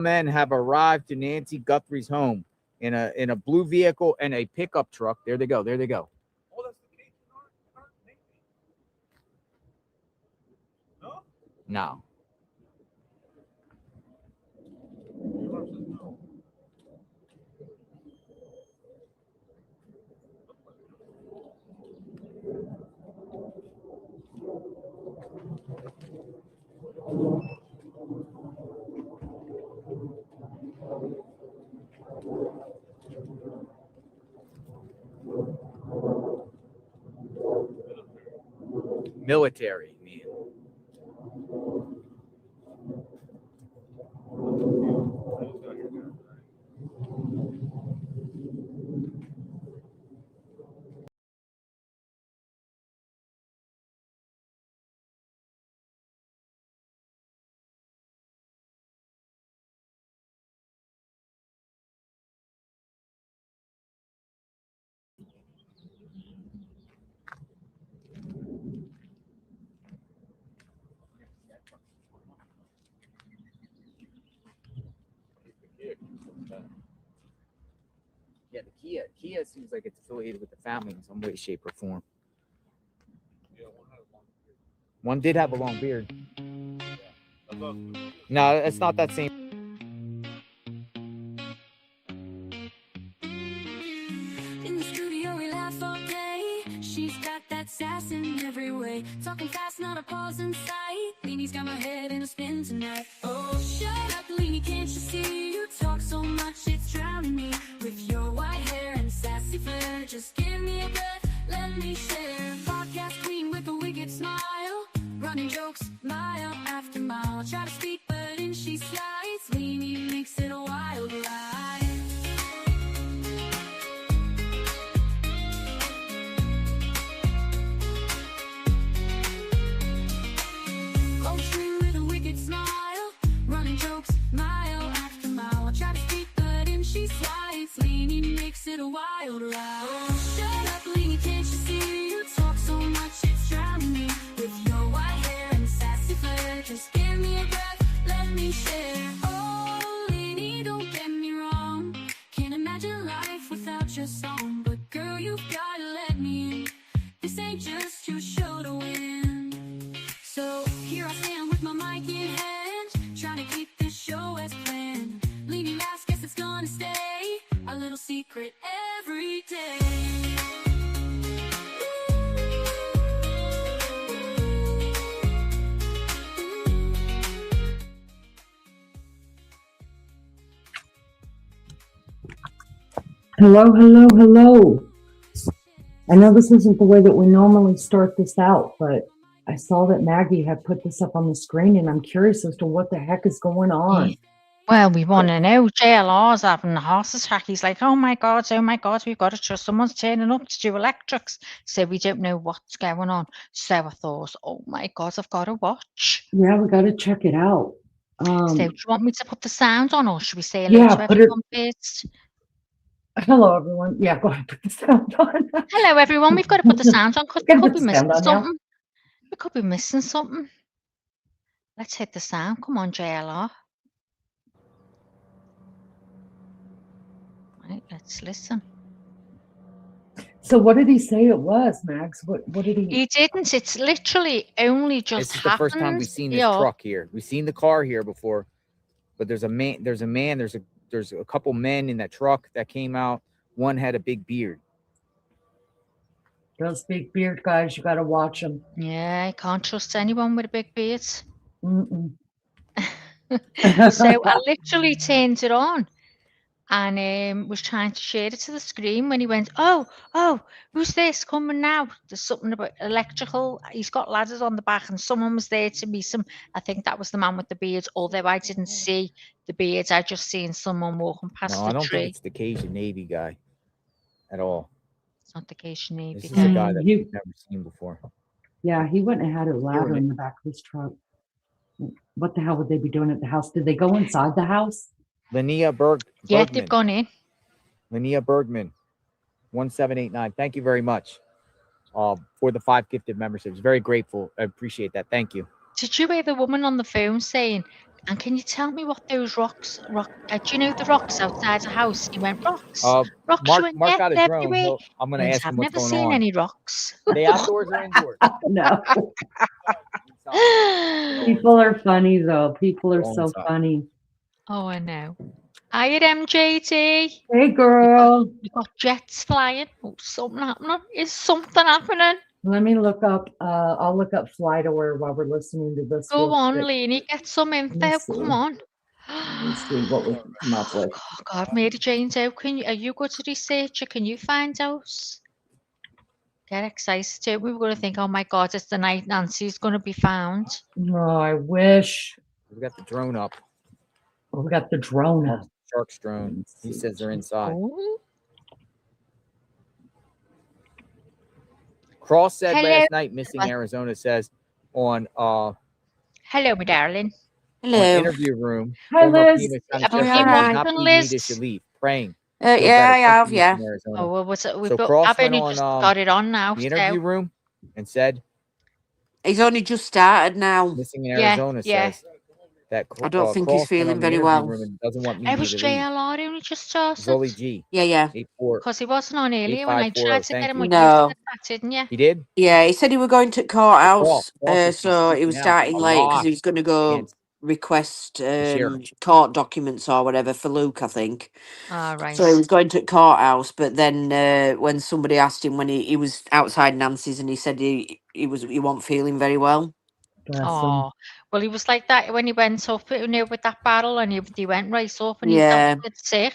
Men have arrived to Nancy Guthrie's home in a blue vehicle and a pickup truck. There they go. There they go. Oh, that's the Cajun art? Maybe. No? No. Art says no. Military, man. I just got your guy. Yeah, the Kia seems like it's affiliated with the family in some way, shape, or form. Yeah, one had a long beard. One did have a long beard. That's us. No, it's not that same. In the studio we laugh all day. She's got that sass in every way. Talking fast, not a pause in sight. Leanie's got my head in a spin tonight. Oh, shut up, Leanie, can't you see? You talk so much, it's drowning me. With your white hair and sassy flair, just give me a breath, let me share. Podcast queen with a wicked smile, running jokes mile after mile. Try to speak, but in she slides. Leanie makes it a wild ride. Poetry with a wicked smile, running jokes mile after mile. I try to speak, but in she slides. Leanie makes it a wild ride. Oh, shut up, Leanie, can't you see? You talk so much, it's drowning me. With your white hair and sassy flair, just give me a breath, let me share. Oh, Leanie, don't get me wrong. Can't imagine life without your song. But girl, you've gotta let me in. This ain't just your show to win. So here I stand with my mic in hand, trying to keep this show as planned. Leaving last, guess it's gonna stay a little secret every day. Hello, hello, hello. I know this isn't the way that we normally start this out, but I saw that Maggie had put this up on the screen, and I'm curious as to what the heck is going on. Well, we want to know. JLR's having a heart attack. He's like, oh my God, we've got to trust someone's turning up to do electrics. So we don't know what's going on. So I thought, oh my God, I've got to watch. Yeah, we got to check it out. So do you want me to put the sound on, or should we say Yeah, hello to put it- everyone first? Hello, everyone. Yeah, go ahead, put the sound on. Hello, everyone. We've got to put the sound on because we Get could the be missing sound on now. something. We could be missing something. Let's hit the sound. Come on, JLR. Right, let's listen. So what did he say it was, Max? What did he? He didn't. It's literally only just This is the first time we've seen this truck here. We've seen the car here before, but there's a couple men in that truck that came out. One had a big beard. Those big beard guys, you got to watch them. Yeah, I can't trust anyone with a big beard. Mm-mm. So I literally turned it on and was trying to share it to the screen when he went, oh, who's this coming now? There's something about electrical. He's got ladders on the back and someone was there to meet him. I think that was the man with the beard, although I didn't see the beard. I just seen someone walking past No, the I don't tree. think it's the Cajun Navy guy at all. It's not the Cajun Navy This is guy. a guy that we've never seen before. Yeah, he went and had a ladder in the back of his truck. What the hell would they be doing at the house? Did they go inside the house? Linnea Bergman. Yeah, they've gone in. Linnea Bergman, 1789. Thank you very much for the 5 gifted memberships. Very grateful. I appreciate that. Thank you. Did you hear the woman on the phone saying And can you tell me what those rocks? Do you know the rocks outside the house? He went, rocks. Rocks. She went, Mark yeah, got a they're drone. everywhere. I'm gonna Went, ask him I've what's never going seen on. any rocks. Are they outdoors or indoors? No. Inside. People are funny though. People are Go so inside. funny. Oh, I know. Hiya, MJT. Hey girl. We've got jets flying. Oh, something happening. Is something happening? Let me look up I'll look up FlightAware while we're listening to this. Go real on, quick. Leanie. Get some info. see. Come on. Let's see what we can come up with. Oh, God, Mary Jane's out. Are you good to research it? Can you find out? Get excited. We were going to think, oh my God, it's the night Nancy's going to be found. No, I wish. We got the drone up. Oh, we got the drone up. Shark's drone. He says they're inside. Oh. Cross said Hello. last night, missing Arizona says on Hello, my darling. on Hello. interview room. Hi, former Liz. FEMA trying to Have you check seen on what not happened, being needed Liz? to leave. Praying. Yeah, Feel I better. Thank have, you, yeah. missing Arizona. Oh, well, So Cross I've went only just on got it on now. the interview room and said He's only just started now. missing in Yeah, Arizona yeah. says that I don't think Cross he's went feeling on the very interview well. room and doesn't want It media was to leave. JLR only just started. Zoli G. Yeah. 84. Because he wasn't on earlier when I 8540. tried to Thank get him you. with No. you said that, didn't you? He did? Yeah, he said he were going to courthouse, Cross is so he was speaking out starting a late because lot he was going to go against request sheriff. court documents or whatever for Luke, I think. All right. So he was going to courthouse, but then when somebody asked him when he was outside Nancy's and he said he wasn't feeling very well. Bless him. Oh, well, he was like that when he went up, with that barrel, and he went right up, and Yeah. he felt sick.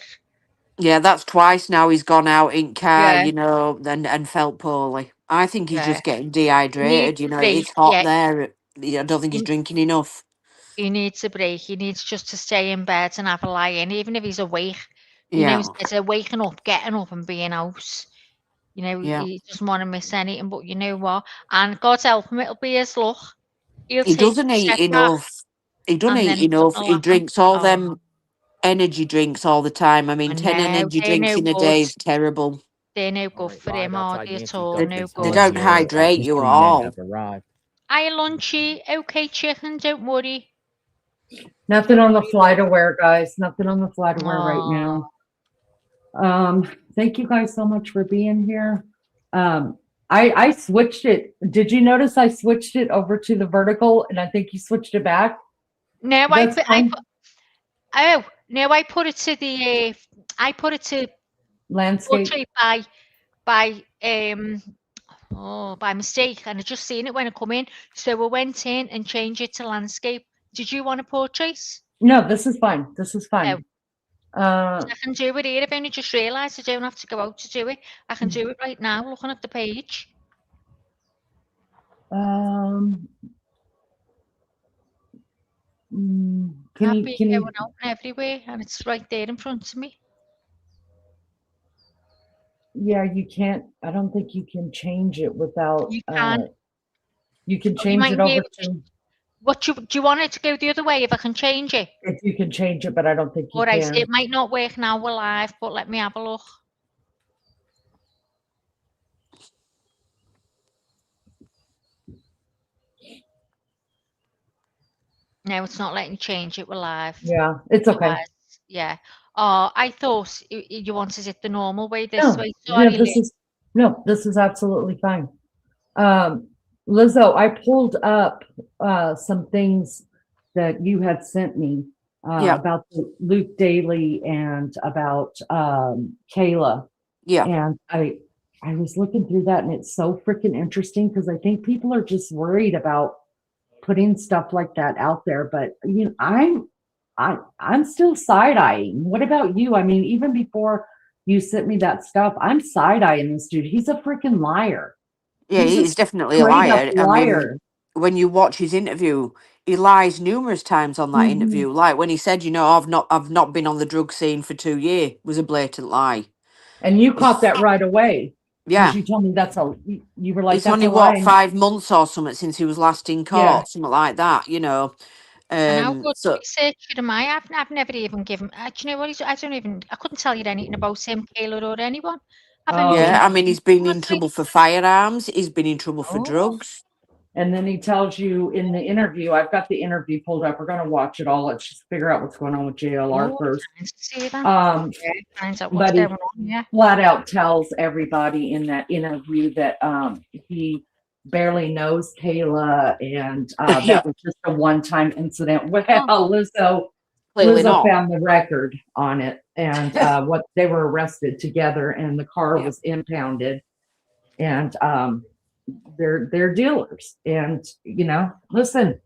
Yeah, that's twice now he's gone out in car, Yeah. and felt poorly. I think he's Yeah. just getting dehydrated, Needs a break. it's hot Yeah. there. I don't think he's He, drinking enough. he needs a break. He needs just to stay in bed and have a lie in, even if he's awake. Yeah. It's a waking up, getting up, and being out. Yeah. He doesn't want to miss anything. But you know what? And God help him, it'll be his luck. He'll He take doesn't a eat step back, enough. He doesn't and eat then enough. something will He happen. drinks all Oh, them energy drinks all the time. I mean, I 10 know. energy They're drinks no in a good. day is terrible. They're no All good right, for live him, are outside they at Nancy all? They, No Guthrie's they home good. in don't the area. hydrate you at Mystery men all. have arrived. Hi, Lunchy. Okay, chicken, don't worry. Nothing on the FlightAware, guys. Nothing on the FlightAware right now. Thank you guys so much for being here. I switched it. Did you notice I switched it over to the vertical, and I think you switched it back? No, That's fine. I put it to the I put it to Landscape. portrait by mistake, and I just seen it when I come in. So we went in and changed it to landscape. Did you want a portrait? No, this is fine. This is fine. I can do it here. I've only just realised I don't have to go out to do it. I can do it right now, looking at the page. Can I've you been going out everywhere, and it's right there in front of me. Yeah, you can't. I don't think you can change it without. You can. You can You change might it be over able to. What do you want it to go the other way? If I can change it. If you can change it, but I don't think you All right, can. it might not work now. We're live, but let me have a look. No, it's not letting you change it. We're live. Yeah, it's okay. Otherwise, yeah. Oh, I thought you wanted it the normal way, this No, way. yeah, Sorry, this is absolutely fine. Lizzo, I pulled up some things that you had sent me about Luke Daley and about Kayla. Yeah. And I was looking through that, and it's so freaking interesting because I think people are just worried about putting stuff like that out there. But I'm still side-eyeing. What about you? I mean, even before you sent me that stuff, I'm side-eyeing this dude. He's a freaking liar. Yeah, he's definitely a liar. I mean, when you watch his interview, he lies numerous times on that interview. Like when he said, I've not been on the drug scene for 2 years, was a blatant lie. And you caught that right away. Yeah. You told me you were like, it's only 5 months or something since he was last in court, something like that, And how good researcher am I? I've never even given. Do you know what? I couldn't tell you anything about him, Kayla, or anyone. I mean, he's been in trouble for firearms. He's been in trouble for drugs. And then he tells you in the interview, I've got the interview pulled up. We're going to watch it all. Let's just figure out what's going on with JLR Oh, first. nice to see them. Finds out but what's he going on. Yeah. flat out tells everybody in that interview that he barely knows Kayla, and that was just a one-time incident. Well, Clearly Lizzo not. found the record on it, and what they were arrested together, and the car was impounded, and they're dealers, and listen.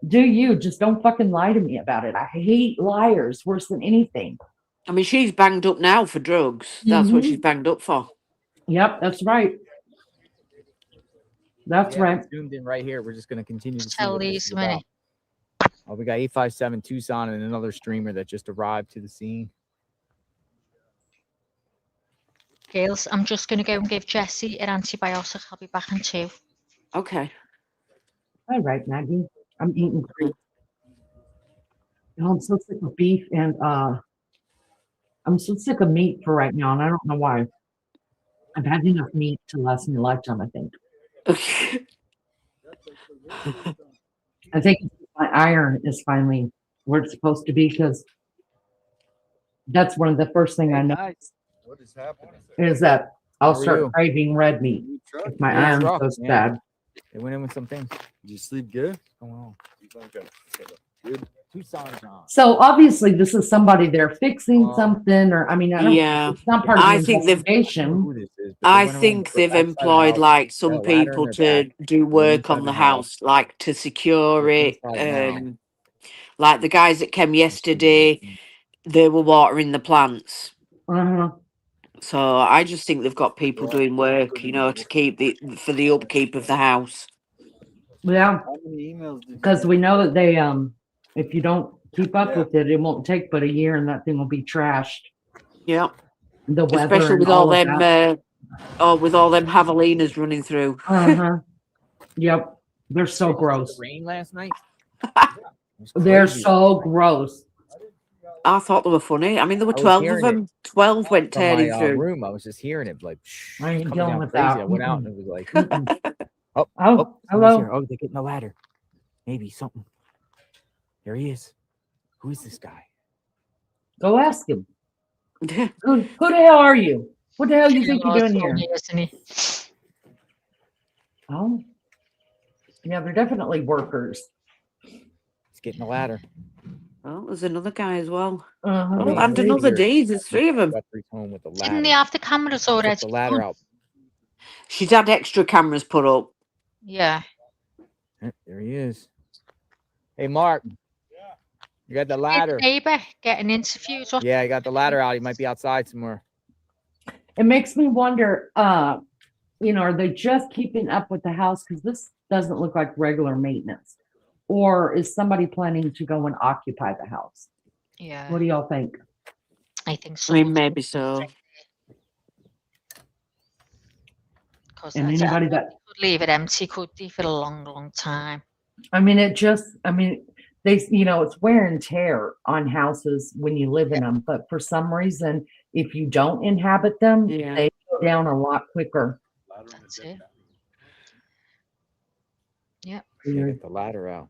Do you just don't fucking lie to me about it? I hate liars worse than anything. I mean, she's banged up now for drugs. That's what she's banged up for. Yep, that's right. That's right. Zoomed in right here. We're just going to continue to see Tell what this these is a minute. about. Oh, we got 857 Tucson and another streamer that just arrived to the scene. Girls, I'm just going to go and give Jessie an antibiotic. I'll be back in 2. Okay. All right, Maggie. I'm eating fruit. I'm so sick of beef, and I'm so sick of meat for right now, and I don't know why. I've had enough meat to last me a lifetime, I think. I think my iron is finally where it's supposed to be, because that's one of the first things I know What is happening? is that I'll How are start you? craving red meat if my iron goes bad. They went in with some things. Did you sleep good? Going on. Good. Tucson's on. So obviously this is somebody they're fixing something, or I mean, I don't. Yeah. It's not part of I the think they've- investigation. Who this is, but they I went around think the they've backside of the employed house, like got a some ladder in people their to back, do went work inside on the the house. house, like to secure They're it. inside now. Like the guys that came yesterday, they were watering the plants. Uh-huh. So I just think they've got people doing work, to keep for the upkeep of the house. Yeah, How many emails did you because get? we know that they if you don't keep up Yeah. with it, it won't take but a year, and that thing will be trashed. Yeah, The weather, especially and with all of them, that. with all them javelinas running through. Uh-huh. Yep, they're so gross. The rain last night. They're so gross. I thought they were funny. I mean, there were I was 12 of hearing them. 12 went From my tearing through. room, I was just hearing it like I ain't coming dealing down with crazy. that. I went out and it was like, Oh, someone's hello. here. Oh, they're getting a ladder. Maybe something. There he is. Who is this guy? Go ask him. Who the hell are you? What the hell you think you're doing here? Isn't he? Oh, yeah, they're definitely workers. He's getting a ladder. Oh, there's another guy as well. Uh-huh. Oh, and another D. There's 3 of them. Guthrie's home with the ladder. Didn't they have the cameras Took already? the ladder out. She's had extra cameras put up. Yeah. There he is. Hey, Mark. You got the ladder. His neighbour getting interviewed. Yeah, I got the ladder out. He might be outside somewhere. It makes me wonder, are they just keeping up with the house? Because this doesn't look like regular maintenance. Or is somebody planning to go and occupy the house? Yeah. What do y'all think? I think so. I mean, maybe so. And anybody that could leave it empty, could they, for a long, long time? it's wear and tear on houses when you live in them. But for some reason, if you don't inhabit them, they go down a lot quicker. That's it. Yep. Get the ladder out.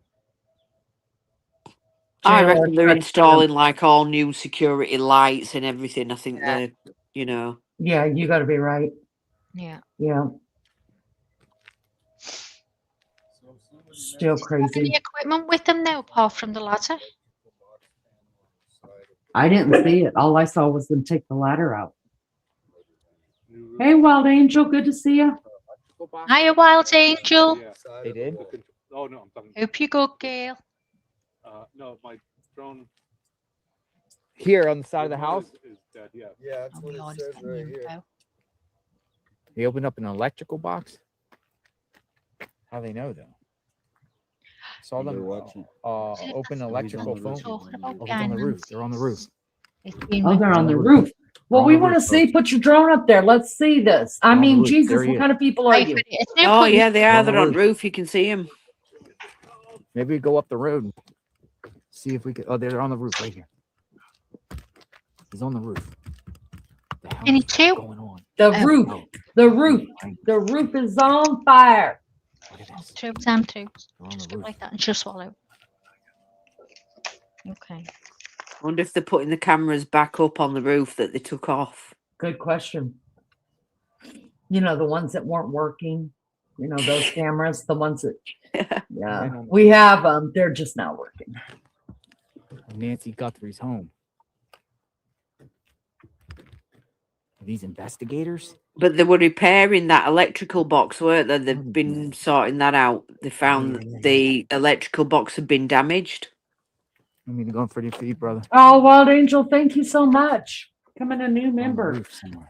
I reckon they're installing like all new security lights and everything. I think they're, Yeah, you got to be right. Yeah. Yeah. Still crazy. Any equipment with them now, apart from the ladder? I didn't see it. All I saw was them take the ladder out. Hey, Wild Angel, good to see you. Hiya, Wild Angel. They did? Oh, no, I'm talking. Hope you're good, girl. No, my drone. Here on the side of the house? Is dead, yeah. Yeah, that's what it says right here. They opened up an electrical box? How they know, though? Saw them open electrical phone. Oh, it's on the roof. They're on the roof. Oh, they're on the roof. Well, we want to see. Put your drone up there. Let's see this. I mean, Jesus, what kind of people are you? Oh, yeah, they are. They're on the roof. You can see them. Maybe we go up the road. See if we can. Oh, they're on the roof right here. He's on the roof. the hell Any is two? going on? The Oh. roof. The roof. The roof is on fire. Look at this. True, Sam, true. They're on Just the go roof. like that and she'll swallow. Okay. I wonder if they're putting the cameras back up on the roof that they took off. Good question. You know, the ones that weren't working, you know, those cameras, the ones that, yeah, we have them. They're just not working. Nancy Guthrie's home. Are these investigators? But they were repairing that electrical box, weren't they? They've been sorting that out. They found that the electrical box had been damaged. I mean, going for your feet, brother. Oh, Wild Angel, thank you so much. Coming a new On the member. roof somewhere.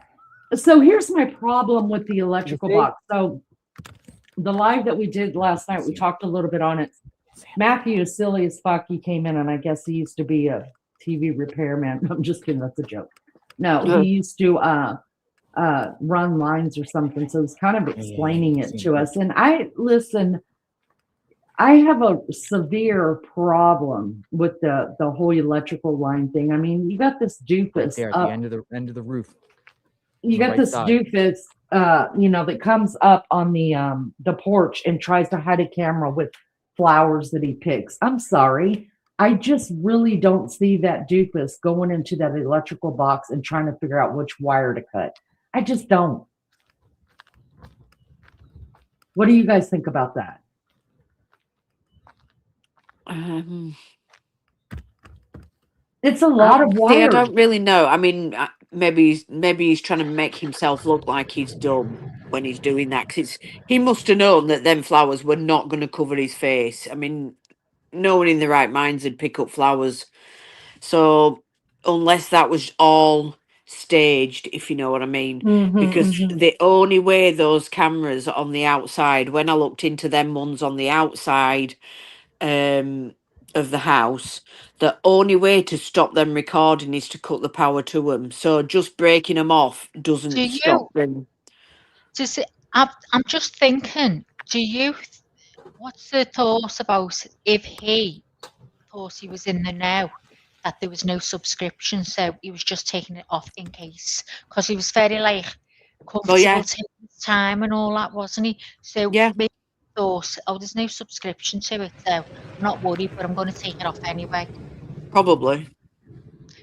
So here's my problem with the electrical box. So the live that we did last night, we talked a little bit on it. Matthew is silly as fuck. He came in and I guess he used to be a TV repairman. I'm just kidding. That's a joke. No, he used to run lines or something. So he's kind of explaining it to us. And I have a severe problem with the whole electrical line thing. I mean, you got this doofus Right there at the end of the roof. You got this doofus, you know, that comes up on the porch and tries to hide a camera with flowers that he picks. I'm sorry. I just really don't see that doofus going into that electrical box and trying to figure out which wire to cut. I just don't. What do you guys think about that? It's a lot of wire. I don't really know. I mean, maybe he's trying to make himself look like he's dumb when he's doing that. Because he must have known that them flowers were not going to cover his face. I mean, no one in their right minds would pick up flowers. So unless that was all staged, if you know what I mean. Because the only way those cameras on the outside, when I looked into them ones on the outside of the house, the only way to stop them recording is to cut the power to them. So just breaking them off doesn't stop them. I'm just thinking, what's the thought about if he thought he was in the know, that there was no subscription, so he was just taking it off in case, because he was very comfortable taking his time and all that, wasn't he? So maybe he thought, oh, there's no subscription to it, so I'm not worried, but I'm going to take it off anyway. Probably.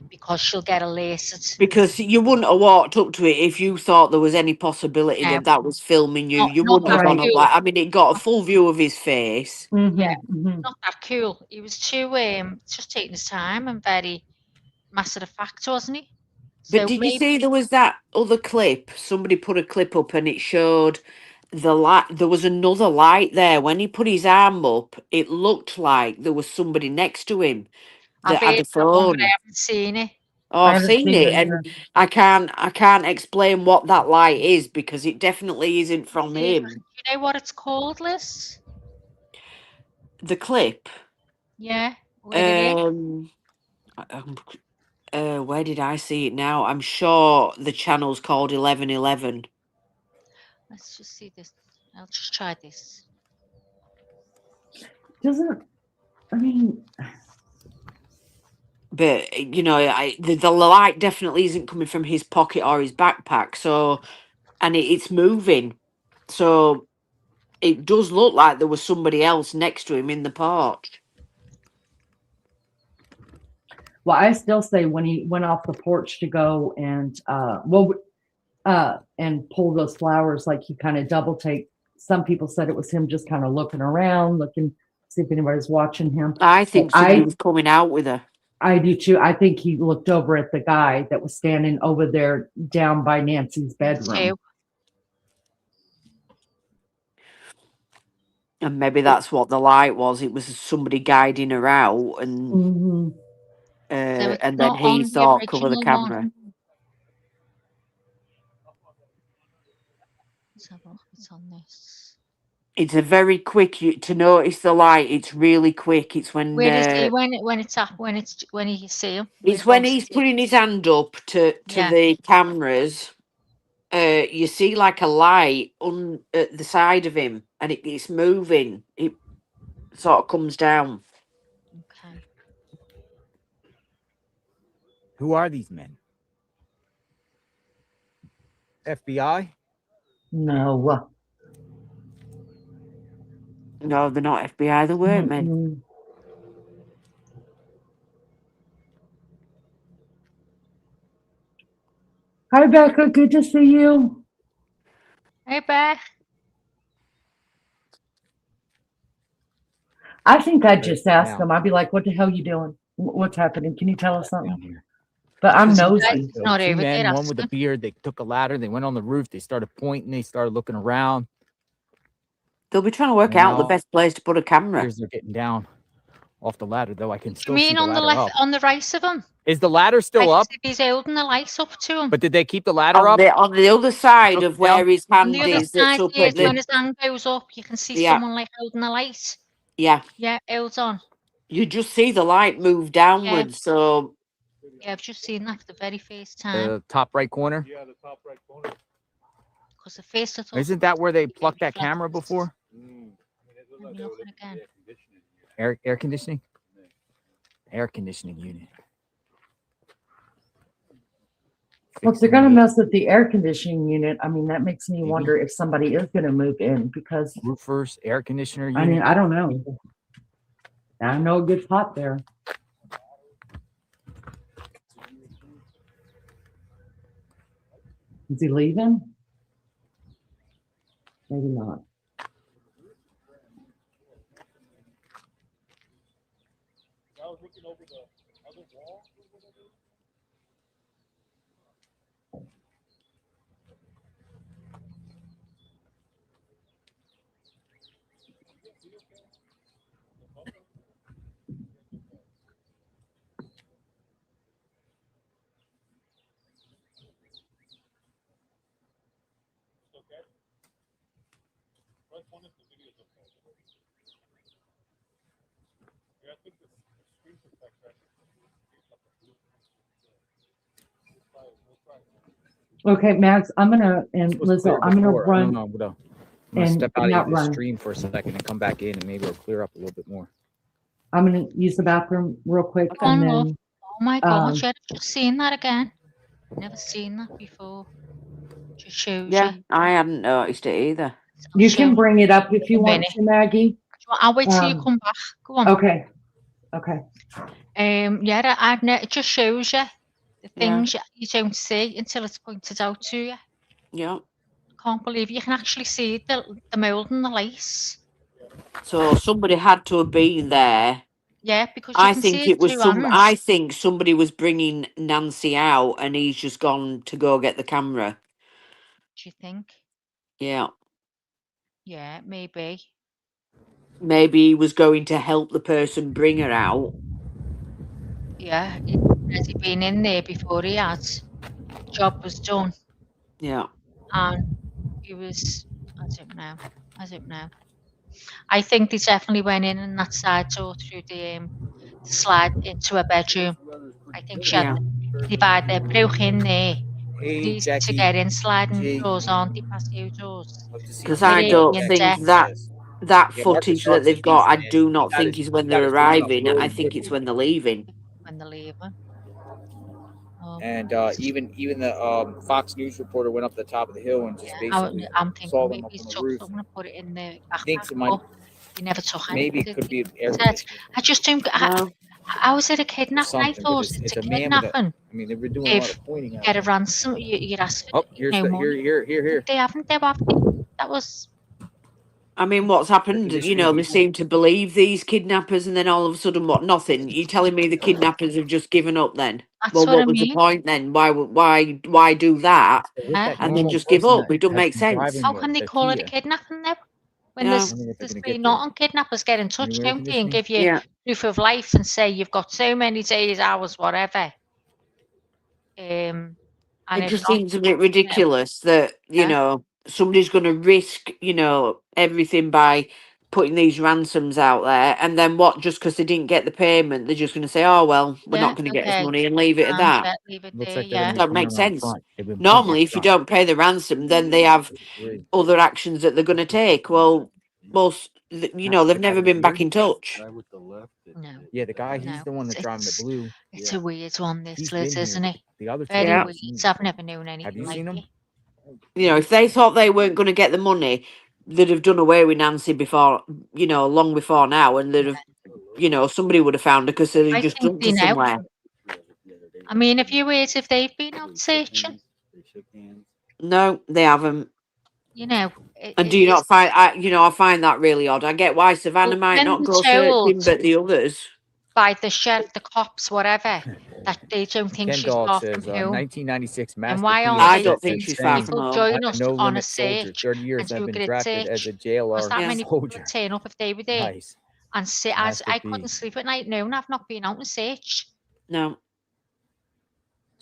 Because she'll get alerted. Because you wouldn't have walked up to it if you thought there was any possibility that was filming you. You wouldn't have gone up like, I mean, it got a full view of his face. Not that cool. He was too just taking his time and very matter of fact, wasn't he? But did you see there was that other clip? Somebody put a clip up and it showed the light. There was another light there. When he put his arm up, it looked like there was somebody next to him that had a phone. I haven't seen it. Oh, I've seen it, and I can't explain what that light is because it definitely isn't from him. Do you know what it's called, Liz? The clip. Yeah. Where did I see it now? I'm sure the channel's called 1111. Let's just see this. I'll just try this. But you know, the light definitely isn't coming from his pocket or his backpack. So, and it's moving, so it does look like there was somebody else next to him in the porch. Well, I still say when he went off the porch to go and and pull those flowers, like he kind of double take. Some people said it was him just kind of looking around, see if anybody's watching him. I think somebody was coming out with her. I do too. I think he looked over at the guy that was standing over there down by Nancy's bedroom. And maybe that's what the light was. It was somebody guiding her out, and and then he thought, cover the camera. Let's have a look. It's on this. It's a very quick to notice the light. It's really quick. It's when where is he when you see him? It's when he's putting his hand up to the cameras. You see like a light on at the side of him, and it's moving. It sort of comes down. Okay. Who are these men? FBI? No. No, they're not FBI. They weren't, men. Mm-mm. Hi, Becca. Good to see you. Hey, Beth. I think I'd just ask Now. them. I'd be like, "What the hell you doing? What's happening? Can you tell us Down something?" here. But I'm Because you nosy. guys- So not 2 over men, there, one with a asking. beard. They took a ladder. They went on the roof. They started pointing. They started looking around. They'll be trying to work out the Now, best place to put a camera. Here's they're getting down off the ladder, though. I can You still see mean the on the ladder left, up. on the right of him? Is the ladder still Like up? as if he's holding the light up to him. But did they keep the ladder up? On the other side of Up, down? where his On hand the other is, that's side, up yeah, at when the. his hand goes up, you can see Yeah. someone like holding a light. Yeah. Yeah, held on. You just see the light move downwards. So Yeah, I've just seen that for the very first time. The top right corner? Yeah, the top right corner. Because the first I thought. Isn't that where they Yeah, plucked that camera reflectors. before? I mean, it looked Let like me they were look at looking it for again. air conditioning. Air conditioning? Air conditioning unit. Well, if they're going to mess with the air conditioning unit, I mean, that makes me Maybe. wonder if somebody is going to move in because, Roofers, air conditioner unit. I mean, I don't know. I know it gets hot there. Is he leaving? Maybe not. I was looking over the other wall. Okay. Right one is the video. Yeah, I think the screen protector. Okay, Max, I'm going to, and It was Lizzo, clear I'm going to before. I don't run. know. I'm gonna and step out not of the run. stream for a second and come back in, and maybe it'll clear up a little bit more. I'm going to use the bathroom real quick. Go on, And love. then, Oh my gosh, I've just seen that again. Never seen that before. Just shows yeah, you. I hadn't noticed it either. I'll you show can you bring it up if you in a want minute. to, Maggie. I'll wait till you come back. Go on. Okay. Okay. Yeah, it just shows you the Yeah. things you don't see until it's pointed out to you. Yeah. Can't believe you can actually see the mold and the lace. So somebody had to have been there. Yeah, because you I can think see it it was through some. hands. I think somebody was bringing Nancy out, and he's just gone to go get the camera. Do you think? Yeah. Yeah, maybe. Maybe he was going to help the person bring her out. Yeah, has he been in there before he had? The job was done. Yeah. And he was, I don't know. I think they definitely went in that side door through the slide into a bedroom. I think she had the divider. They broke in there. Hey, Easy to Jackie. get in, sliding Jay. doors, aren't they, patio doors? Because They're I don't in think debt that that Yeah, Marcus footage that Sharp said they've got, I he's in. do He not got think his- is when he got they're his phone up arriving. I really think it's quickly. when they're leaving. when they're leaving. Oh, And even the Fox News reporter went up the top of the hill and just basically I'm saw thinking them maybe up he's on the took roof. something and put it in the Thinks backpack. it might, He never took maybe anything. it could be an air Said, conditioner I just don't. or How is it a kidnapping? I something. But thought it's it's a a man with a. kidnapping. I mean, they've been doing a lot If of pointing you out get a there. ransom, you're asking. Oh, here's the money. here. They haven't. That was. I mean, what's happened? You know, they conditioning seem to believe these kidnappers, and then all of a sudden, what? Nothing. You telling me the kidnappers have just given up? Then, That's well, what I what was the mean. point then? Why do that with that and then normal just give person up? that It doesn't has make been sense. driving How can they the call it a Kia. kidnapping though? When Yeah. I wonder what they're there's gonna been get not on kidnappers get in touch, New air don't they, and conditioning? give you Yeah. proof of life and say you've got so many days, hours, whatever. And It if just not, seems a bit ridiculous that, you Yeah. know, somebody's going to risk, you know, everything by putting these ransoms out there. And then what, just because they didn't get the payment, they're just going to say, oh, well, we're Yeah, not going to get this okay. money and leave it at that. Yeah, leave it Looks there. like they're Yeah. gonna be Don't make coming around sense. front. They've been Normally, if you front. don't pay the ransom, then they have other actions that they're going to take. Well, you know, they've never been back in touch. With the left. No. Yeah, the guy, he's No, the one that's driving the it's- blue. It's a weird one, this He's Liz, been isn't here. it? The other two Very Yeah. I've weird. seen I've before. never known anything Have you like seen him? it. You know, if they thought they weren't going to get the money, they'd have done away with Nancy before, you know, long before now, and they'd have, you know, somebody would have found her because they'd I just think dumped they her know. somewhere. I mean, have you heard if they've been out searching? No, they haven't. You know, And do you not find, I find that really odd. I get why Savannah might when not they're go told searching, but the others. by the sheriff, the cops, whatever, that they don't think Ken she's Dog far says from home. 1996 And Master why P aren't I they? don't think said, she's far saying, from People home. join "I'm a us no on a limit soldier. search 30 years and I've do a been grid drafted as a search. JLR Because that Yeah. many people soldier." would turn up if they were there Nice. and say, as Master I P. couldn't sleep at night. No, I've not been out and searched. No.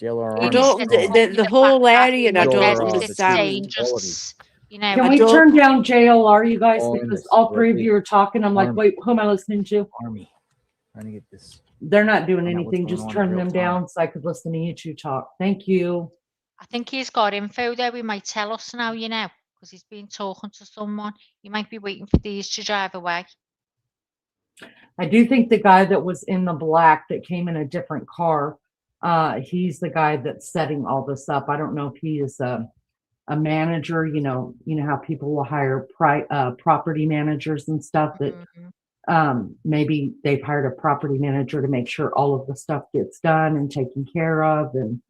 JLR I Army. don't, Instead of strong. talking the about whole that area, I in don't You're, residence, the it's team, understand. all of you. dangerous. You know, Can I we don't- turn down JLR, you guys? All in Because this, all three of right you are talking. I'm like, Army. wait, who am I listening to? Army. Trying to get this. They're not doing Find out what's anything. going Just on in turn real them time. down so I could listen to you two talk. Thank you. I think he's got info there. We might tell us now, you know, because he's been talking to someone. He might be waiting for these to drive away. I do think the guy that was in the black that came in a different car, he's the guy that's setting all this up. I don't know if he is a manager. You know how people will hire property managers and stuff that maybe they've hired a property manager to make sure all of the stuff gets done and taken care of, and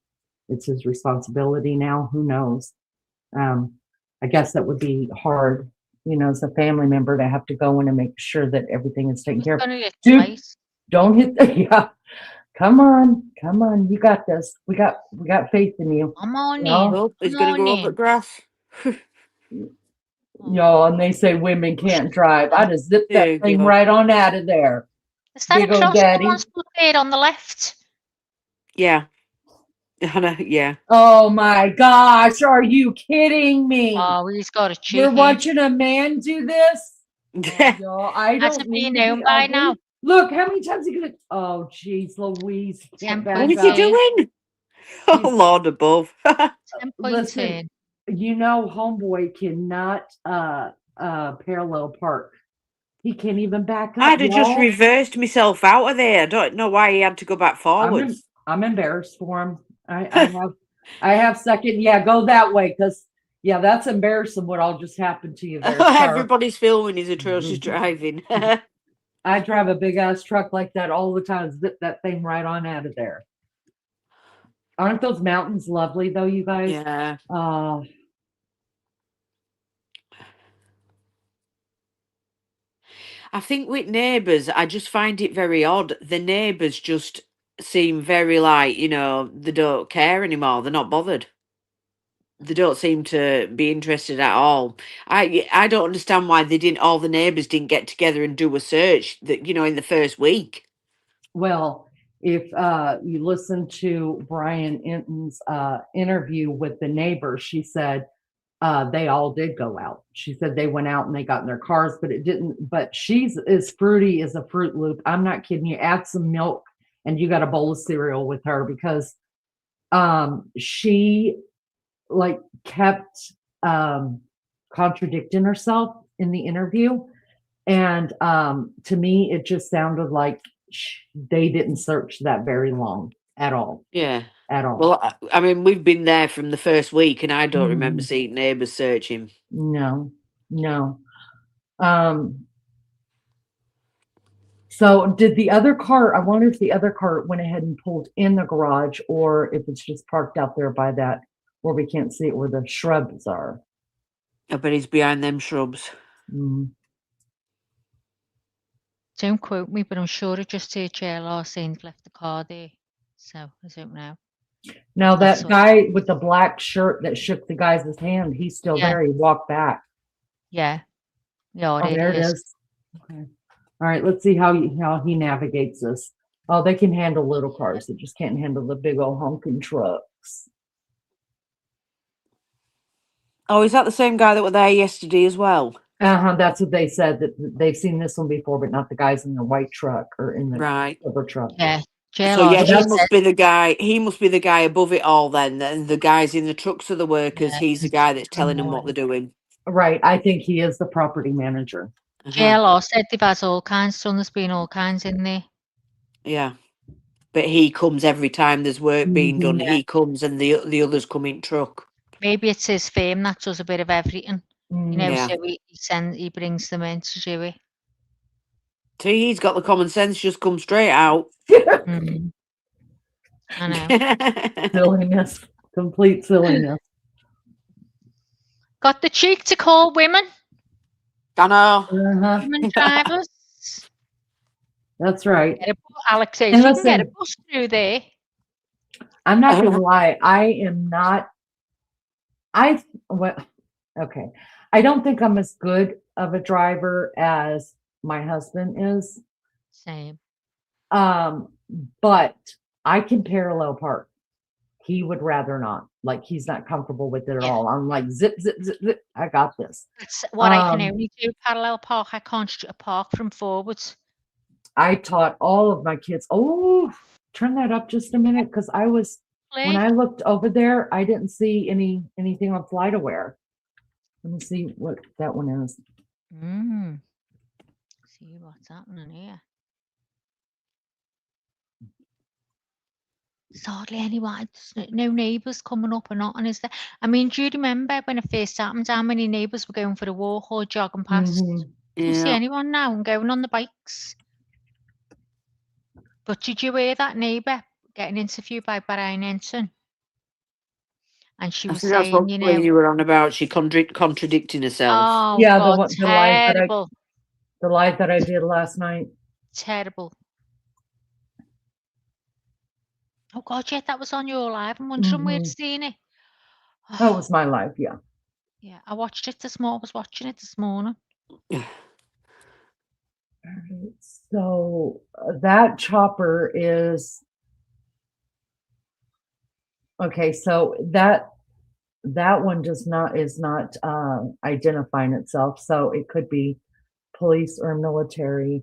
it's his responsibility now. Who knows? I guess that would be hard, as a family member to have to go in and make sure that everything is taken care of. Dude, don't hit yeah. Come on. You got this. We got faith in you. Come on in. Oh, he's going to go up at grass. And they say women can't drive. I just zipped that thing right on out of there. Is that Big a old cross daddy. someone's put there on the left? Yeah. Yeah. Oh my gosh, are you kidding me? Oh, he's got a cheeky. We're watching a man do this? Y'all, I Has don't it mean been to known be by ugly. now? Look, how many times you gonna? Oh, jeez, Louise, can't back What is up. he doing? Oh, Lord above. Listen, homeboy cannot parallel park. He can't even back up. I'd have just reversed myself out of there. I don't know why he had to go back forwards. I'm embarrassed for him. I have second. Yeah, go that way, because that's embarrassing what all just happened to you there. Everybody's filming his atrocious driving. I drive a big ass truck like that all the time. Zip that thing right on out of there. Aren't those mountains lovely though, you guys? Yeah. I think with neighbours, I just find it very odd. The neighbours just seem very they don't care anymore. They're not bothered. They don't seem to be interested at all. I don't understand why all the neighbours didn't get together and do a search in the first week. Well, if you listen to Brian Inton's interview with the neighbor, she said they all did go out. She said they went out and they got in their cars, but it didn't. But she's as fruity as a Fruit Loop. I'm not kidding you. Add some milk and you got a bowl of cereal with her, because she kept contradicting herself in the interview. And to me, it just sounded like they didn't search that very long at all. Yeah. At all. Well, I mean, we've been there from the first week, and I don't remember seeing neighbours searching. No. So did the other car, I wonder if the other car went ahead and pulled in the garage, or if it's just parked out there by that where we can't see it, where the shrubs are. I bet he's behind them shrubs. Don't quote me, but I'm sure it just said JLR saying left the car there. So I don't know. Now that guy with the black shirt that shook the guy's hand, he's still there. He walked back. Yeah. Oh, there it is. Okay. All right, let's see how he navigates this. Oh, they can handle little cars. They just can't handle the big old honking trucks. Oh, is that the same guy that were there yesterday as well? That's what they said, that they've seen this one before, but not the guys in the white truck or in the silver truck. Yeah. So yeah, he must be the guy. He must be the guy above it all. Then the guys in the trucks are the workers. Yeah. He's the guy that's telling them what they're doing. Right. I think he is the property manager. JLR said they've had all kinds. Son, there's been all kinds in there. Yeah, but he comes every time there's work being done. Yeah. He comes, and the others come in truck. Maybe it's his firm that does a bit of everything. You know, Yeah. so he brings them in to do it. See, he's got the common sense, just come straight out. Mm. I know. Silliness. Complete silliness. Got the cheek to call women I know. Uh-huh. women drivers. That's right. Alex says And you can get a listen, bus through there. I'm not gonna lie, I am not okay. I don't think I'm as good of a driver as my husband is. Same. But I can parallel park. He would rather not. Like he's not comfortable with it at all. I'm like zip, zip, zip, zip. I got this. That's what I can only do. Parallel park. I can't park from forwards. I taught all of my kids. Oh, turn that up just a minute, because when I looked over there, I didn't see anything on FlightAware. Let me see what that one is. See what's happening here. There's hardly anyone. No neighbours coming up or nothing, is there? I mean, do you remember when it first happened? How many neighbours were going for a walk or jogging past? Mhm. Do you see anyone now and going on the bikes? But did you hear that neighbour getting interviewed by Brian Ensign? And she was That's saying, what you were on about. She contradicting herself. Oh, Yeah, God, the live terrible. the live that I did last night. Terrible. Oh, God, yeah, that was on your live. I'm wondering where it's seen it. That was my live, yeah. Yeah, I watched it this morning. I was watching it this morning. So that chopper is okay. So that one is not identifying itself. So it could be police or military.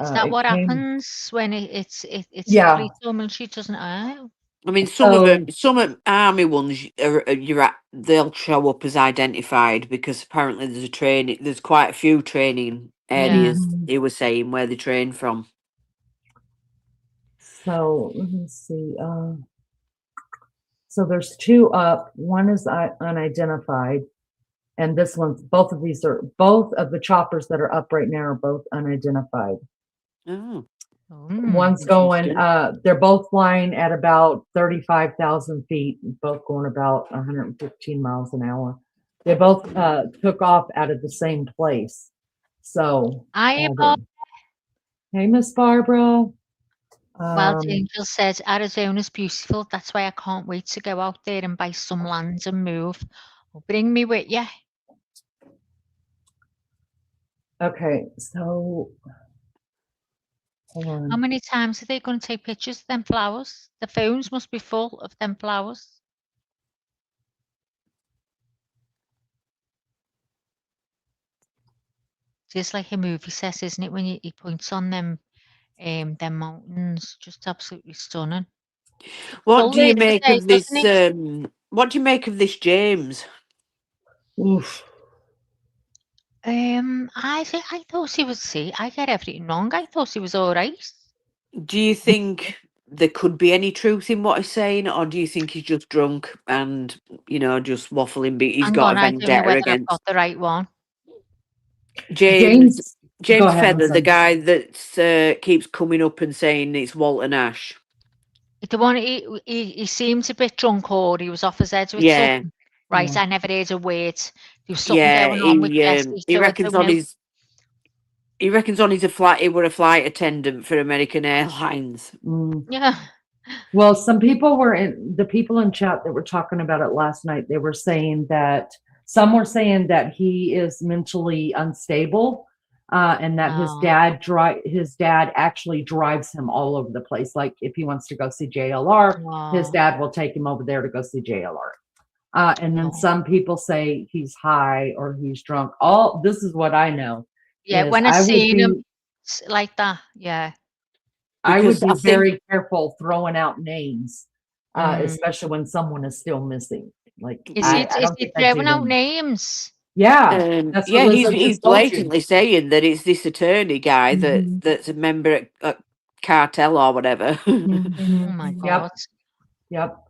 Is that what happens when it's Yeah. police or military? Doesn't it? I mean, some army ones they'll show up as identified because apparently there's quite a few training areas he was saying where they train from. So let me see. So there's two up. One is unidentified, and this one's both of the choppers that are up right now are both unidentified. Oh. One's going, they're both flying at about 35,000 feet, both going about 115 miles an hour. They both took off out of the same place. So, hey, Miss Barbara. Wild Angel says Arizona's beautiful. That's why I can't wait to go out there and buy some land and move. Well, bring me with you. Okay, so hold on. How many times are they going to take pictures of them flowers? The phones must be full of them flowers. Just like a movie set, isn't it? When he points on them mountains, just absolutely stunning. What do you make of this? What do you make of this, James? Oof. I thought he was. See, I get everything wrong. I thought he was all right. Do you think there could be any truth in what he's saying, or do you think he's just drunk and just waffling? But he's got a vendetta against. I've got the right one. James Feather, the guy that keeps coming up and saying it's Walter Nash. The one he seemed a bit drunk, or he was off his head with something. Right, I never heard a word. There was something going on with Jesse. He reckons on his. He reckons on his flight. He were a flight attendant for American Airlines. Yeah. Well, the people in chat that were talking about it last night, they were saying that some were saying that he is mentally unstable, and that his dad actually drives him all over the place. Like if he wants to go see JLR, his dad will take him over there to go see JLR. And then some people say he's high or he's drunk. This is what I know. Yeah, when I seen him like that, yeah. I would be very careful throwing out names, especially when someone is still missing. Like, is he throwing out names? Yeah, he's blatantly saying that it's this attorney guy that's a member at cartel or whatever. Oh my God! Yep.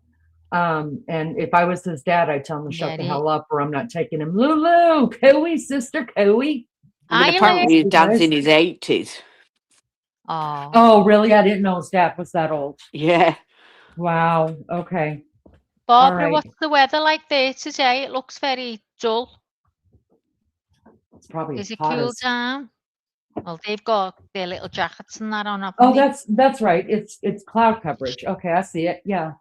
And if I was his dad, I'd tell him to shut the Very. hell up or I'm not taking him. Lulu, Cooey, sister Cooey. I mean, Hi, apparently his Lou. dad's in his 80s. Oh, Oh, really? I didn't know his dad was that old. Yeah. Wow. Okay. Barbara, right. what's the weather like there today? It looks very dull. It's probably Is it hot cool as- down? Well, they've got their little jackets and that on, haven't Oh, they? that's right. It's cloud coverage. Okay, I see it. Yeah.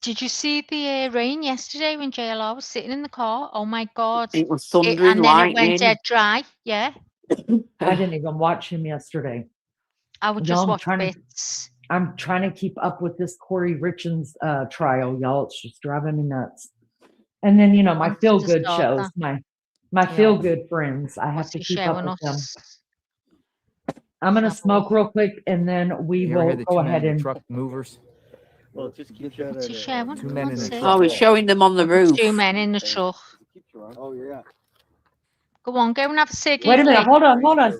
Did you see the rain yesterday when JLR was sitting in the car? Oh my God. It was thundering, And then it went lightning. dead dry. Yeah. I didn't even watch him yesterday. I would No, just I'm watch trying to- bits. I'm trying to keep up with this Corey Richards trial, y'all. It's just driving me nuts. And then, you know, my Wanted to feel good start shows, that. my Yeah. feel good friends. I have What's to he keep up showing with them. us? I'm gonna Have a smoke look. real quick and then we You ever will hear the go two men ahead in the and truck movers? Well, just keep What's he showing? Two men in What's a it? truck. Oh, he's showing them on the roof. Two men in the truck. Oh, yeah. Go on, go and have a ciggy. wait a minute, Lee. hold on.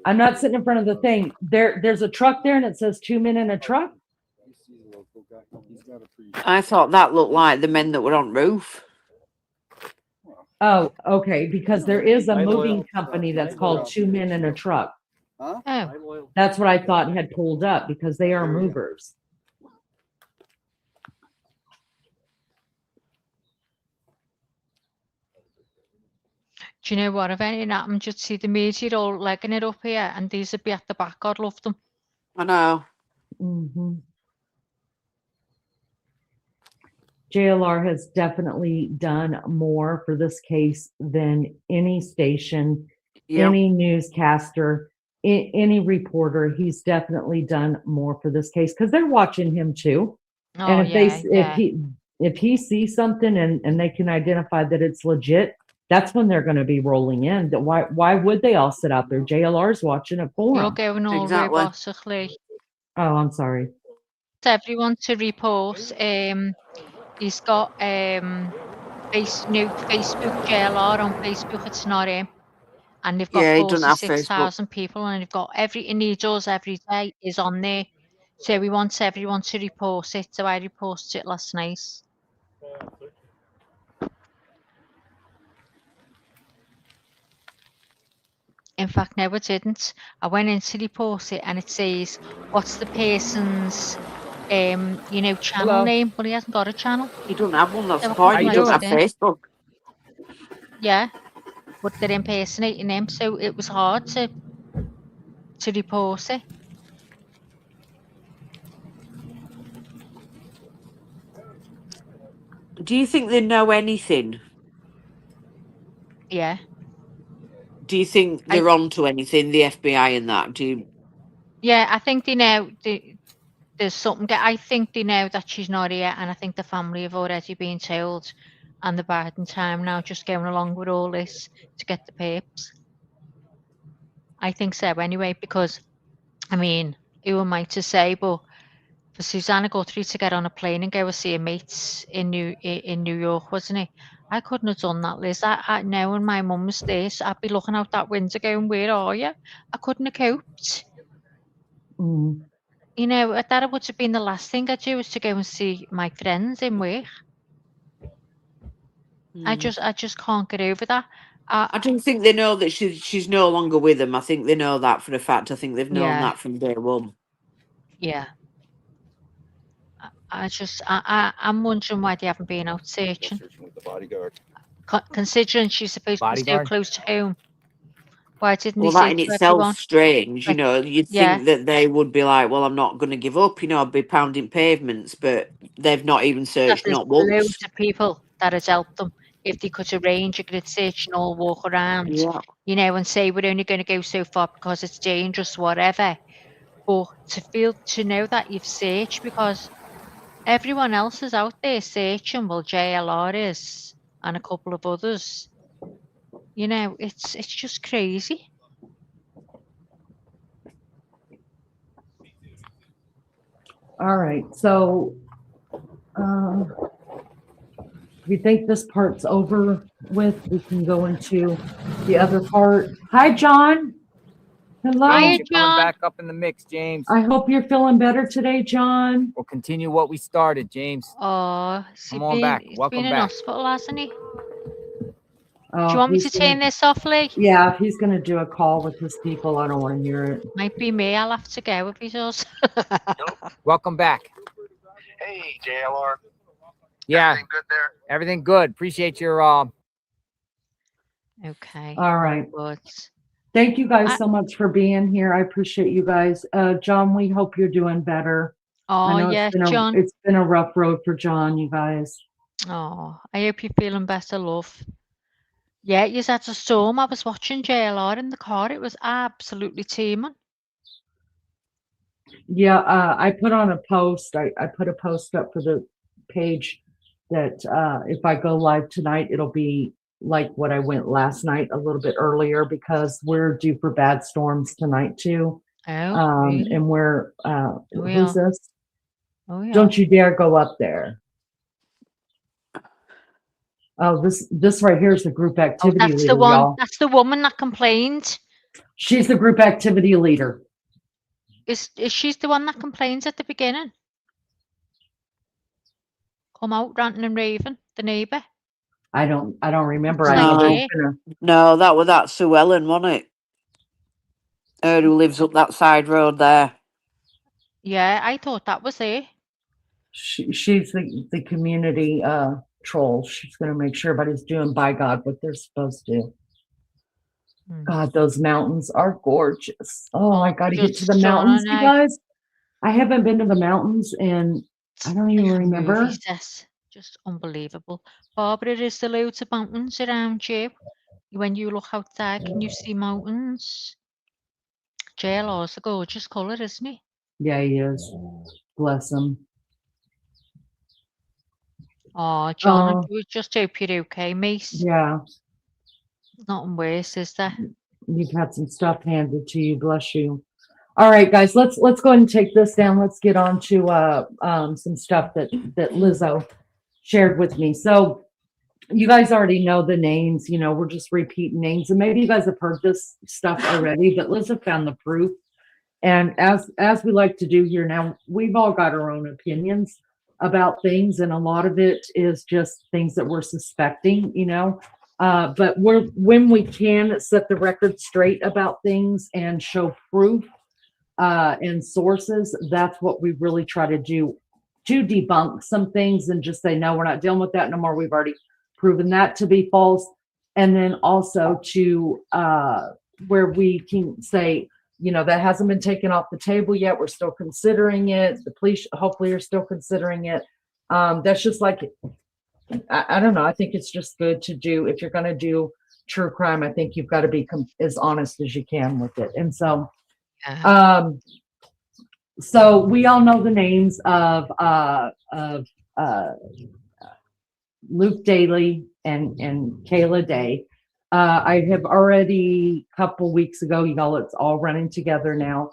I'm not sitting in front of the thing. There's a truck there and it says 2 men in a truck. I thought that looked like the men that were on roof. Oh, okay, because there is a My moving loyal- company that's my called loyal- 2 Men in a Truck. Huh? Oh, That's what I thought had pulled up because they are movers. do you know what? If anything happened, you'd see the media all legging it up here, and these would be at the back. God love them. I know. Mhm. JLR has definitely done more for this case than any station, Yeah. any newscaster, any reporter. He's definitely done more for this case because they're watching him too. Oh, And if yeah. if he sees something and they can identify that it's legit, that's when they're going to be rolling in. Why would they all sit out there? JLR's watching it for You're them. going all Exactly. robotically. Oh, I'm sorry. Everyone to report. He's got new Facebook JLR on Facebook. It's not him, and they've got Yeah, he doesn't have 46,000 people, and they've got everything he does every day is on there. So he wants everyone to report it. So I reported it last night. In fact, no, I didn't. I went in to report it, and it says, "What's the person's, channel Hello. name?" Well, he hasn't got a channel. He doesn't have one. That's So the I point. He couldn't doesn't have let it in. Facebook. Yeah, but they're impersonating him, so it was hard to report it. Do you think they know anything? Yeah. Do you think they're onto anything, the FBI and that? Do you? Yeah, I think they know there's something. I think they know that she's not here, and I think the family have already been told, and they're biding time now, just going along with all this to get the papers. I think so anyway, because, I mean, who am I to say, but for Susanna Guthrie to get on a plane and go and see her mates in New York, wasn't it? I couldn't have done that, Liz. I knowing my mum was there, so I'd be looking out that window going, "Where are you?" I couldn't have coped. Mm. You know, that would have been the last thing I'd do, is to go and see my friends in work. I just can't get over that. I don't think they know that she's no longer with them. I think they know that for a fact. I think they've known Yeah. that from day one. Yeah. I'm wondering why they haven't been out searching. With the bodyguard. Considering she's supposed to be so Bodyguard? close to home. Why didn't Well, they that say in to itself everyone? strange. You Like, know, you'd yeah. think that they would be like, well, I'm not going to give up. You know, I'd be pounding pavements, but they've not even That searched, there's not once. loads of people that has helped them. If they could arrange a grid search and all walk around, Yeah. you know, and say we're only going to go so far because it's dangerous, whatever. But to know that you've searched, because everyone else is out there searching. Well, JLR is, and a couple of others. You know, it's just crazy. All right. So we think this part's over with. We can go into the other part. Hi, John. Hello. Hiya, James, you're coming John. back up in the mix, James. I hope you're feeling better today, John. We'll continue what we started, James. Oh, Come on back. he's Welcome been in back. hospital, hasn't he? Oh, Do you want me he's to gonna- turn this off, Lee? Yeah, if he's going to do a call with his people, I don't want to hear it. Might be me. I'll have to go if he does. Welcome back. Hey, JLR. Yeah, Everything good there? everything good. Appreciate your Okay. All right. Good. Thank you guys I- so much for being here. I appreciate you guys. John, we hope you're doing better. I Oh, know yeah, John. it's been a rough road for John, you guys. Oh, I hope you're feeling better, love. Yeah, you had a storm. I was watching JLR in the car. It was absolutely teeming. Yeah, I put on a post. I put a post up for the page that if I go live tonight, it'll be like what I went last night, a little bit earlier, because we're due for bad storms tonight too. Oh, really? And we're we who's are. this? Oh, yeah. Don't you dare go up there. Oh, this right here is the group Oh, activity that's leader, the one. y'all. That's the woman that complained. She's the group activity leader. Is she's the one that complains at the beginning? Come out ranting and raving, the neighbour. I don't remember. It's I know like there's her. been a No, that was that Sue Ellen, wasn't it? Her who lives up that side road there. Yeah, I thought that was her. she's the community troll. She's going to make sure everybody's doing by God what they're supposed to. Hmm. God, those mountains are gorgeous. Oh, I got to get to the just mountains, you stunning, guys. I haven't been to the mountains and I don't even Like a remember. movie set. Just unbelievable. Barbara, is there loads of mountains around you? When you look outside, can you see mountains? JLR's a gorgeous colour, isn't he? Yeah, he is. Bless him. Oh, John, Oh. we just hope you're okay, mate. Yeah, Nothing worse, is there? you've had some stuff handed to you. Bless you. All right, guys, let's go ahead and take this down. Let's get on to some stuff that Lizzo shared with me. So you guys already know the names, you know, we're just repeating names, and maybe you guys have heard this stuff already, but Lizzo found the proof. And as we like to do here now, we've all got our own opinions about things, and a lot of it is just things that we're suspecting, you know. But when we can set the record straight about things and show proof and sources, that's what we really try to do, to debunk some things and just say, no, we're not dealing with that no more. We've already proven that to be false. And then also to where we can say, you know, that hasn't been taken off the table yet. We're still considering it. The police hopefully are still considering it. That's just like, I don't know. I think it's just good to do, if you're going to do true crime, I think you've got to be as honest as you can with it. And so, so we all know the names of Luke Daley and Kayla Day. I have already, a couple weeks ago, you know, it's all running together now,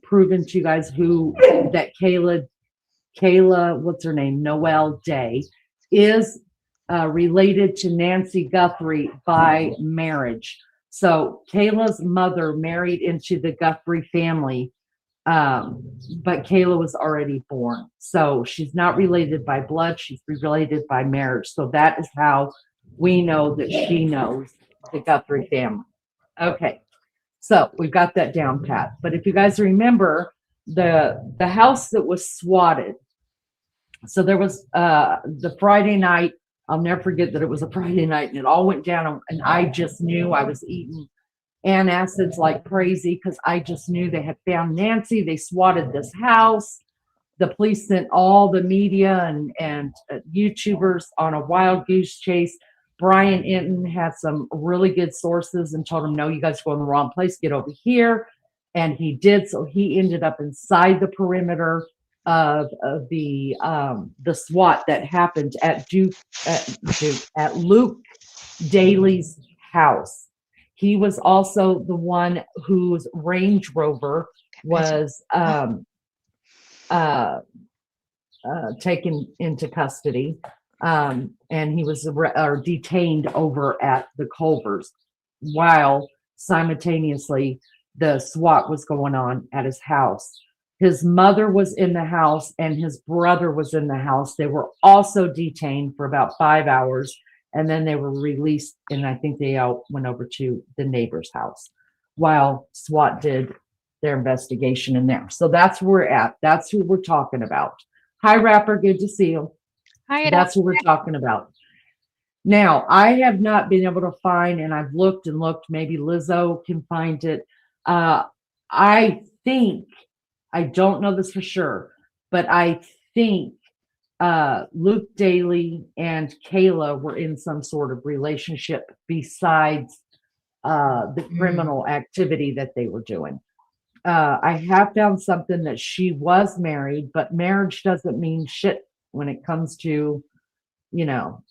proven to you guys that Kayla, what's her name? Noelle Day is related to Nancy Guthrie by marriage. So Kayla's mother married into the Guthrie family, but Kayla was already born. So she's not related by blood. She's related by marriage. So that is how we know that she knows the Guthrie family. Okay. So we've got that down pat. But if you guys remember the house that was swatted. So there was the Friday night. I'll never forget that it was a Friday night and it all went down, and I just knew I was eating antacids like crazy because I just knew they had found Nancy. They swatted this house. The police sent all the media and YouTubers on a wild goose chase. Brian Inton had some really good sources and told him, no, you guys are going the wrong place. Get over here. And he did. So he ended up inside the perimeter of the SWAT that happened at Luke Daley's house. He was also the one whose Range Rover was taken into custody, and he was detained over at the Culvers, while simultaneously the SWAT was going on at his house. His mother was in the house and his brother was in the house. They were also detained for about 5 hours, and then they were released, and I think they went over to the neighbor's house while SWAT did their investigation in there. So that's where we're at. That's who we're talking about. Hi, Rapper. Good to see you. Hi, That's what we're talking about. Now, I have not been able to find, and I've looked and looked, maybe Lizzo can find it. I think, I don't know this for sure, but I think Luke Daley and Kayla were in some sort of relationship besides the criminal activity that they were doing. I have found something that she was married, but marriage doesn't mean shit when it comes to, you know,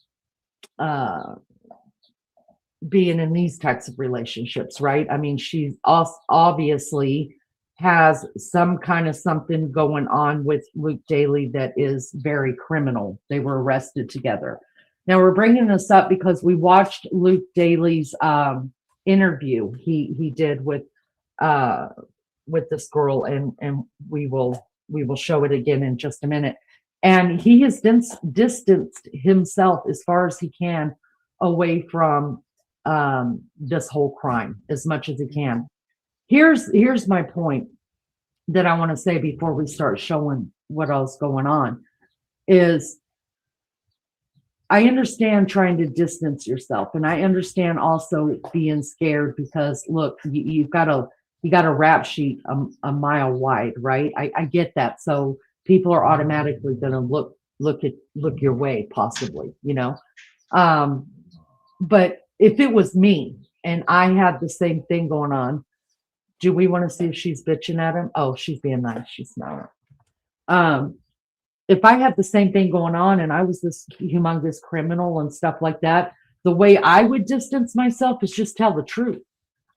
being in these types of relationships, right? I mean, she obviously has some kind of something going on with Luke Daley that is very criminal. They were arrested together. Now we're bringing this up because we watched Luke Daley's interview he did with this girl, and we will show it again in just a minute. And he has distanced himself as far as he can away from this whole crime as much as he can. Here's my point that I want to say before we start showing what else going on is I understand trying to distance yourself, and I understand also being scared because look, you got a rap sheet a mile wide, right? I get that. So people are automatically going to look your way, possibly, you know. But if it was me and I had the same thing going on, do we want to see if she's bitching at him? Oh, she's being nice. She's not. If I had the same thing going on and I was this humongous criminal and stuff like that, the way I would distance myself is just tell the truth.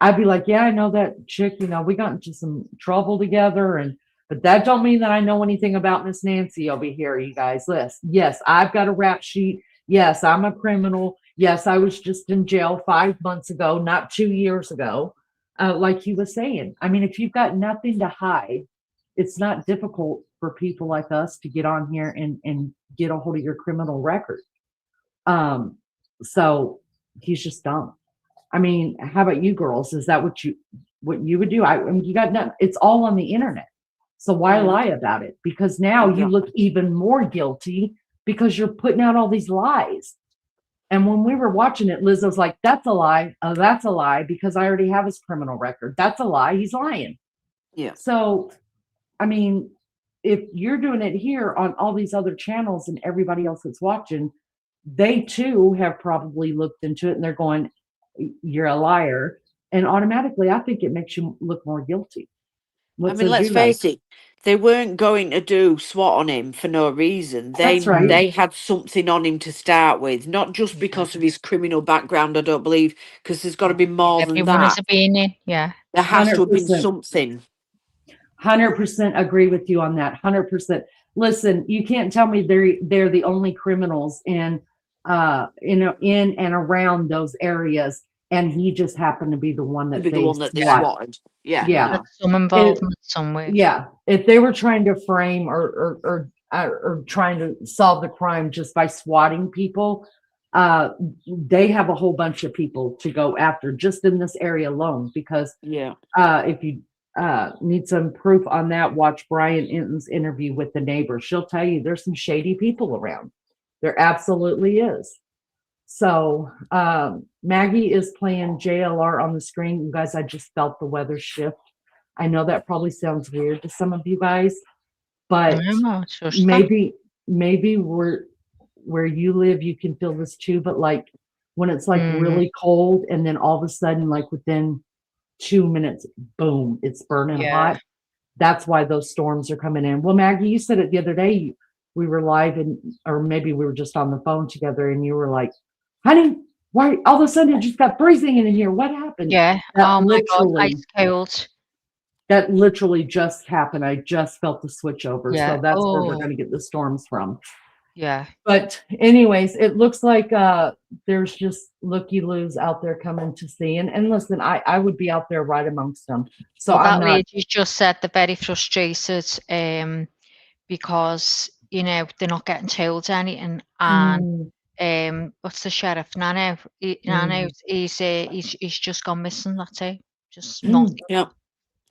I'd be like, yeah, I know that chick, you know, we got into some trouble together, but that don't mean that I know anything about Miss Nancy over here, you guys. Listen, yes, I've got a rap sheet. Yes, I'm a criminal. Yes, I was just in jail 5 months ago, not 2 years ago. Like he was saying, I mean, if you've got nothing to hide, it's not difficult for people like us to get on here and get a hold of your criminal record. So he's just dumb. I mean, how about you girls? Is that what you would do? I mean, you got nothing. It's all on the internet. So why lie about it? Because now you look even more guilty because you're putting out all these lies. And when we were watching it, Liz was like, that's a lie. Oh, that's a lie because I already have his criminal record. That's a lie. He's lying. Yeah. So, I mean, if you're doing it here on all these other channels and everybody else that's watching, they too have probably looked into it and they're going, you're a liar. And automatically, I think it makes you look more guilty. I mean, let's face it, they weren't going to do SWAT on him for no reason. They had something on him to start with, not just because of his criminal background, I don't believe, because there's got to be more than that. Yeah. There has to have been something. 100% agree with you on that. 100%. Listen, you can't tell me they're the only criminals in and around those areas, and he just happened to be the one that they swatted. Yeah. Some involvement somewhere. Yeah. If they were trying to frame or trying to solve the crime just by swatting people, they have a whole bunch of people to go after just in this area alone. Because if you need some proof on that, watch Brian Inton's interview with the neighbor. She'll tell you there's some shady people around. There absolutely is. So Maggie is playing JLR on the screen. You guys, I just felt the weather shift. I know that probably sounds weird to some of you guys, but maybe where you live, you can feel this too. But like when it's like really cold and then all of a sudden, like within 2 minutes, boom, it's burning hot. That's why those storms are coming in. Well, Maggie, you said it the other day. We were live or maybe we were just on the phone together and you were like, honey, why all of a sudden it just got freezing in here? What happened? Yeah. Oh my God, ice cold. That literally just happened. I just felt the switch over. So that's where we're going to get the storms from. Yeah. But anyways, it looks like there's just looky-loos out there coming to see. And listen, I would be out there right amongst them. So Well, I'm that not. lady just said they're very frustrated because, you know, they're not getting told anything. And what's the sheriff? Nano. Nano, he's just gone missing. That's it. Just nothing. Yeah.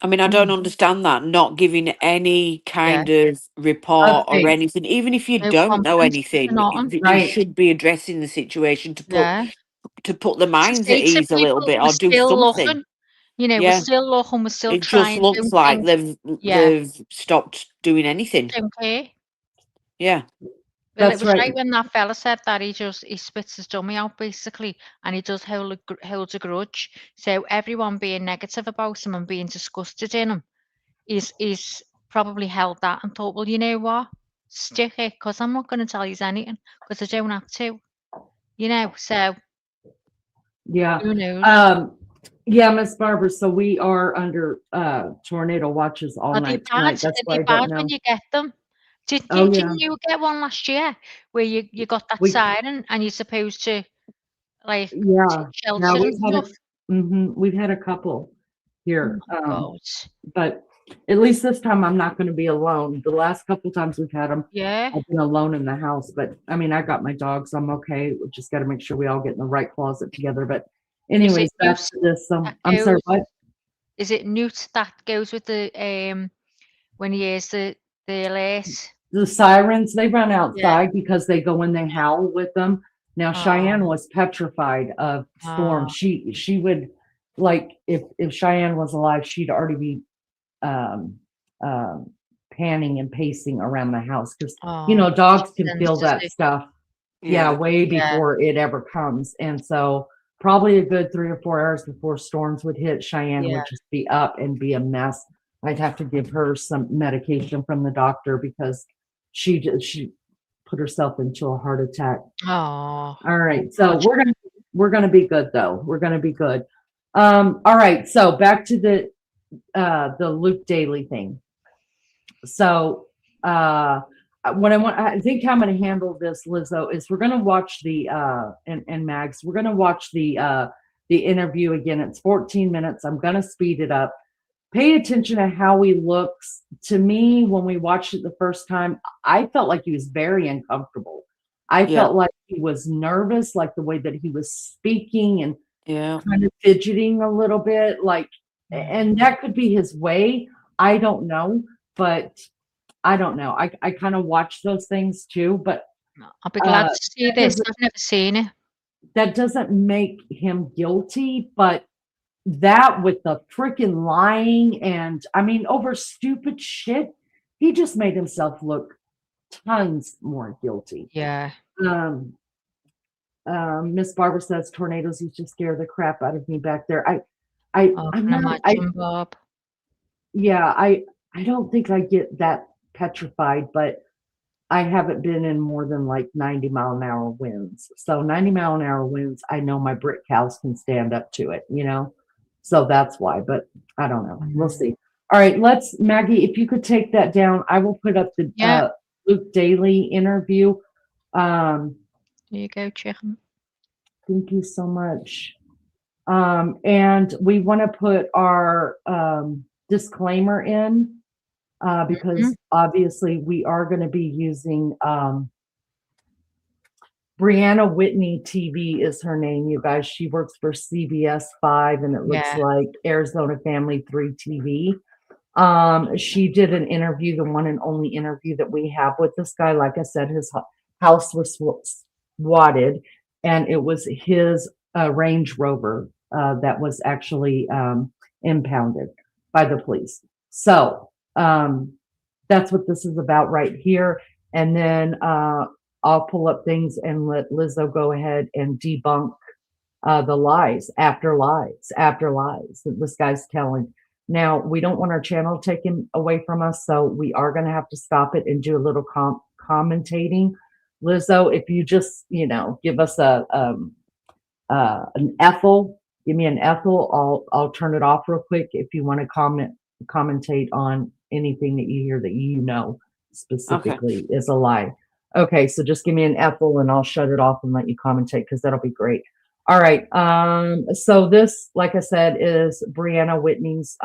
I mean, I don't understand that, not giving any kind of report or Update. anything. Even if you No don't know conference, anything, nothing. you Right. should be addressing the situation to Yeah. put the To minds say at to ease a little people, bit we're or do still something. looking. You know, we're Yeah. still looking. We're still It just trying. looks Don't like think. they've stopped doing anything. Don't care. Yeah. Well, That's it was right. right when that fella said that he spits his dummy out basically, and he does holds a grudge. So everyone being negative about him and being disgusted in him, he's probably held that and thought, well, you know what, stick it, because I'm not going to tell you anything because I don't have to, you know. So Yeah. who knows? Yeah, Miss Barbara. So we are under tornado watches all Are they night bad? tonight. That's Are why they I don't bad when know. you get them? Oh yeah. Didn't you get one last year where you got that We siren and you're supposed to like yeah. shelter Now and stuff? we've had a couple here. Oh my God. But at least this time I'm not going to be alone. The last couple times we've had them, Yeah. I've been alone in the house. But I mean, I got my dogs. I'm okay. We just got to make sure we all get in the right closet together. But anyways, back to this. I'm sorry. What? Is it Newt that goes with the when he hears the alert? The sirens, they run Yeah. outside because they go in, they howl with them. Now Cheyenne Oh. was petrified of storms. Oh. She would, like, if Cheyenne was alive, she'd already be panning and pacing around the house because you know Oh. dogs She can sends feel to that see. stuff way Yeah. before it ever comes. And so probably a good 3 or 4 hours before storms would hit, Cheyenne Yeah. would just be up and be a mess. I'd have to give her some medication from the doctor because she put herself into a heart attack. Oh. All right, so we're gonna be good though. We're gonna be good. All right, so back to the Luke Daley thing. So what I think how I'm going to handle this, Lizzo, is we're going to watch the and Mags, we're going to watch the interview again. It's 14 minutes. I'm going to speed it up. Pay attention to how he looks. To me, when we watched it the first time, I felt like he was very uncomfortable. I felt like he was nervous, like the way that he was speaking and kind of fidgeting a little bit, like, and that could be his way. I don't know, but I don't know. I kind of watch those things too, but I'll be glad to see this. I've never seen it. That doesn't make him guilty, but that with the freaking lying and I mean over stupid shit, he just made himself look tons more guilty. Yeah. Miss Barbara says tornadoes used to scare the crap out of me back there. I'm not Bob. Yeah, I don't think I get that petrified, but I haven't been in more than like 90-mile-an-hour winds. So 90-mile-an-hour winds, I know my brick house can stand up to it, you know? So that's why, but I don't know. We'll see. All right, Maggie, if you could take that down, I will put up the Luke Daley interview. There you go, Chicken. Thank you so much. And we want to put our disclaimer in because obviously we are going to be using Brianna Whitney TV is her name, you guys. She works for CBS 5 and it looks like Arizona Family 3 TV. She did an interview, the one and only interview that we have with this guy. Like I said, his house was swatted and it was his Range Rover that was actually impounded by the police. So that's what this is about right here. And then I'll pull up things and let Lizzo go ahead and debunk the lies after lies after lies that this guy's telling. Now, we don't want our channel taken away from us, so we are going to have to stop it and do a little commentating. Lizzo, if you just, give us an Ethel, give me an Ethel, I'll turn it off real quick if you want to commentate on anything that you hear that specifically is a lie. Okay, so just give me an Ethel and I'll shut it off and let you commentate because that'll be great. All right. So this, like I said, is Brianna Whitney's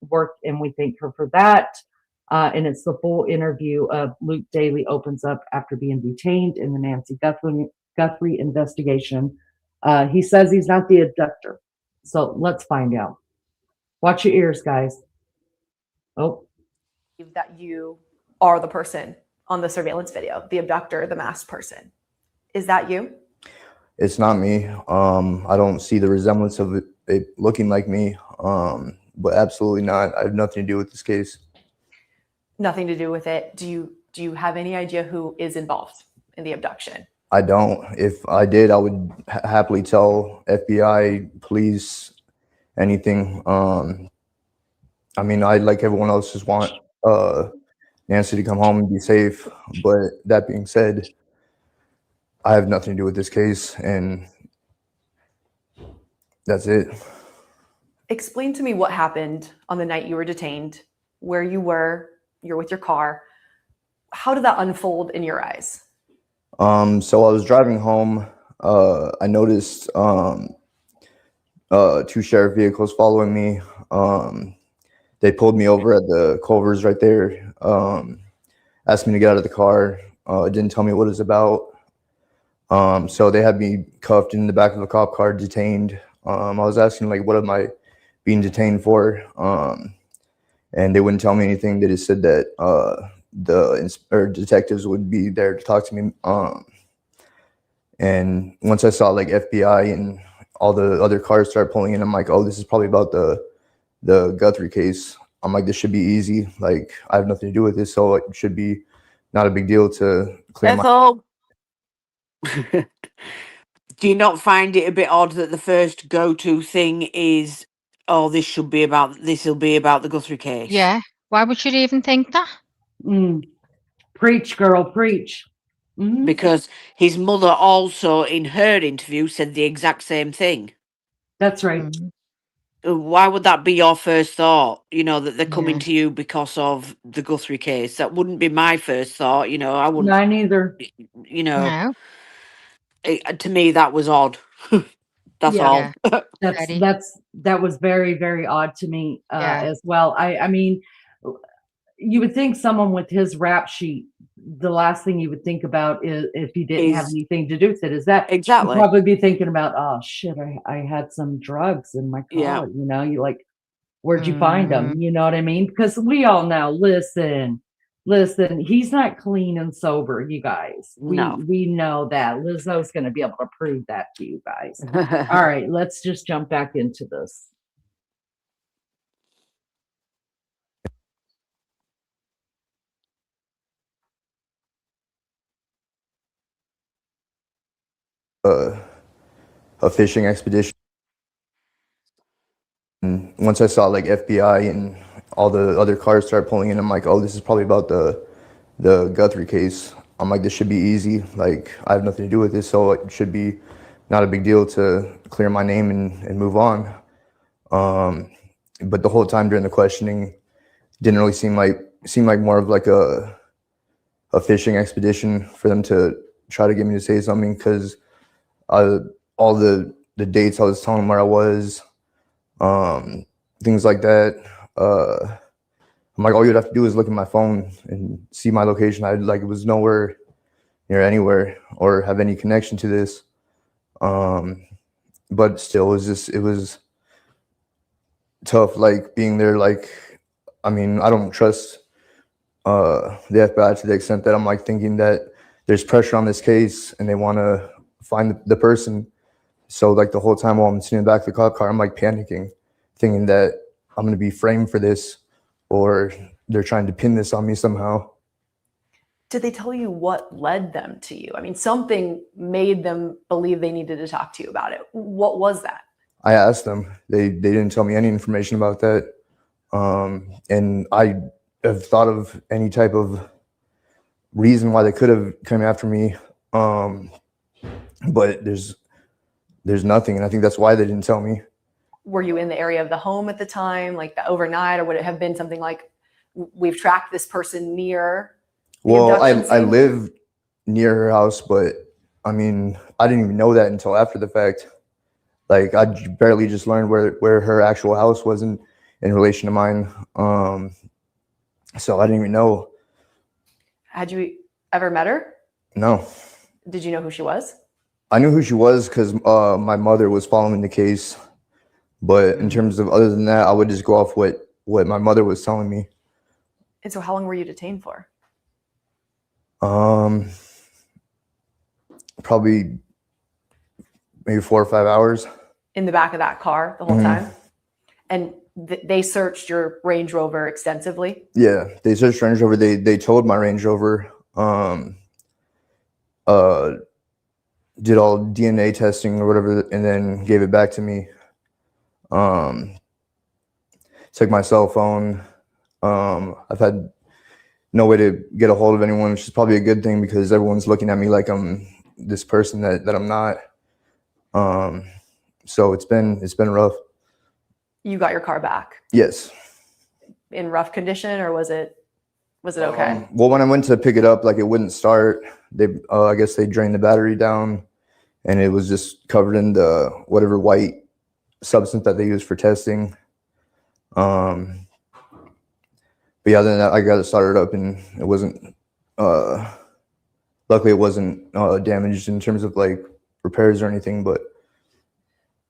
work, and we thank her for that. And it's the full interview of Luke Daley opens up after being detained in the Nancy Guthrie investigation. He says he's not the abductor. So let's find out. Watch your ears, guys. Oh. That you are the person on the surveillance video, the abductor, the masked person. Is that you? It's not me. I don't see the resemblance of it looking like me, but absolutely not. I have nothing to do with this case. Nothing to do with it. Do you have any idea who is involved in the abduction? I don't. If I did, I would happily tell FBI, police, anything. I mean, I, like everyone else, just want Nancy to come home and be safe. But that being said, I have nothing to do with this case, and that's it. Explain to me what happened on the night you were detained, where you were, you're with your car. How did that unfold in your eyes? So I was driving home. I noticed two sheriff vehicles following me. They pulled me over at the Culvers right there, asked me to get out of the car, didn't tell me what it was about. So they had me cuffed in the back of a cop car, detained. I was asking, like, what am I being detained for? And they wouldn't tell me anything. They just said that the detectives would be there to talk to me. And once I saw, like, FBI and all the other cars start pulling in, I'm like, oh, this is probably about the Guthrie case. I'm like, this should be easy. Like, I have nothing to do with this, so it should be not a big deal to clear Ethel, do you not find it a bit odd that the first go-to thing is, oh, this will be about the Guthrie case? Yeah. Why would you even think that? Preach, girl, preach. Because his mother also, in her interview, said the exact same thing. That's right. Why would that be your first thought? You know, that they're coming to you because of the Guthrie case. That wouldn't be my first thought. You know, I wouldn't. Mine either. You know, No. To me that was odd. That's all. That was very, very odd to me as well. I mean, you would think someone with his rap sheet, the last thing you would think about is, if he didn't have anything to do with it, is that exactly. you'd probably be thinking about, oh shit, I had some drugs in my car. Yeah. You know, you like, where'd you find them? You know what I mean? Because we all know, listen, he's not clean and sober, you guys. We know that. Lizzo's going to be able to prove that to you guys. All right, let's just jump back into this. A fishing expedition. And once I saw, like, FBI and all the other cars start pulling in, I'm like, oh, this is probably about the Guthrie case. I'm like, this should be easy. Like, I have nothing to do with this, so it should be not a big deal to clear my name and move on. But the whole time during the questioning, didn't really seem like more of like a fishing expedition for them to try to get me to say something, because all the dates I was telling them where I was, things like that. I'm like, all you'd have to do is look at my phone and see my location. It was nowhere near anywhere or have any connection to this. But still, it was tough, like, being there. Like, I mean, I don't trust the FBI to the extent that I'm, like, thinking that there's pressure on this case and they want to find the person. So, like, the whole time while I'm sitting in the back of the cop car, I'm, like, panicking, thinking that I'm going to be framed for this, or they're trying to pin this on me somehow. Did they tell you what led them to you? I mean, something made them believe they needed to talk to you about it. What was that? I asked them. They didn't tell me any information about that. And I have thought of any type of reason why they could have come after me. But there's nothing. And I think that's why they didn't tell me. Were you in the area of the home at the time, like the overnight, or would it have been something like, we've tracked this person near? Well, I live near her house, but I mean, I didn't even know that until after the fact. Like I barely just learned where her actual house was in relation to mine. So I didn't even know. Had you ever met her? No. Did you know who she was? I knew who she was because my mother was following the case. But in terms of other than that, I would just go off what my mother was telling me. And so how long were you detained for? Probably maybe 4 or 5 hours. In the back of that car the whole time? And they searched your Range Rover extensively? Yeah, they searched Range Rover. They towed my Range Rover. Did all DNA testing or whatever, and then gave it back to me. Took my cell phone. I've had no way to get a hold of anyone, which is probably a good thing because everyone's looking at me like I'm this person that I'm not. So it's been rough. You got your car back? Yes. In rough condition, or was it okay? Well, when I went to pick it up, like it wouldn't start. They I guess they drained the battery down, and it was just covered in the whatever white substance that they use for testing. But yeah, then I got it started up, and it wasn't. Luckily, it wasn't damaged in terms of like repairs or anything. But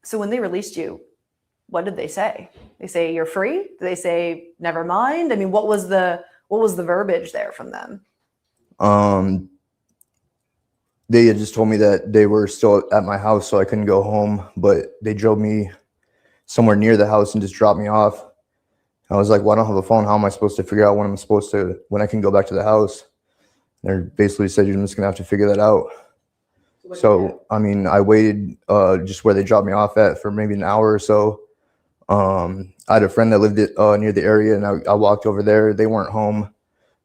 so when they released you, what did they say? They say you're free? Did they say never mind? I mean, what was the verbiage there from them? They had just told me that they were still at my house, so I couldn't go home. But they drove me somewhere near the house and just dropped me off. I was like, well, I don't have a phone. How am I supposed to figure out when I can go back to the house? And they basically said, you're just going to have to figure that out. So, I mean, I waited just where they dropped me off at for maybe an hour or so. I had a friend that lived near the area, and I walked over there. They weren't home.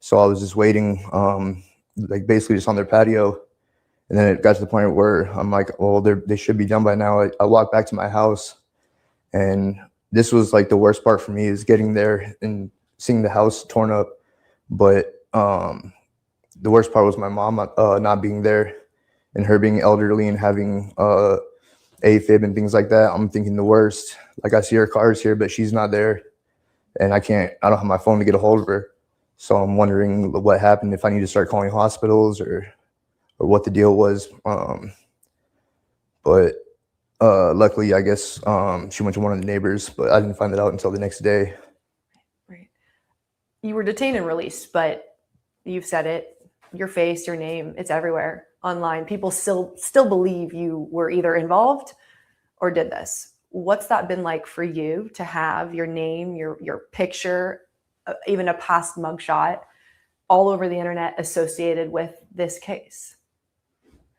So I was just waiting, like basically just on their patio. And then it got to the point where I'm like, well, they should be done by now. I walked back to my house, and this was like the worst part for me is getting there and seeing the house torn up. But the worst part was my mom not being there, and her being elderly and having AFib and things like that. I'm thinking the worst. Like I see her cars here, but she's not there, and I don't have my phone to get a hold of her. So I'm wondering what happened, if I need to start calling hospitals or what the deal was. But luckily, I guess she went to one of the neighbors, but I didn't find it out until the next day. Right. You were detained and released, but you've said it, your face, your name, it's everywhere online. People still believe you were either involved or did this. What's that been like for you to have your name, your picture, even a past mugshot all over the internet associated with this case?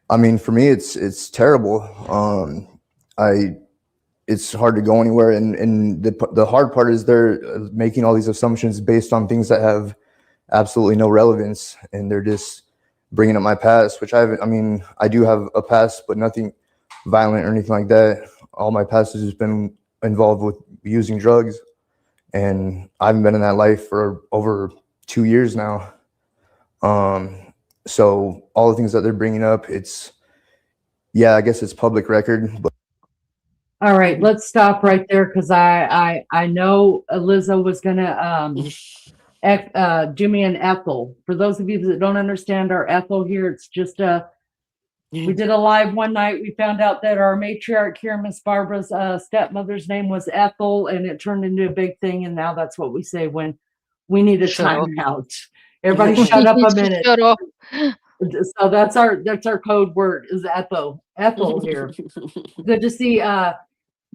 I mean, for me, it's terrible. It's hard to go anywhere, and the hard part is they're making all these assumptions based on things that have absolutely no relevance, and they're just bringing up my past, which I mean, I do have a past, but nothing violent or anything like that. All my past has just been involved with using drugs, and I haven't been in that life for over 2 years now. So all the things that they're bringing up, I guess it's public record. But all right, let's stop right there, because I know Lizzo was gonna do me an Ethel. For those of you that don't understand our Ethel here, it's just we did a live one night. We found out that our matriarch here, Miss Barbara's stepmother's name was Ethel, and it turned into a big thing. And now that's what we say when we need a timeout. Everybody shut up a minute. Shut up. So that's our code word is Ethel here. Good to see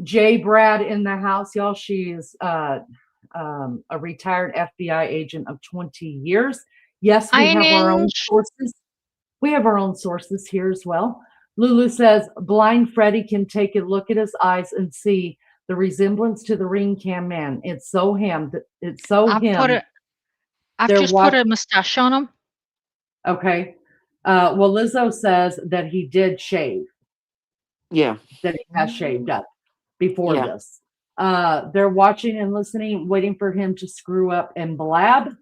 Jay Brad in the house, y'all. She is a retired FBI agent of 20 years. Yes, we have our own sources. We have our own sources here as well. Lulu says blind Freddie can take a look at his eyes and see the resemblance to the ring cam man. It's so him. It's so him. I've just put a mustache on him. Okay. Well, Lizzo says that he did shave. Yeah. That he has shaved up before this. They're watching and listening, waiting for him to screw up and blab.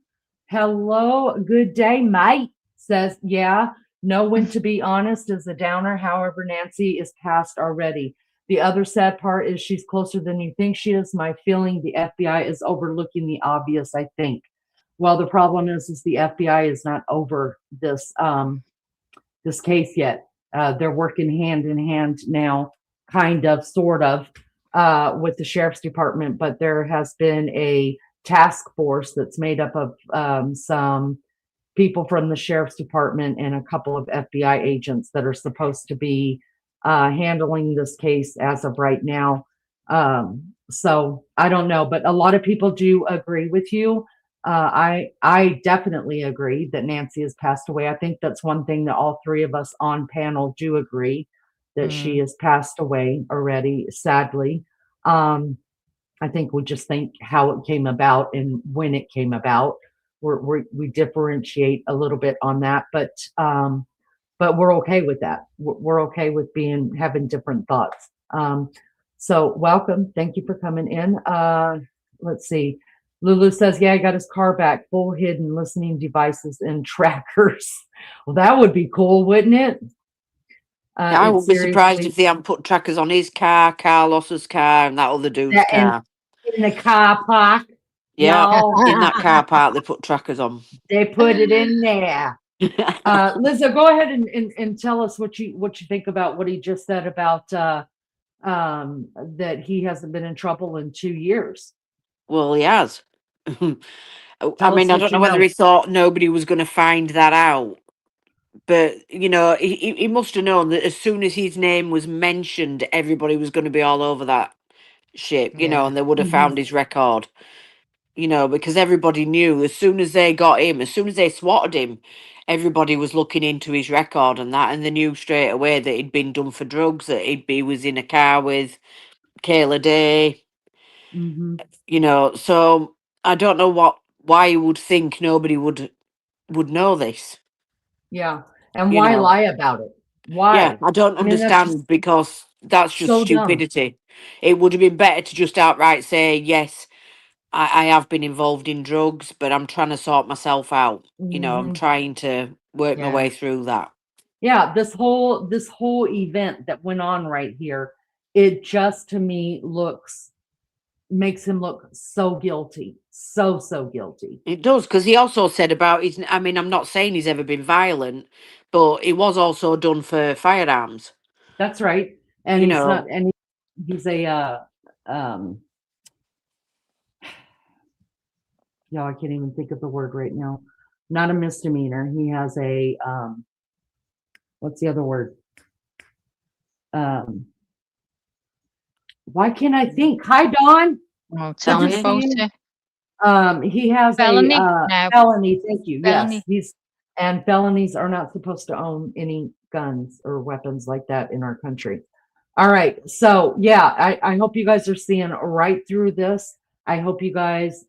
Hello, good day, mate. Says, yeah. Know when to be honest is a downer. However, Nancy is past already. The other sad part is she's closer than you think she is. My feeling the FBI is overlooking the obvious, I think. Well, the problem is the FBI is not over this this case yet. They're working hand in hand now, kind of, sort of, with the sheriff's department, but there has been a task force that's made up of some people from the sheriff's department and a couple of FBI agents that are supposed to be handling this case as of right now. So I don't know, but a lot of people do agree with you. I definitely agree that Nancy has passed away. I think that's one thing that all three of us on panel do agree, that she has passed away already, sadly. I think we just think how it came about and when it came about. We differentiate a little bit on that, but we're okay with that. We're okay with having different thoughts. So welcome. Thank you for coming in. Let's see. Lulu says, yeah, I got his car back, full hidden listening devices and trackers. Well, that would be cool, wouldn't it? I wouldn't be surprised if they hadn't put trackers on his car, Carlos's car, and that other dude's car. In the car park. Yeah, no. in that car park, they put trackers on. They put it in there. Lizzo, go ahead and tell us what you think about what he just said about that he hasn't been in trouble in 2 years. Well, he has. I mean, I don't know whether he thought nobody was going to find that out. But, you know, he must have known that as soon as his name was mentioned, everybody was going to be all over that shit, you know, and they would have found his record, you know, because everybody knew as soon as they got him, as soon as they swatted him, everybody was looking into his record and that, and they knew straight away that he'd been done for drugs, that he was in a car with Kayla Day, you know, so I don't know why you would think nobody would know this. Yeah. And why lie about it? Why? Yeah, I don't understand, because that's just so stupidity. Dumb. It would have been better to just outright say, yes, I have been involved in drugs, but I'm trying to sort myself out. You know, I'm trying to work my way through that. Yeah, this whole event that went on right here, it just to me makes him look so guilty. So guilty. It does, because he also said about his, I mean, I'm not saying he's ever been violent, but it was also done for firearms. That's right. And he's not, and he's a I can't even think of the word right now. Not a misdemeanor. He has a what's the other word? Why can't I think? Hi, Dawn. Oh, tell me about it. He has felony? A felony. Thank you. Felony. Yes, and felonies are not supposed to own any guns or weapons like that in our country. All right. So yeah, I hope you guys are seeing right through this. I hope you guys,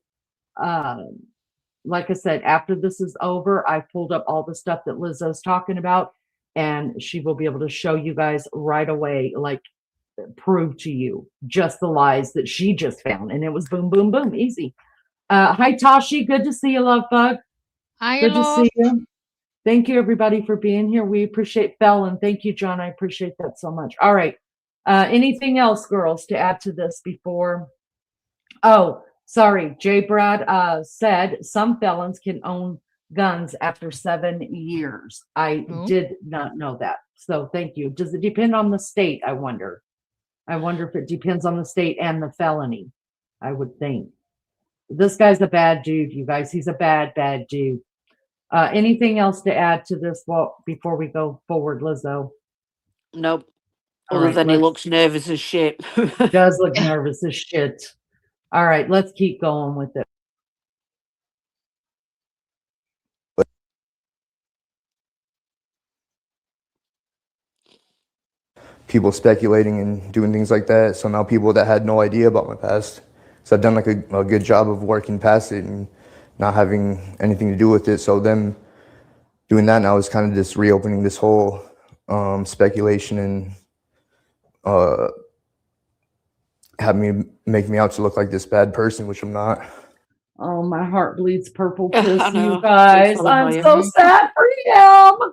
like I said, after this is over, I pulled up all the stuff that Lizzo's talking about, and she will be able to show you guys right away, like prove to you just the lies that she just found. And it was boom, boom, boom, easy. Hi, Tashi. Good to see you, love bug. Hi, good to see you. Thank you, everybody, for being here. We appreciate Felon. Thank you, John. I appreciate that so much. All right. Anything else, girls, to add to this before? Oh, sorry. Jay Brad said some felons can own guns after 7 years. I did not know that. So thank you. Does it depend on the state? I wonder if it depends on the state and the felony. I would think. This guy's a bad dude, you guys. He's a bad dude. Anything else to add to this before we go forward, Lizzo? Nope. Other than he looks nervous as shit. Does look nervous as shit. All right, let's keep going with it. People speculating and doing things like that. So now people that had no idea about my past. So I've done like a good job of working past it and not having anything to do with it. So them doing that now is kind of just reopening this whole speculation and make me out to look like this bad person, which I'm not. Oh, my heart bleeds purple piss, you guys. I'm so sad for him.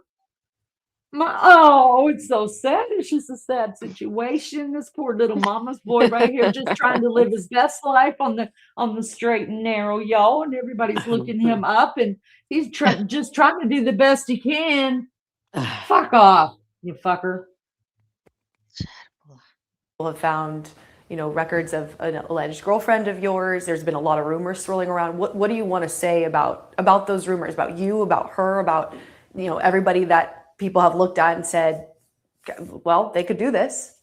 Oh, it's so sad. It's just a sad situation. This poor little mama's boy right here, just trying to live his best life on the straight and narrow, y'all, and everybody's looking him up, and he's just trying to do the best he can. Fuck off, you fucker. People have found, records of an alleged girlfriend of yours. There's been a lot of rumors swirling around. What do you want to say about those rumors, about you, about her, about, everybody that people have looked at and said, well, they could do this?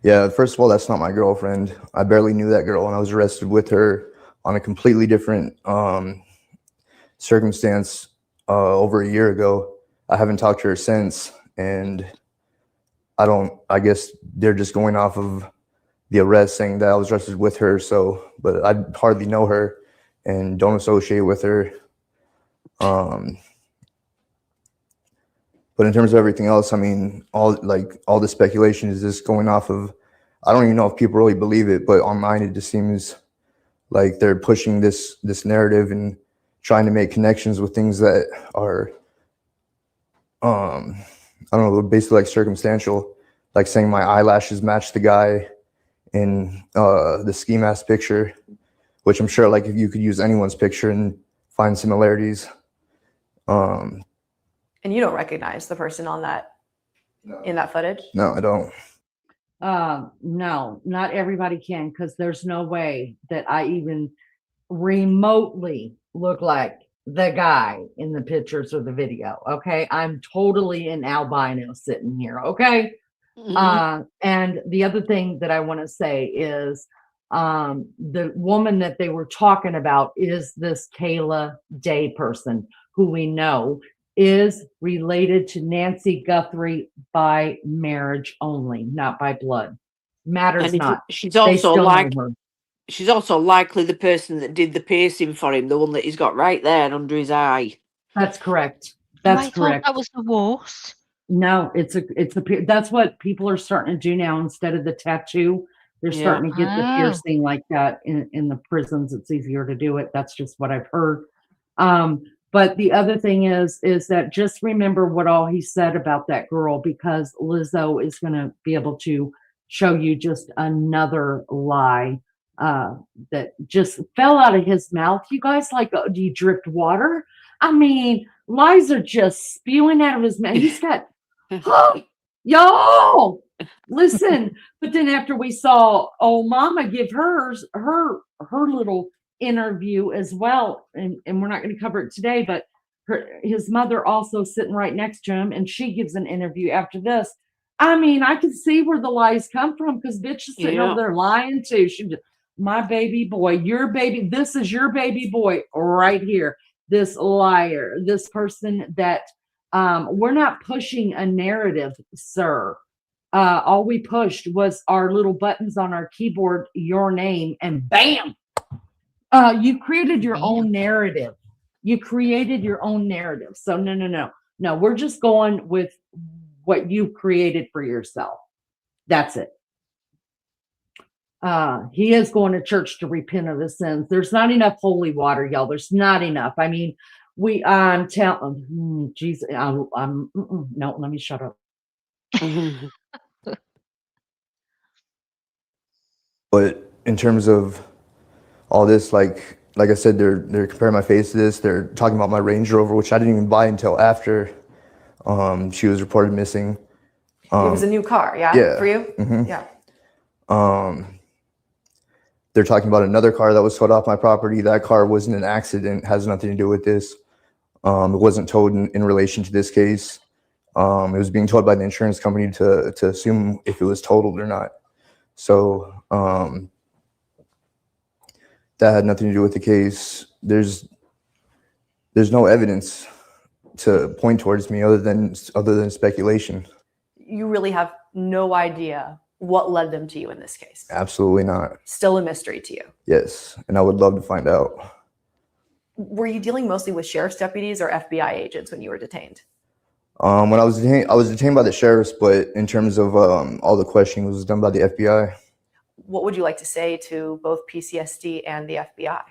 Yeah, first of all, that's not my girlfriend. I barely knew that girl, and I was arrested with her on a completely different circumstance over a year ago. I haven't talked to her since, and I guess they're just going off of the arrest, saying that I was arrested with her. So, but I hardly know her and don't associate with her. But in terms of everything else, I mean, all the speculation is just going off of, I don't even know if people really believe it, but online it just seems like they're pushing this narrative and trying to make connections with things that are, I don't know, basically like circumstantial, like saying my eyelashes match the guy in the ski mask picture, which I'm sure like if you could use anyone's picture and find similarities. And you don't recognize the person on that, in that footage? No, I don't. No, not everybody can, because there's no way that I even remotely look like the guy in the pictures or the video. Okay. I'm totally an albino sitting here. Okay. And the other thing that I want to say is the woman that they were talking about is this Kayla Day person, who we know is related to Nancy Guthrie by marriage only, not by blood. Matters not. She's also likely the person that did the piercing for him, the one that he's got right there under his eye. That's correct. That's correct. That was the worst. No, that's what people are starting to do now. Instead of the tattoo, they're starting to get the piercing like that in the prisons. It's easier to do it. That's just what I've heard. But the other thing is that just remember what all he said about that girl, because Lizzo is going to be able to show you just another lie that just fell out of his mouth. You guys, like, do you dripped water? I mean, lies are just spewing out of his mouth. He's got, y'all, listen. But then after we saw Mama give her little interview as well, and we're not going to cover it today, but his mother also sitting right next to him, and she gives an interview after this. I mean, I can see where the lies come from, because bitch is sitting over there lying too. She just, my baby boy, your baby, this is your baby boy right here. This liar, this person that we're not pushing a narrative, sir. All we pushed was our little buttons on our keyboard, your name, and bam. You created your own narrative. You created your own narrative. So no. We're just going with what you created for yourself. That's it. He is going to church to repent of his sins. There's not enough holy water, y'all. There's not enough. I mean, I'm telling, Jesus, no, let me shut up. But in terms of all this, like I said, they're comparing my face to this. They're talking about my Range Rover, which I didn't even buy until after she was reported missing. It was a new car, yeah? For you? Mm-hmm. Yeah. They're talking about another car that was towed off my property. That car wasn't an accident, has nothing to do with this. It wasn't towed in relation to this case. It was being towed by the insurance company to assume if it was totaled or not. So that had nothing to do with the case. There's no evidence to point towards me other than speculation. You really have no idea what led them to you in this case? Absolutely not. Still a mystery to you? Yes, and I would love to find out. Were you dealing mostly with sheriff's deputies or FBI agents when you were detained? When I was detained by the sheriffs, but in terms of all the questioning was done by the FBI. What would you like to say to both PCSD and the FBI?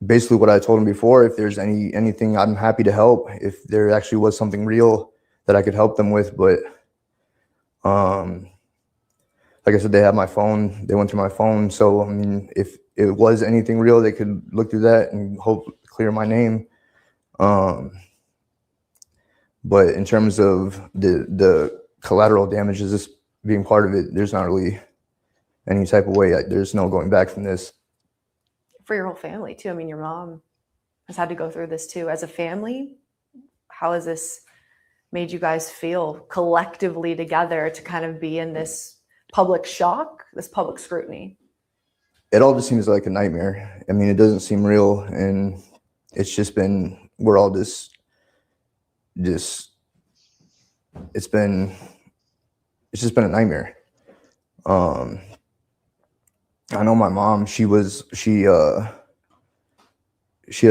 basically what I told him before. If there's anything, I'm happy to help. If there actually was something real that I could help them with, but like I said, they have my phone. They went through my phone. So I mean, if it was anything real, they could look through that and hope clear my name. But in terms of the collateral damages, this being part of it, there's not really any type of way. There's no going back from this. For your whole family too. I mean, your mom has had to go through this too. As a family, how has this made you guys feel collectively together to kind of be in this public shock, this public scrutiny? It all just seems like a nightmare. I mean, it doesn't seem real, and it's just been, we're all just it's just been a nightmare. I know my mom, she had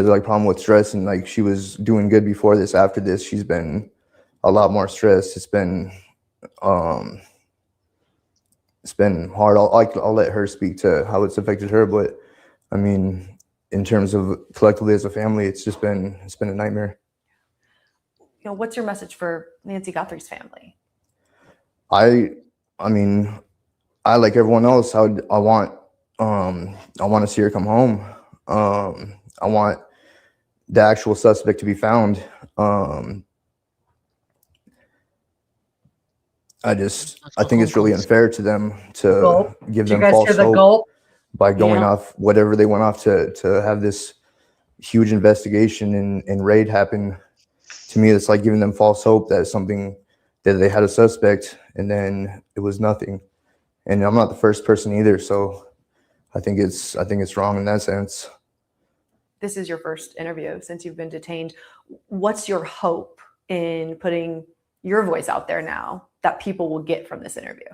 like problem with stress, and like she was doing good before this. After this, she's been a lot more stressed. It's been hard. I'll let her speak to how it's affected her, but I mean, in terms of collectively as a family, it's been a nightmare. You know, what's your message for Nancy Guthrie's family? I mean, I, like everyone else, I want to see her come home. I want the actual suspect to be found. I think it's really unfair to them to give them false hope by going off whatever they went off to have this huge investigation and raid happen. To me, it's like giving them false hope that they had a suspect, and then it was nothing. And I'm not the first person either, so I think it's wrong in that sense. This is your first interview since you've been detained. What's your hope in putting your voice out there now that people will get from this interview?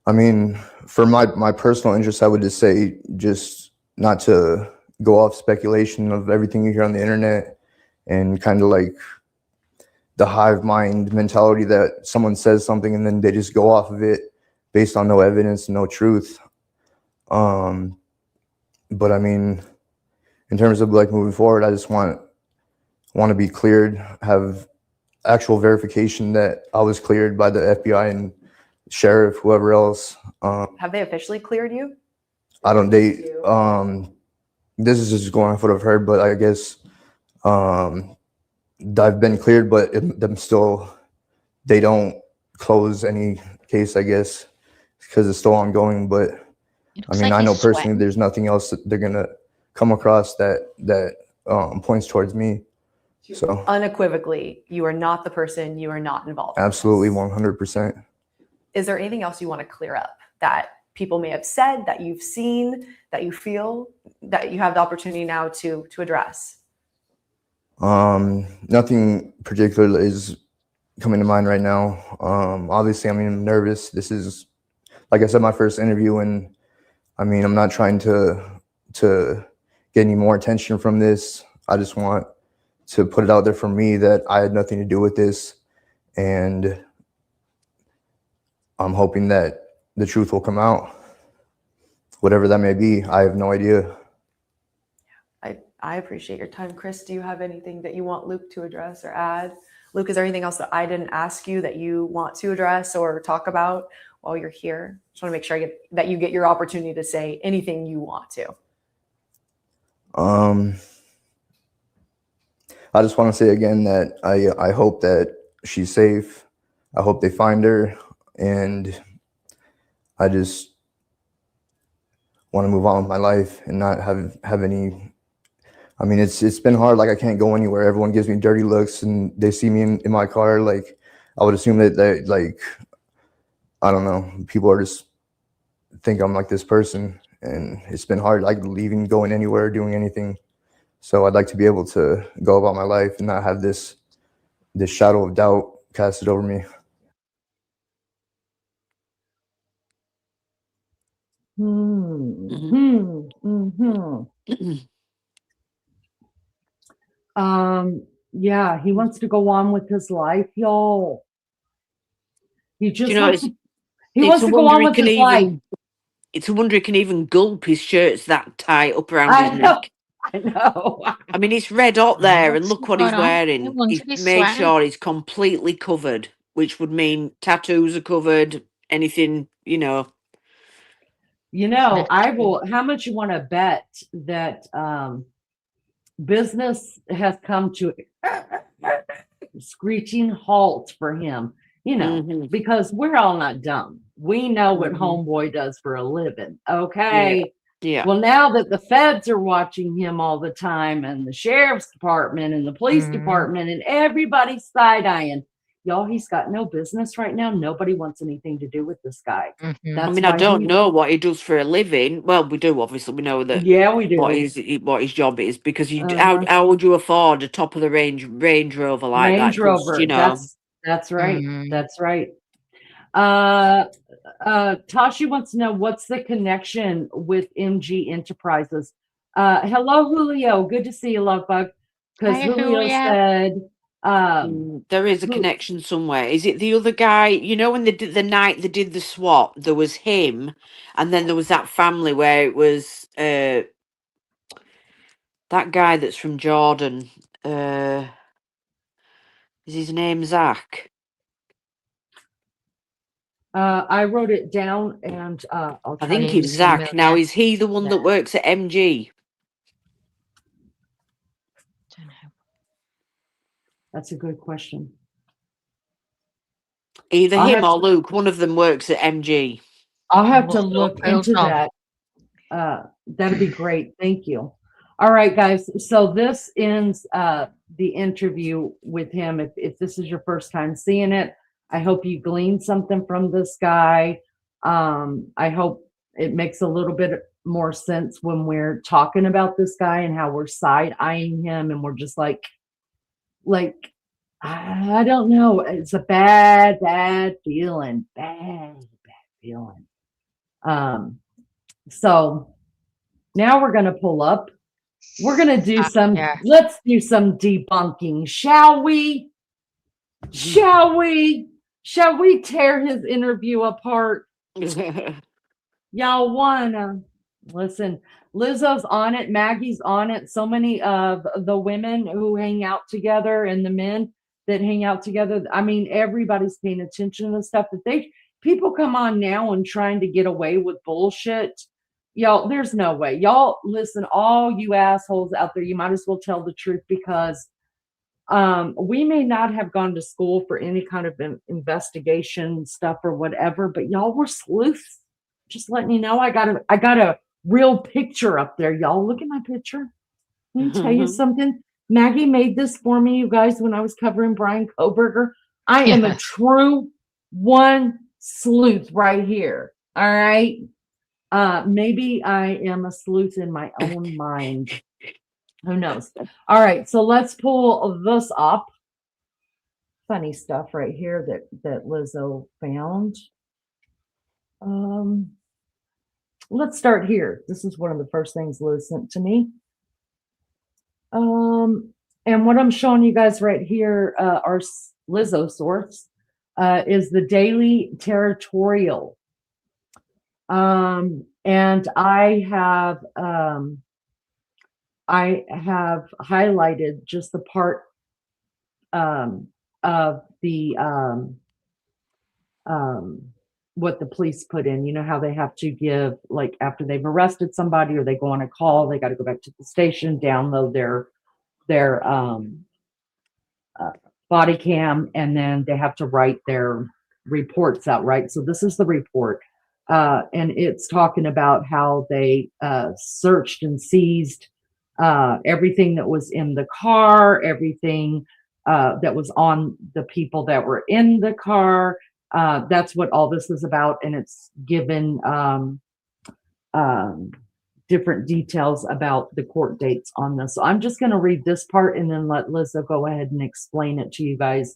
I mean, for my personal interest, I would just say just not to go off speculation of everything you hear on the internet, and kind of like the hive mind mentality that someone says something and then they just go off of it based on no evidence, no truth. But I mean, in terms of like moving forward, I just want to be cleared, have actual verification that I was cleared by the FBI and sheriff, whoever else. Have they officially cleared you? I don't date. This is just going off what I've heard, but I guess I've been cleared, but they don't close any case, I guess, because it's still ongoing. But I mean, I know personally there's nothing else that they're gonna come across that points towards me. So unequivocally, you are not the person. You are not involved. Absolutely, 100%. Is there anything else you want to clear up that people may have said, that you've seen, that you feel that you have the opportunity now to address? Nothing particular is coming to mind right now. Obviously, I mean, I'm nervous. This is, like I said, my first interview, and I mean, I'm not trying to get any more attention from this. I just want to put it out there for me that I had nothing to do with this, and I'm hoping that the truth will come out, whatever that may be. I have no idea. I appreciate your time. Chris, do you have anything that you want Luke to address or add? Luke, is there anything else that I didn't ask you that you want to address or talk about while you're here? Just want to make sure that you get your opportunity to say anything you want to. I just want to say again that I hope that she's safe. I hope they find her, and I just want to move on with my life and not have any. I mean, it's been hard. Like, I can't go anywhere. Everyone gives me dirty looks, and they see me in my car. Like, I would assume that they, like, I don't know, people are just think I'm like this person, and it's been hard, like, leaving, going anywhere, doing anything. So I'd like to be able to go about my life and not have this shadow of doubt casted over me. Yeah, he wants to go on with his life, y'all. He just wants to go on with his life. It's a wonder he can even gulp. His shirt's that tight up around I his know. neck. I know. I mean, it's red hot there, and What's look he what got he's on? No wearing. wonder He's he's made sweating. sure he's completely covered, which would mean tattoos are covered, anything, you know. I will. How much you want to bet that business has come to a screeching halt for him? Mhm. Because we're all not dumb. We know what Mhm. homeboy does for a living. Okay. Yeah. Well, now that the feds are watching him all the time, and the sheriff's department and the police department, and everybody's side-eyeing, y'all, he's got no business right now. Nobody wants anything to do with this guy. I That's mean, I why don't know what he does for a living. Well, we do, obviously. We know that Yeah, we do. what his job is, because how would you afford a top of the range Range Rover like that? Range 'Cause, Rover. you know, That's right. That's right. Tashi wants to know, what's the connection with MG Enterprises. Hello, Julio. Good to see you, love bug. Because Hi, Julio Julio. said, there is a connection somewhere. Is it the other guy? You know, when they did the night they did the swap, there was him, and then there was that family where it was that guy that's from Jordan. Is his name Zach? I wrote it down, and I'll I try think to it's Zach. Now, is he the one that works at MG? Don't know. That's a good question. Either him or Luke. One of them works at MG. I'll have to look into that. That'd be great. Thank you. All right, guys. So this ends the interview with him. If this is your first time seeing it, I hope you gleaned something from this guy. I hope it makes a little bit more sense when we're talking about this guy and how we're side-eyeing him, and we're just like, I don't know. It's a bad feeling. Bad feeling. So now we're going to pull up. We're going to do let's do some debunking, shall we? Shall we tear his interview apart? Y'all wanna listen? Lizzo's on it. Maggie's on it. So many of the women who hang out together and the men that hang out together. I mean, everybody's paying attention to stuff that people come on now and trying to get away with bullshit. Y'all, there's no way. Y'all, listen, all you assholes out there, you might as well tell the truth, because we may not have gone to school for any kind of investigation stuff or whatever, but y'all were sleuths. Just letting you know, I got a real picture up there. Y'all, look at my picture. Let me tell you something. Maggie made this for me, you guys, when I was covering Brian Koberger. I am a true one sleuth right here. All right. Maybe I am a sleuth in my own mind. Who knows? All right, so let's pull this up. Funny stuff right here that Lizzo found. Let's start here. This is one of the first things Liz sent to me. And what I'm showing you guys right here, our Lizzo source, is the Daily Territorial. And I have highlighted just the part of the what the police put in. You know how they have to give, like, after they've arrested somebody or they go on a call, they got to go back to the station, download their body cam, and then they have to write their reports out, right? So this is the report, and it's talking about how they searched and seized everything that was in the car, everything that was on the people that were in the car. That's what all this is about, and it's given different details about the court dates on this. So I'm just going to read this part and then let Lizzo go ahead and explain it to you guys.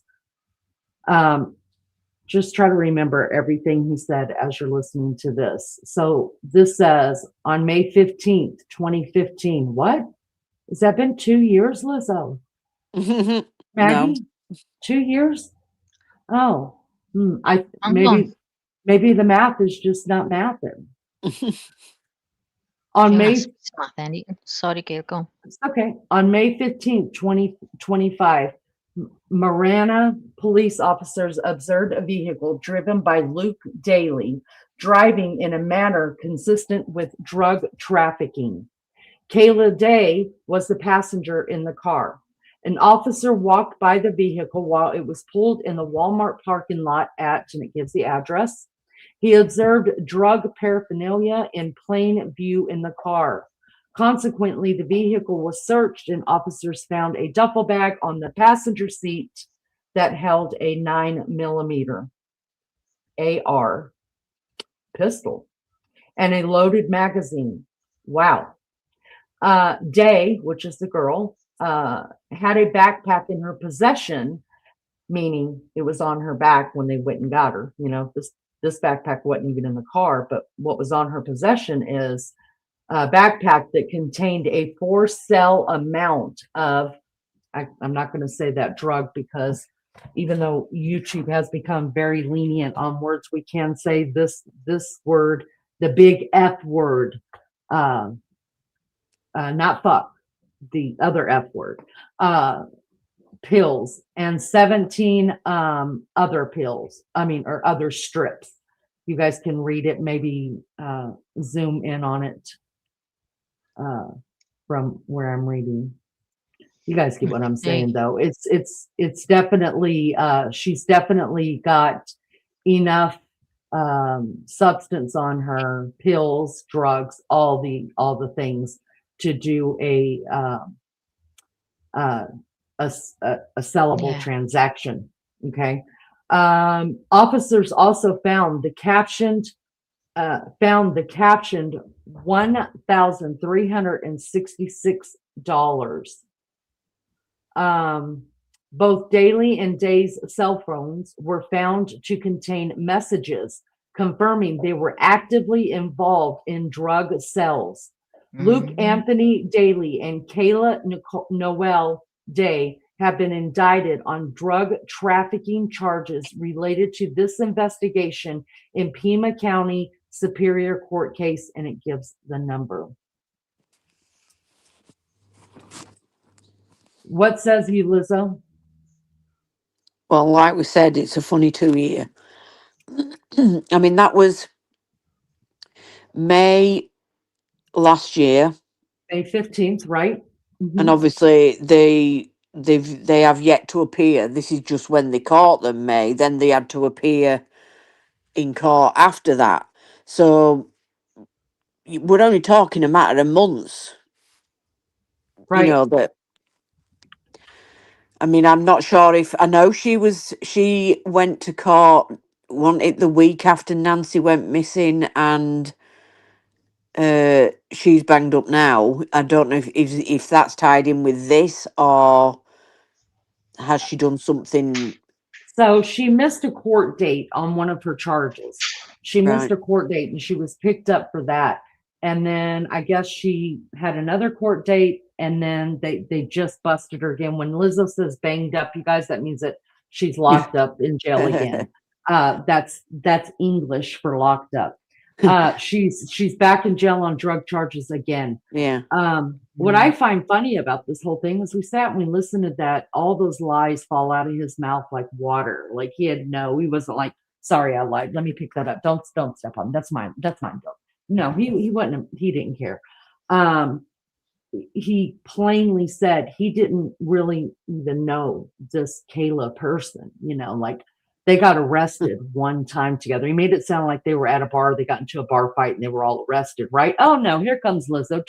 Just try to remember everything he said as you're listening to this. So this says, on May 15th, 2015. What? Has that been 2 years, Lizzo? Maggie? No. 2 years? Oh, maybe the math is just not mathing. On You May asked me to math anything. Sorry, Gail, go on. It's okay. On May 15th, 2025, Marana police officers observed a vehicle driven by Luke Daley driving in a manner consistent with drug trafficking. Kayla Day was the passenger in the car. An officer walked by the vehicle while it was pulled in the Walmart parking lot at, and it gives the address. He observed drug paraphernalia in plain view in the car. Consequently, the vehicle was searched and officers found a duffel bag on the passenger seat that held a 9mm AR pistol and a loaded magazine. Wow. Day, which is the girl, had a backpack in her possession, meaning it was on her back when they went and got her. You know, this backpack wasn't even in the car, but what was on her possession is a backpack that contained a 4-cell amount of, I'm not going to say that drug because even though YouTube has become very lenient on words, we can say this word, the big F word, not fuck, the other F word, pills, and 17 other pills, or other strips. You guys can read it, maybe zoom in on it from where I'm reading. You guys get what I'm saying, though. It's definitely she's definitely got enough substance on her, pills, drugs, all the things to do a sellable transaction. Okay. Officers also found the captioned $1,366. Both Daley and Day's cell phones were found to contain messages confirming they were actively involved in drug sales. Luke Anthony Daley and Kayla Noel Day have been indicted on drug trafficking charges related to this investigation in Pima County Superior Court case, and it gives the number. What says you, Lizzo? Well, like we said, it's a funny 2 year. I mean, that was May last year. May 15th, right? And obviously they have yet to appear. This is just when they caught them, May. Then they had to appear in court after that. So we're only talking a matter of months. Right. You know that. I mean, I'm not sure if I know she went to court the week after Nancy went missing, and she's banged up now. I don't know if that's tied in with this, or has she done something? So she missed a court date on one of her charges. She missed a court date and she was picked up for that. And then I guess she had another court date, and then they just busted her again. When Lizzo says banged up, you guys, that means that she's locked up in jail again. That's English for locked up. She's back in jail on drug charges again. Yeah. What I find funny about this whole thing is we sat and we listened to that, all those lies fall out of his mouth like water. Like he wasn't like, sorry, I lied. Let me pick that up. Don't step on. That's mine. Don't. No, he wasn't. He didn't care. He plainly said he didn't really even know this Kayla person. You know, like they got arrested one time together. He made it sound like they were at a bar. They got into a bar fight and they were all arrested, right? Oh no, here comes Lizzo.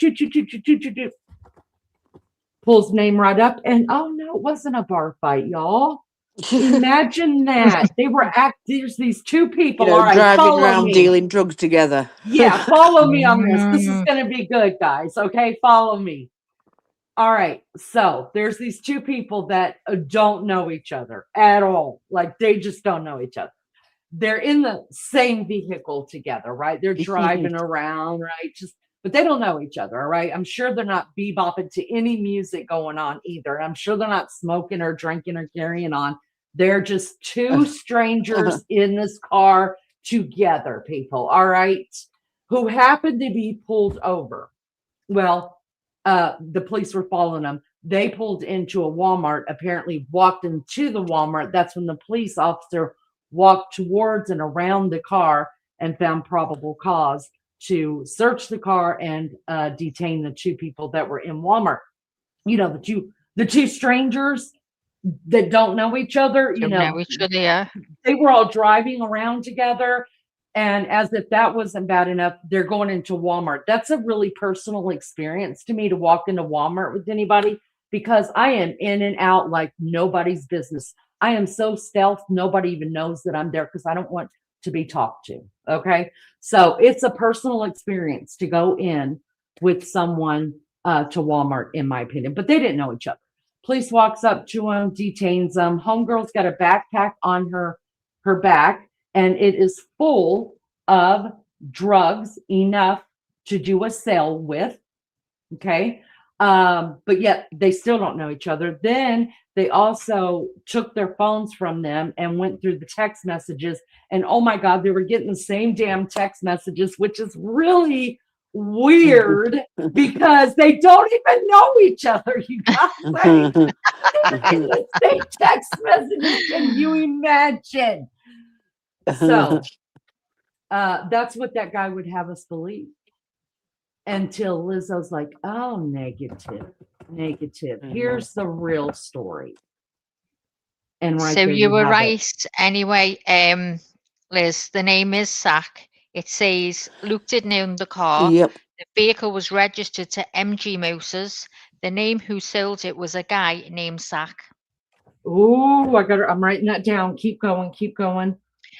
Pulls name right up, and oh no, it wasn't a bar fight, y'all. Imagine that. They were there's these two people, all right, driving around dealing drugs together. Yeah, follow me on this. This is going to be good, guys. Okay, follow me. All right, so there's these two people that don't know each other at all. Like they just don't know each other. They're in the same vehicle together, right? They're driving around, right? But they don't know each other, all right? I'm sure they're not bebopping to any music going on either. I'm sure they're not smoking or drinking or carrying on. They're just two strangers in this car together, people, all right? who happened to be pulled over. Well, the police were following them. They pulled into a Walmart, apparently walked into the Walmart. That's when the police officer walked towards and around the car and found probable cause to search the car and detain the two people that were in Walmart. You know, the two strangers that don't know each other, Don't know each other, yeah. they were all driving around together. And as if that wasn't bad enough, they're going into Walmart. That's a really personal experience to me to walk into Walmart with anybody, because I am in and out like nobody's business. I am so stealth, nobody even knows that I'm there because I don't want to be talked to. Okay. So it's a personal experience to go in with someone to Walmart, in my opinion, but they didn't know each other. Police walks up to him, detains him. Homegirl's got a backpack on her back, and it is full of drugs, enough to do a sale with. Okay. But yet they still don't know each other. Then they also took their phones from them and went through the text messages. And oh my God, they were getting the same damn text messages, which is really weird because they don't even know each other. You guys, like, the same text messages. Can you imagine? So that's what that guy would have us believe, until Lizzo's like, oh, negative. Here's the real story. And right So there you were have it. right. Anyway, Liz, the name is Zach. It says Luke didn't own the car. Yep. The vehicle was registered to MG Motors. The name who sold it was a guy named Zach. Ooh, I'm writing that down. Keep going.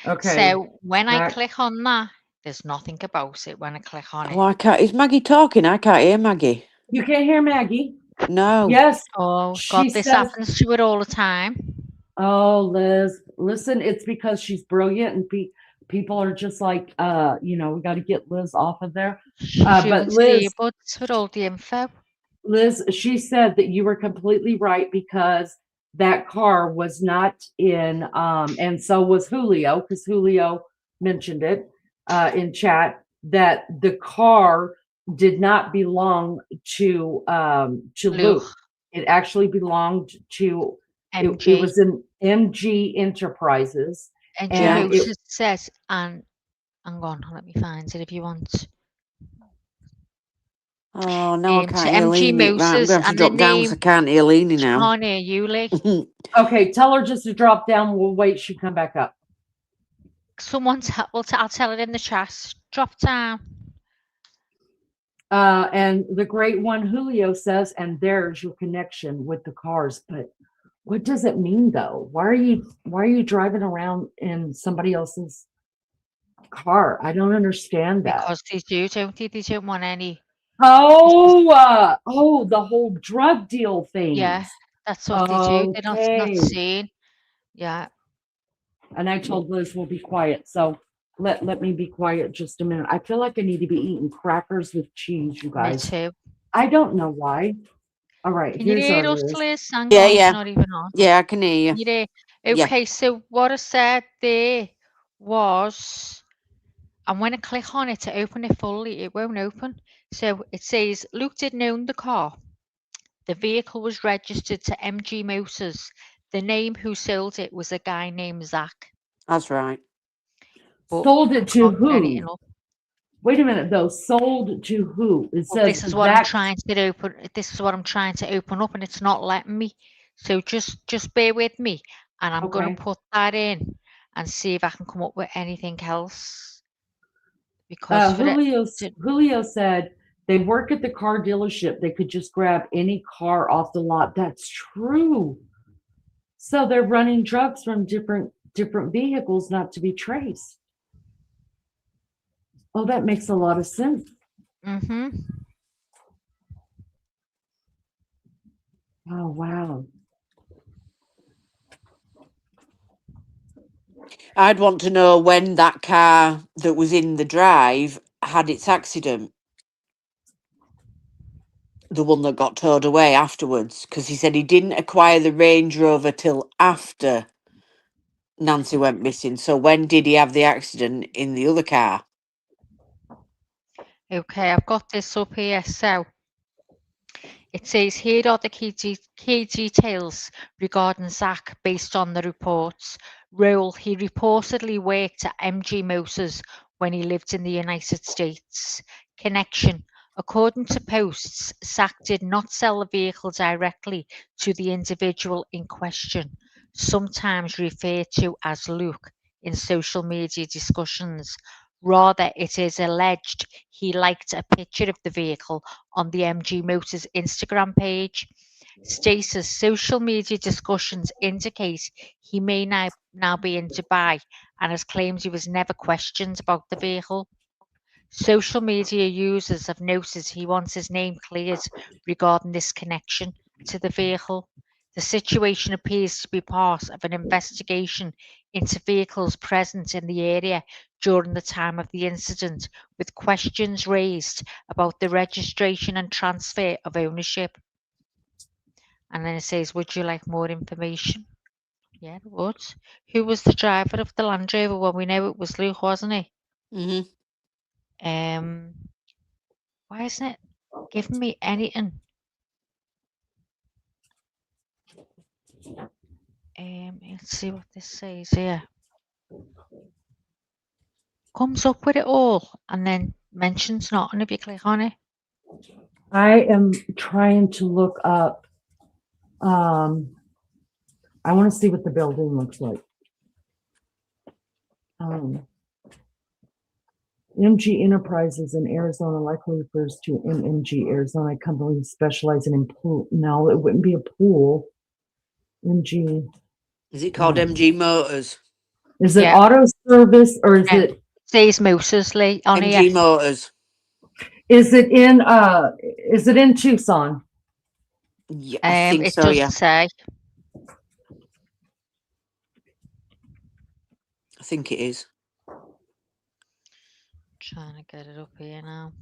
Okay. So when I Zach. click on that, there's nothing about it when I click on it. Oh, I can't. Is Maggie talking? I can't hear Maggie. You can't hear Maggie? No. Yes. Oh, She God, this says- happens to her all the time. Oh, Liz, listen, it's because she's brilliant, and people are just like, we got to get Liz off of there. But Liz, with all the info. Liz, she said that you were completely right, because that car was not in, and so was Julio, because Julio mentioned it in chat, that the car did not belong to Luke. It actually belonged to MG. It was in MG Enterprises. And it says, and hang on, let me find it if you want. Oh, no, I can't hear MG Leanie. Right, I'm going to have to drop down because I can't hear Leanie now. Can't hear you, Lee. Okay, tell her just to drop down. We'll wait. She'll come back up. I'll tell it in the chat. Drop down. And the great one, Julio, says, and there's your connection with the cars. But what does it mean, though? Why are you driving around in somebody else's car? I don't understand that. Because they don't want any. Oh, the whole drug deal thing. Yeah, that's what they do. They're not seeing. Yeah. And I told Liz we'll be quiet. So let me be quiet just a minute. I feel like I need to be eating crackers with cheese, you guys. Me too. I don't know why. All right. Can you hear us, Liz? Yeah. Not even on. Yeah, I can hear you. Okay, so what I said there was, and when I click on it to open it fully, it won't open. So it says Luke didn't own the car. The vehicle was registered to MG Motors. The name who sold it was a guy named Zach. That's right. But sold it to who? Wait a minute, though. Sold to who? It says this is what I'm trying to open. This is what I'm trying to open up, and it's not letting me. So just bear with me, and I'm going to put that in and see if I can come up with anything else. Because Julio said they work at the car dealership. They could just grab any car off the lot. That's true. So they're running drugs from different vehicles, not to be traced. Oh, that makes a lot of sense. Mm-hmm. Oh, wow. I'd want to know when that car that was in the drive had its accident. The one that got towed away afterwards, because he said he didn't acquire the Range Rover till after Nancy went missing. So when did he have the accident in the other car? Okay, I've got this up here. So it says here are the key details regarding Zach based on the reports. Role: he reportedly worked at MG Motors when he lived in the United States. Connection: according to posts, Zach did not sell the vehicle directly to the individual in question, sometimes referred to as Luke in social media discussions. Rather, it is alleged he liked a picture of the vehicle on the MG Motors Instagram page. Status: social media discussions indicate he may now be in Dubai and has claimed he was never questioned about the vehicle. Social media users have noted he wants his name cleared regarding this connection to the vehicle. The situation appears to be part of an investigation into vehicles present in the area during the time of the incident, with questions raised about the registration and transfer of ownership. And then it says, would you like more information? Yeah, it would. Who was the driver of the Land Rover? Well, we know it was Luke, wasn't it? Mm-hmm. Why isn't it giving me anything? Let's see what this says here. Comes up with it all and then mentions nothing if you click on it. I am trying to look up. I want to see what the building looks like. MG Enterprises in Arizona likely refers to MMG Arizona company specializing in pool. No, it wouldn't be a pool. MG. Is it called MG Motors? Is it auto service or is it? Says Motors on MG here. Motors. Is it in Tucson? Yeah, I think it so, doesn't yeah. say. I think it is. Trying to get it up here now.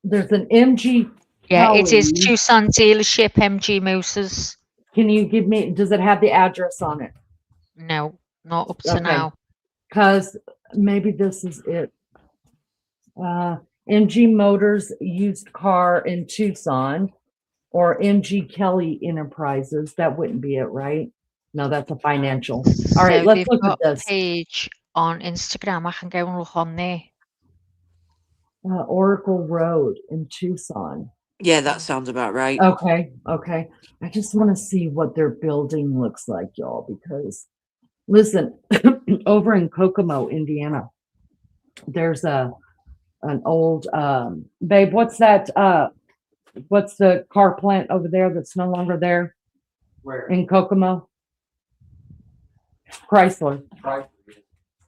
There's an MG. Yeah, it is Tucson dealership, MG Motors. Can you give me, does it have the address on it? No, not up to now. Because maybe this is it. MG Motors used car in Tucson or MG Kelly Enterprises. That wouldn't be it, right? No, that's a financial. All right, let's look at this. Page on Instagram. I can go and look on there. Oracle Road in Tucson. Yeah, that sounds about right. Okay. I just want to see what their building looks like, y'all, because listen, over in Kokomo, Indiana, there's an old babe, what's that? What's the car plant over there that's no longer there? Where? In Kokomo? Chrysler.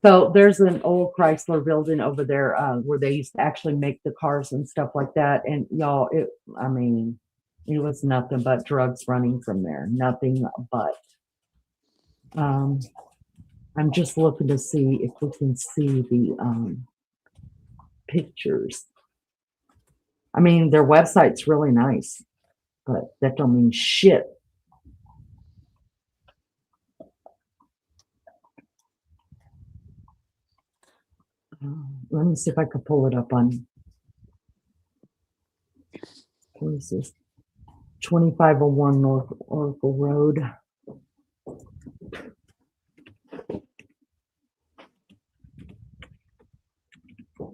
So there's an old Chrysler building over there where they used to actually make the cars and stuff like that. And y'all, it was nothing but drugs running from there. Nothing but. I'm just looking to see if we can see the pictures. I mean, their website's really nice, but that don't mean shit. Let me see if I can pull it up on. What is this? 2501 North Oracle Road.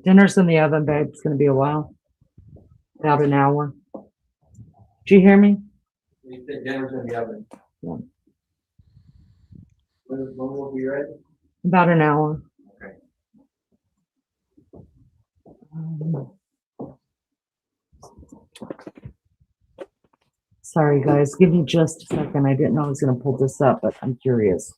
Dinner's in the oven, babe. It's going to be a while. About an hour. Do you hear me? You said dinner's in the oven. Yeah. When will it be ready? About an hour. Okay. Sorry, guys. Give me just a second. I didn't know I was going to pull this up, but I'm curious.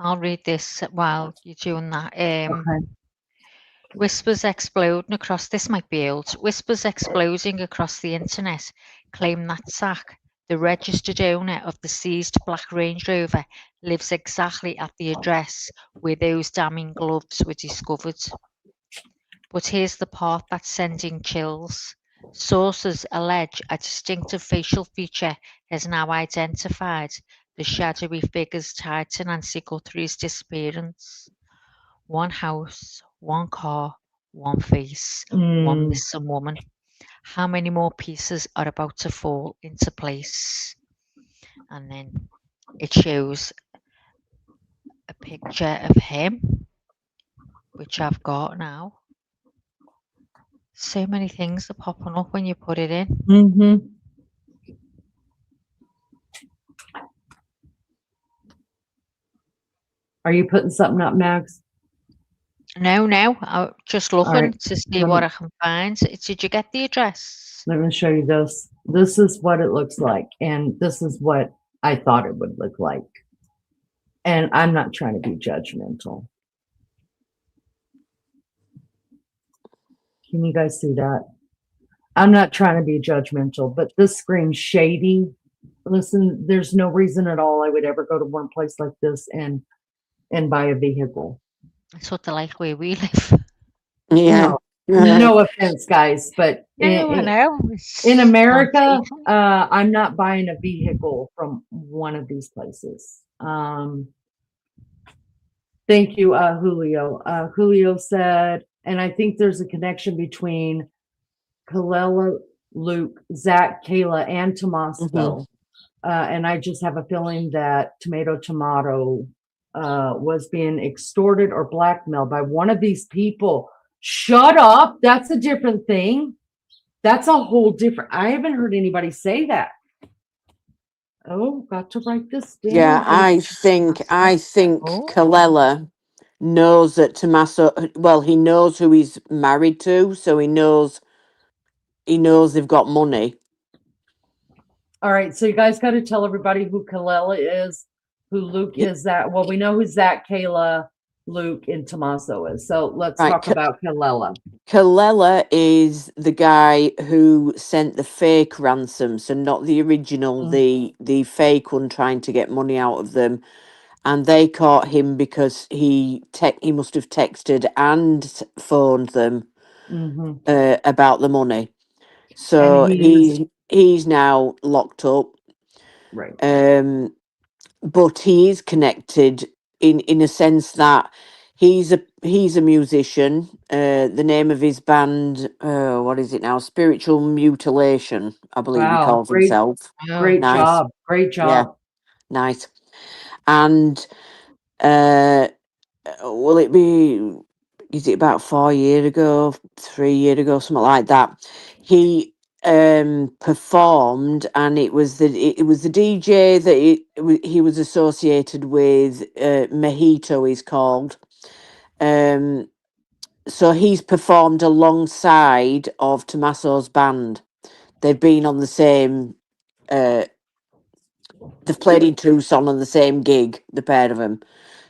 I'll read this while you're doing that. Okay. Whispers exploding across, this might be old. Whispers exploding across the internet claim that Zach, the registered owner of the seized black Range Rover, lives exactly at the address where those damning gloves were discovered. But here's the part that's sending chills. Sources allege a distinctive facial feature has now identified the shadowy figures tied to Nancy Guthrie's disappearance. One house, one car, one face, one missing woman. How many more pieces are about to fall into place? And then it shows a picture of him, which I've got now. So many things are popping up when you put it in. Mm-hmm. Are you putting something up, Max? No, I'm just looking right. to see what I can find. Did you get the address? Let me show you this. This is what it looks like, and this is what I thought it would look like. And I'm not trying to be judgmental. Can you guys see that? I'm not trying to be judgmental, but this screams shady. Listen, there's no reason at all I would ever go to one place like this and buy a vehicle. It's what they like where we live. Yeah. No offense, guys, but in America, I'm not buying a vehicle from one of these places. Thank you, Julio. Julio said, and I think there's a connection between Kalela, Luke, Zach, Kayla, and Tomaso. And I just have a feeling that Tomato was being extorted or blackmailed by one of these people. Shut up. That's a different thing. That's a whole different. I haven't heard anybody say that. Oh, got to write this down. Yeah, I think Kalela knows that Tommaso, well, he knows who he's married to, so he knows they've got money. All right, so you guys got to tell everybody who Kalela is, who Luke is. That well, we know who Zach, Kayla, Luke, and Tommaso is. So let's talk about Kalela. Kalela is the guy who sent the fake ransom, so not the original, the fake one, trying to get money out of them. And they caught him because he must have texted and phoned them about the money. So he's now locked up. Right. But he is connected in a sense that he's a musician. The name of his band, what is it now? Spiritual Mutilation, I believe he calls himself. Great job. Great job. Yeah, nice. And will it be? Is it about 4 years ago, 3 years ago, something like that? He performed, and it was the DJ that he was associated with. Mojito is called. So he's performed alongside of Tommaso's band. They've been on the same. They've played in Tucson on the same gig, the pair of them.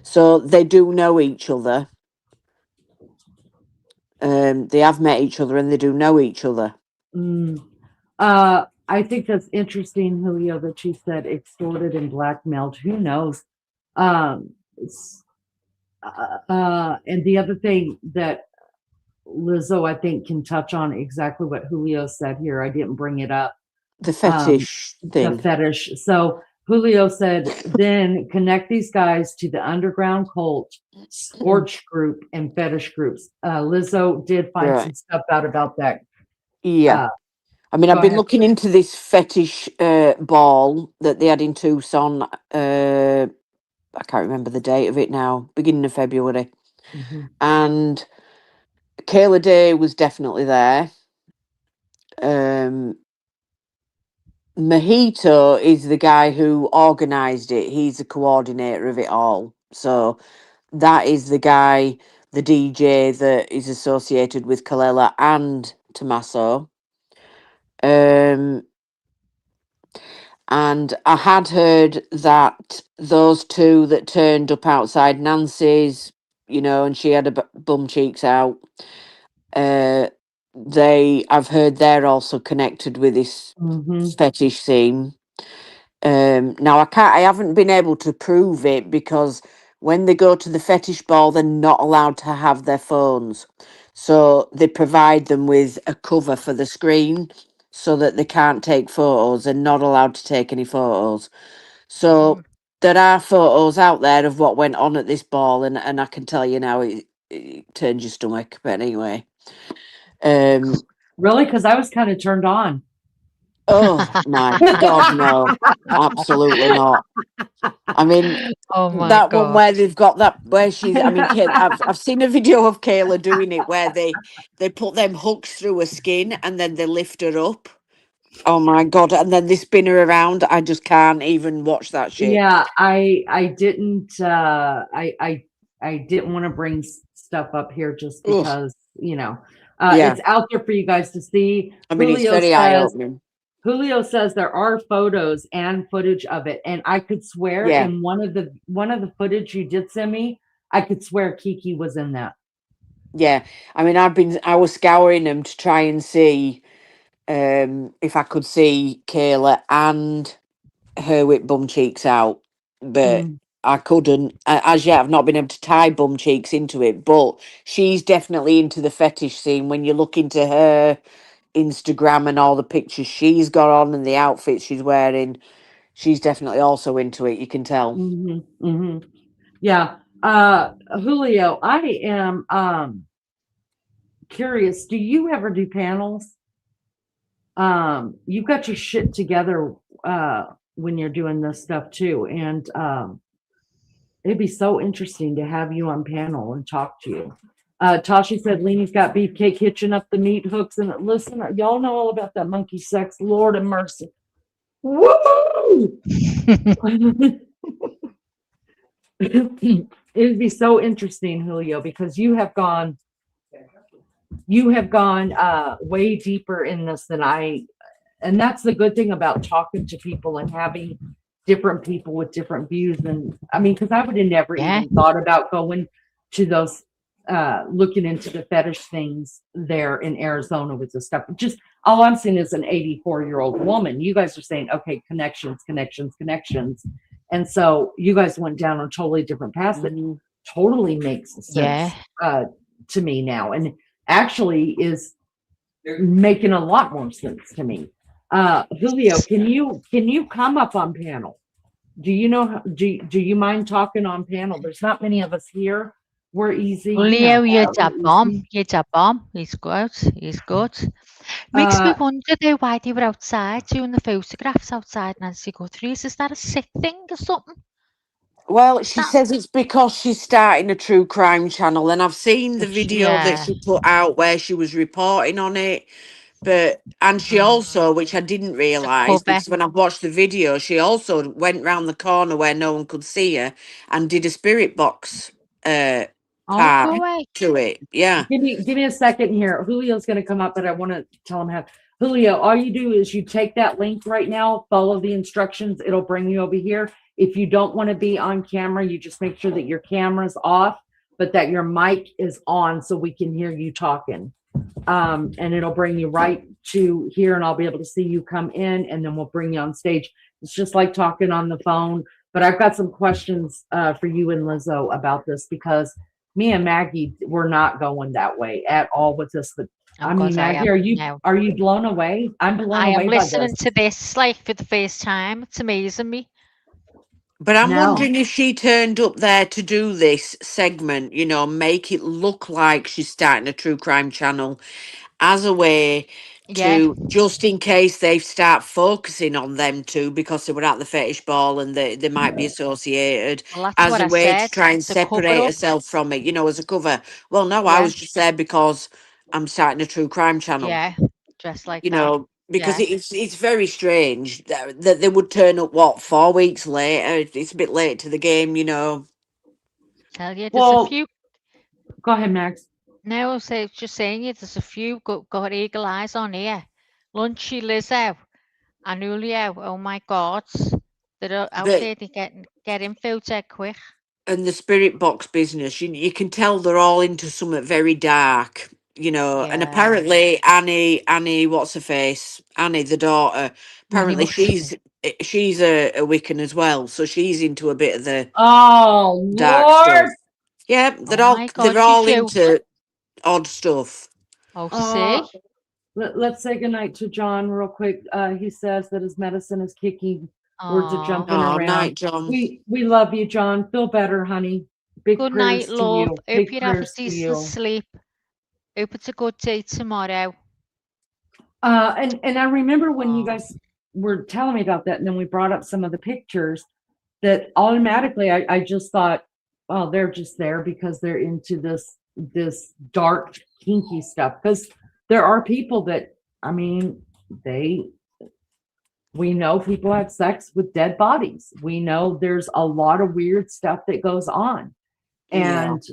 So they do know each other. They have met each other and they do know each other. I think that's interesting, Julio, that you said extorted and blackmailed. Who knows? And the other thing that Lizzo, I think, can touch on exactly what Julio said here. I didn't bring it up. The fetish thing. The fetish. So Julio said, then connect these guys to the underground cult, scorch group, and fetish groups. Lizzo did find some stuff out about that. Yeah. I mean, I've been looking into this fetish ball that they had in Tucson. I can't remember the date of it now, beginning of February. And Kayla Day was definitely there. Mojito is the guy who organised it. He's the coordinator of it all. So that is the guy, the DJ that is associated with Kalela and Tommaso. And I had heard that those two that turned up outside Nancy's, and she had a bum cheeks out, I've heard they're also connected with this fetish scene. Now I haven't been able to prove it because when they go to the fetish ball, they're not allowed to have their phones. So they provide them with a cover for the screen so that they can't take photos and not allowed to take any photos. So there are photos out there of what went on at this ball, and I can tell you now, it turns your stomach. But anyway, really, because I was kind of turned on. oh my God, no, absolutely not. I mean, Oh my that one God. where they've got that where she's. I mean, I've seen a video of Kayla doing it where they put them hooks through her skin and then they lift her up. Oh my God! And then they spin her around. I just can't even watch that shit. Yeah, I didn't I didn't want to bring stuff up here just Ugh. because, you know, Yeah. it's out there for you guys to see. I mean, it's very eye-opening. Julio says there are photos and footage of it, and I could swear Yeah. in one of the footage you did send me, I could swear Kiki was in that. Yeah, I mean, I was scouring them to try and see if I could see Kayla and her with bum cheeks out, but I couldn't. As yet, I've not been able to tie bum cheeks into it, but she's definitely into the fetish scene. When you look into her Instagram and all the pictures she's got on and the outfits she's wearing, she's definitely also into it. You can tell. Yeah. Julio, I am curious, do you ever do panels? You've got your shit together when you're doing this stuff too, and it'd be so interesting to have you on panel and talk to you. Tashi said Leanie's got beefcake hitching up the meat hooks, and listen, y'all know all about that monkey sex. Lord of mercy. Woo! It'd be so interesting, Julio, because you have gone way deeper in this than I, and that's the good thing about talking to people and having different people with different views. And I mean, because I would have never even thought about going to those looking into the fetish things there in Arizona with this stuff. Just all I'm seeing is an 84-year-old woman. You guys are saying, okay, connections. And so you guys went down a totally different path that totally makes sense to me now, and actually is making a lot more sense to me. Julio, can you come up on panel? Do you know? Do you mind talking on panel? There's not many of us here. We're easy. Julio, you're a bomb. You're a bomb. He's good. He's good. Makes me wonder though why they were outside doing the photographs outside Nancy Guthrie's. Is that a sick thing or something? Well, she says it's because she's starting a true crime channel, and I've seen the video that she put out where she was reporting on it. And she also, which I didn't realise, because when I watched the video, she also went round the corner where no one could see her and did a spirit box part to it. Yeah. Give me a second here. Julio's going to come up, but I want to tell him how. Julio, all you do is you take that link right now, follow the instructions. It'll bring you over here. If you don't want to be on camera, you just make sure that your camera's off, but that your mic is on so we can hear you talking. And it'll bring you right to here, and I'll be able to see you come in, and then we'll bring you on stage. It's just like talking on the phone. But I've got some questions for you and Lizzo about this, because me and Maggie were not going that way at all with this. But I mean, Maggie, are you blown away? I'm blown away. I am listening to this like for the first time. It's amazing me. But I'm wondering if she turned up there to do this segment, make it look like she's starting a true crime channel as a way to, just in case they start focusing on them too, because they were at the fetish ball and they might be associated, as a way to try and separate herself from it, as a cover. Well, no, I was just there because I'm starting a true crime channel. Yeah, just like that. Because it's very strange that they would turn up 4 weeks later. It's a bit late to the game, Tell you, there's a few. Go ahead, Max. No, so just saying it. There's a few got eagle eyes on here. Lunchy, Lizzo, and Julio. Oh my God, they're out there. They get info dead quick. And the spirit box business, you can tell they're all into something very dark. And apparently Annie, what's her face? Annie, the daughter. Apparently she's a Wiccan as well, so she's into a bit of the dark stuff. Yeah, they're all into odd stuff. Oh, see? Let's say goodnight to John real quick. He says that his medicine is kicking. Words are jumping Oh, around. night, John. We love you, John. Feel better, honey. Big Good prayers night, to love. you. Hope Big you have a prayers to decent you. sleep. Hope it's a good day tomorrow. And I remember when you guys were telling me about that, and then we brought up some of the pictures, that automatically I just thought, oh, they're just there because they're into this dark, kinky stuff. Because there are people that, I mean, we know people have sex with dead bodies. We know there's a lot of weird stuff that goes on. And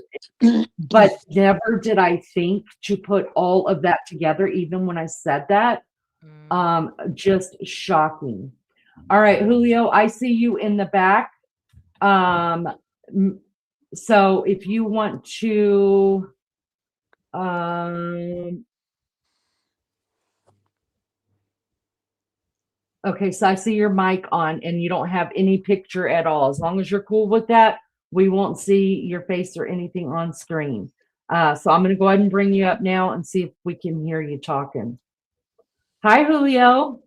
but never did I think to put all of that together, even when I said that. Just shocking. All right, Julio, I see you in the back. So if you want to okay, so I see your mic on and you don't have any picture at all. As long as you're cool with that, we won't see your face or anything on screen. So I'm going to go ahead and bring you up now and see if we can hear you talking. Hi, Julio.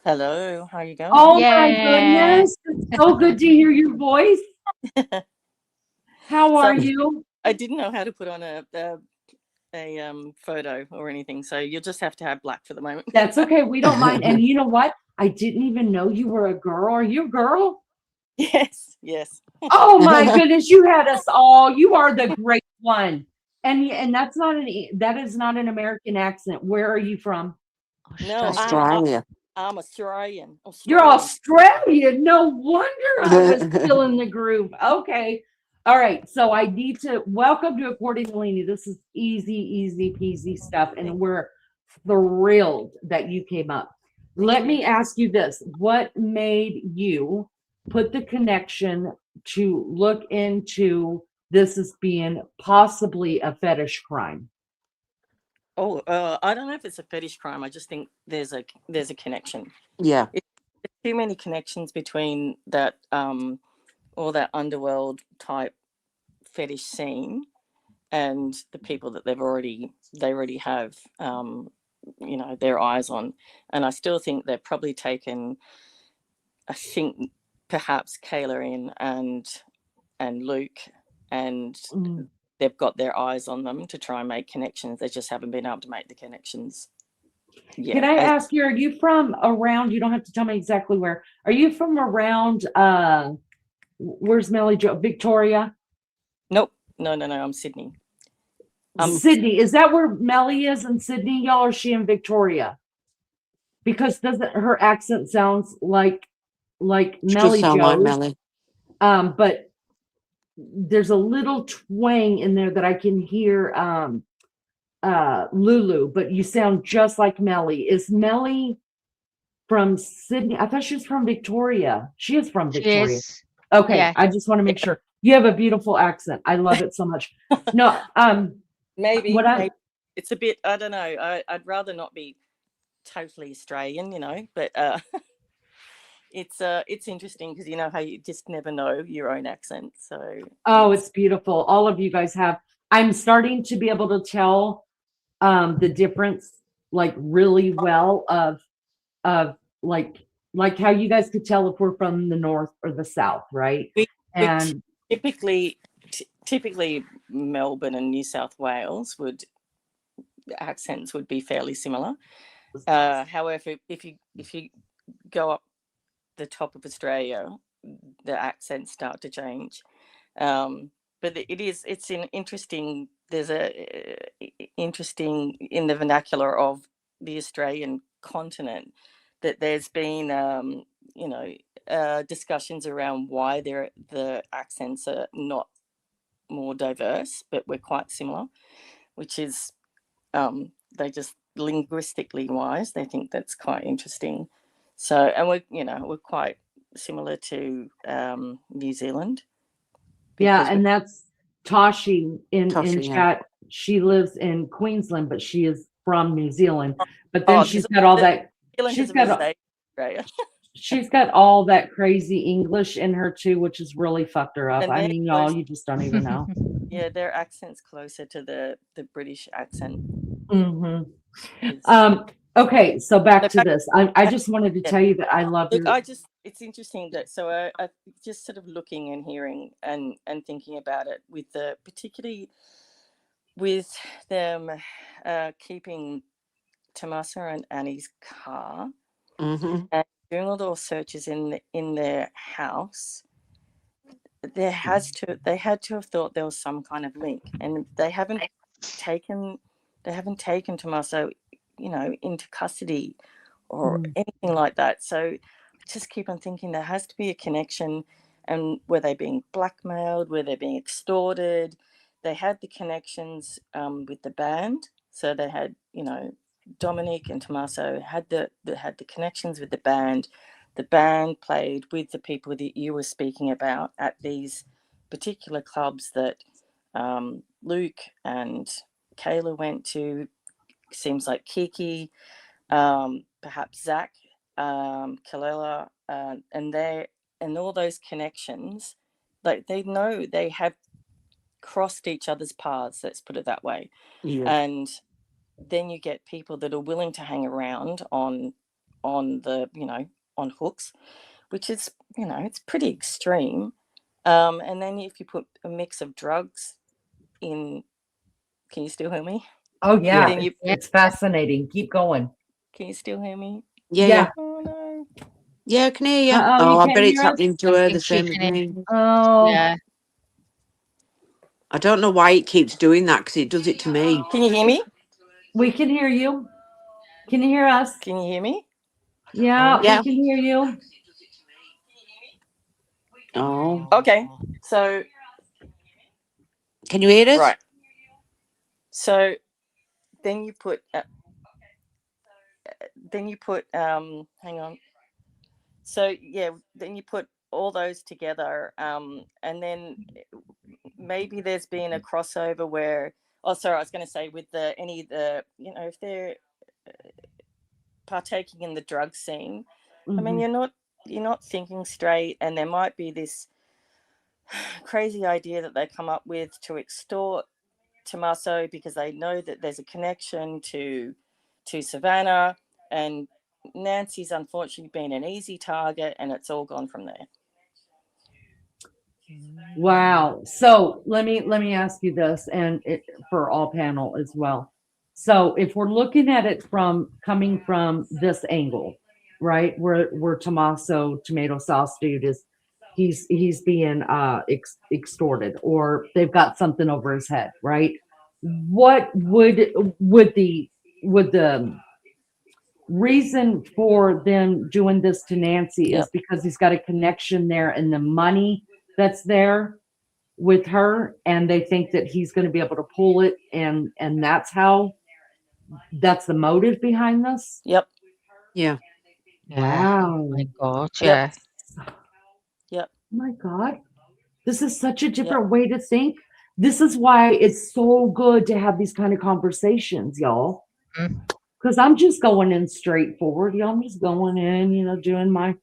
Hello, how are you going? Oh my goodness. It's so good to hear your voice. How are you? I didn't know how to put on a photo or anything, so you'll just have to have black for the moment. That's okay. We don't mind. And you know what? I didn't even know you were a girl. Are you a girl? Yes. Oh my goodness, you had us all. You are the great one. And that is not an American accent. Where are you from? No, Australia. I'm Australian. You're Australian. No wonder I was still in the groove. Okay. All right. So I need to welcome to According to Lainey. This is easy peasy stuff. And we're thrilled that you came up. Let me ask you this. What made you put the connection to look into this as being possibly a fetish crime? Oh, I don't know if it's a fetish crime. I just think there's a connection. Yeah. There's too many connections between that all that underworld type fetish scene and the people that they already have their eyes on. And I still think they've probably taken, I think perhaps Kayla in and Luke, and they've got their eyes on them to try and make connections. They just haven't been able to make the connections yet. Can I ask you, are you from around, you don't have to tell me exactly where, are you from around, where's Melly Jo, Victoria? Nope. No, I'm Sydney. Sydney, is that where Melly is in Sydney, y'all, or is she in Victoria? Because doesn't her accent sounds like Melly sound like Jo's? Melly. But there's a little twang in there that I can hear Lulu, but you sound just like Melly. Is Melly from Sydney? I thought she was from Victoria. She is from Victoria. Yes. Okay, Yeah. I just want to make sure. You have a beautiful accent. I love it so much. No, maybe it's a bit, I don't know. I'd rather not be totally Australian, but it's interesting because you know how you just never know your own accent. So it's beautiful. All of you guys have. I'm starting to be able to tell the difference like really well of like how you guys could tell if we're from the north or the south, right? And typically Melbourne and New South Wales accents would be fairly similar. However, if you go up the top of Australia, the accents start to change. But it's an interesting. There's a interesting in the vernacular of the Australian continent that there's been discussions around why the accents are not more diverse, but we're quite similar, which is they just linguistically wise, they think that's quite interesting. So, and we're quite similar to New Zealand. Yeah, and that's Toshi in Toshi, chat. She lives in Queensland, but she is from New Zealand. But then she's got all that. She's got all that crazy English in her too, which has really fucked her up. I mean, y'all, you just don't even know. Yeah, their accent's closer to the British accent. Mm-hmm. It's- Okay, so back Look, to this. I just wanted to yeah. tell you that I love Look, your. it's interesting that, so I just sort of looking and hearing and thinking about it with particularly with them keeping Tommaso and Annie's car Mm-hmm. and doing all those searches in their house. They had to have thought there was some kind of link, and they haven't taken Tommaso, into custody or anything like that. So I just keep on thinking there has to be a connection. And were they being blackmailed? Were they being extorted? They had the connections with the band. So they had, Dominic and Tommaso had the connections with the band. The band played with the people that you were speaking about at these particular clubs that Luke and Kayla went to. Seems like Kiki, perhaps Zach, Kalela, and all those connections, like they know they have crossed each other's paths. Let's put it that way. Yeah. And then you get people that are willing to hang around on the on hooks, which is it's pretty extreme. And then if you put a mix of drugs in, can you still hear me? Oh yeah, Then it's fascinating. Keep going. Can you still hear me? Yeah. Oh no. Yeah, I can hear you. Uh-oh, Oh, you I can't bet it's hear us? happening to her the same as me. Oh, Yeah. I don't know why it keeps doing that, because it does it to me. Can you hear me? we can hear you. Can you hear us? Can you hear me? Yeah, Yeah. we can hear you. Oh. Okay. So Can you hear us? right. So then you put hang on. So yeah, then you put all those together, and then maybe there's been a crossover where, oh sorry, I was going to say with if they're partaking in the drug scene, I mean you're not thinking straight, and there might be this crazy idea that they come up with to extort Tommaso because they know that there's a connection to Savannah, and Nancy's unfortunately been an easy target, and it's all gone from there. Wow. So let me ask you this, and for all panel as well. So if we're looking at it coming from this angle, right, where Tommaso Tomato Sauce Dude is, he's being extorted, or they've got something over his head, right? What would the reason for them doing this to Nancy is because he's got a connection there, and the money that's there with her, and they think that he's going to be able to pull it, and that's the motive behind this. Yep. Yeah. Wow. Oh my God. Yeah. Yep. Oh my God. This is such a different way to think. This is why it's so good to have these kind of conversations, y'all. Because I'm just going in straightforward. Y'all, I'm just going in, doing my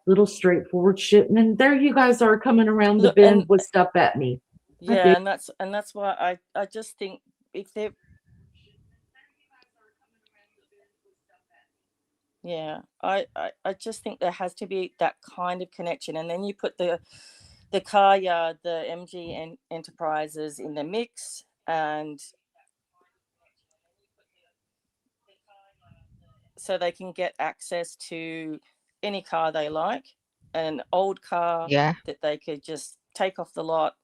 little straightforward shit. And then there you guys are coming around the bend with stuff at me. Yeah, and that's why I just think if they're I just think there has to be that kind of connection, and then you put the car yard, the MG Enterprises in the mix, and so they can get access to any car they like, an old car that they could just take off the lot.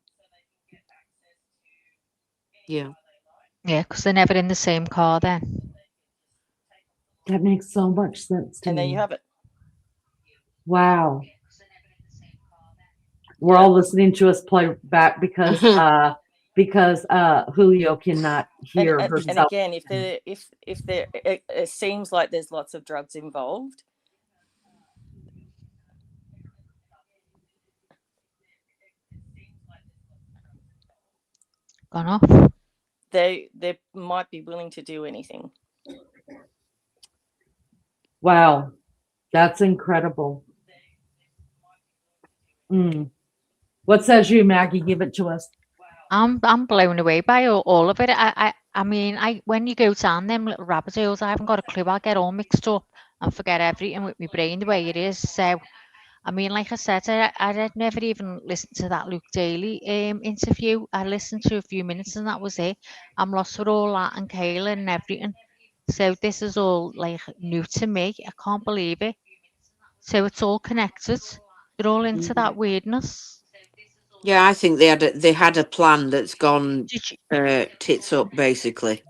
Yeah. Yeah, because they're never in the same car then. That makes so much sense to me. And there you have it. Wow. We're all listening to us play back because Julio cannot hear herself. And again, if there it seems like there's lots of drugs involved. Gone off. They might be willing to do anything. Wow, that's incredible. What says you, Maggie? Give it to us. I'm blown away by all of it. I mean, when you go down them little rabbit holes, I haven't got a clue. I'll get all mixed up and forget everything with my brain the way it is. So, I mean, like I said, I had never even listened to that Luke Daley interview. I listened to a few minutes and that was it. I'm lost with all that and Kayla and everything. So this is all like new to me. I can't believe it. So it's all connected. They're all into that weirdness. Yeah, I think they had a plan that's gone Did you, tits up, basically.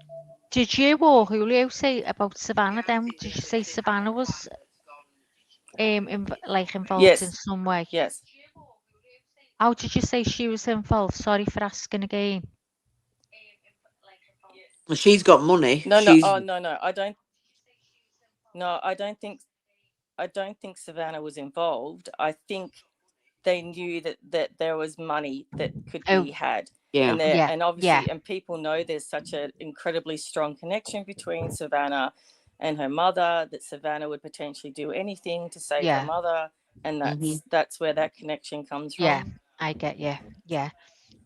did you or Julio say about Savannah then? Did you say Savannah was involved in Yes, some way? yes. How did you say she was involved? Sorry for asking again. Well, she's got money. No, She's no. I don't. No, I don't think Savannah was involved. I think they knew that there was money that could Oh, be had. yeah. And obviously, and people know there's such an incredibly strong connection between Savannah and her mother, that Savannah would potentially do anything to save her mother, and that's where that connection comes from. Yeah, I get you. Yeah.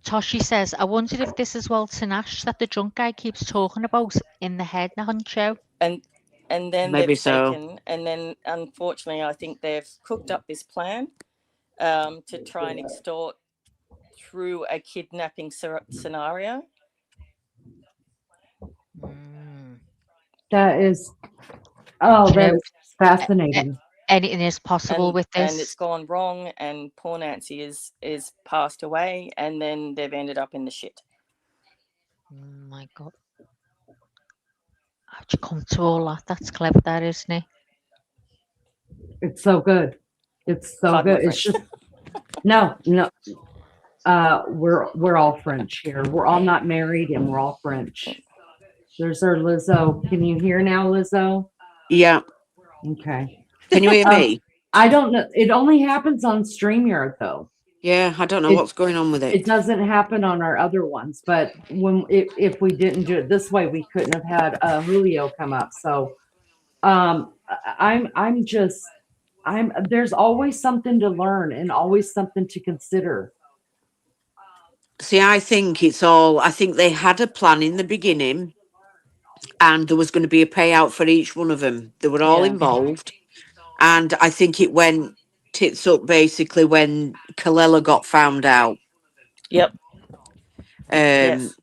Toshi says, I wondered if this is Walter Nash that the drunk guy keeps talking about in the head honcho. And then Maybe they've so. taken, and then unfortunately, I think they've cooked up this plan to try and extort through a kidnapping scenario. That is, that's fascinating. Anything is possible with this. And it's gone wrong, and poor Nancy is passed away, and then they've ended up in the shit. Oh my God. How'd you come to all that? That's clever, that, isn't it? It's so good. It's so good. It's just no. We're all French here. We're all not married, and we're all French. There's our Lizzo. Can you hear now, Lizzo? Yeah. Okay. Can you hear me? I don't know. It only happens on StreamYard, though. Yeah, I don't know what's going on with it. It doesn't happen on our other ones, but if we didn't do it this way, we couldn't have had Julio come up. So, there's always something to learn and always something to consider. See, I think they had a plan in the beginning, and there was going to be a payout for each one of them. They were all involved, and I think it went tits up basically when Kalila got found out. Yep. And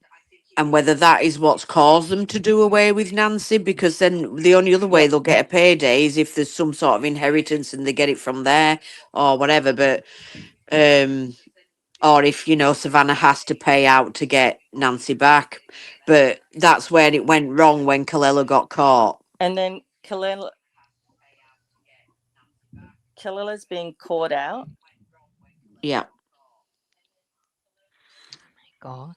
whether that is what's caused them to do away with Nancy, because then the only other way they'll get a payday is if there's some sort of inheritance and they get it from there or whatever. But or if, Savannah has to pay out to get Nancy back. But that's where it went wrong when Kalila got caught. And then Kalila's being caught out. Yeah. God.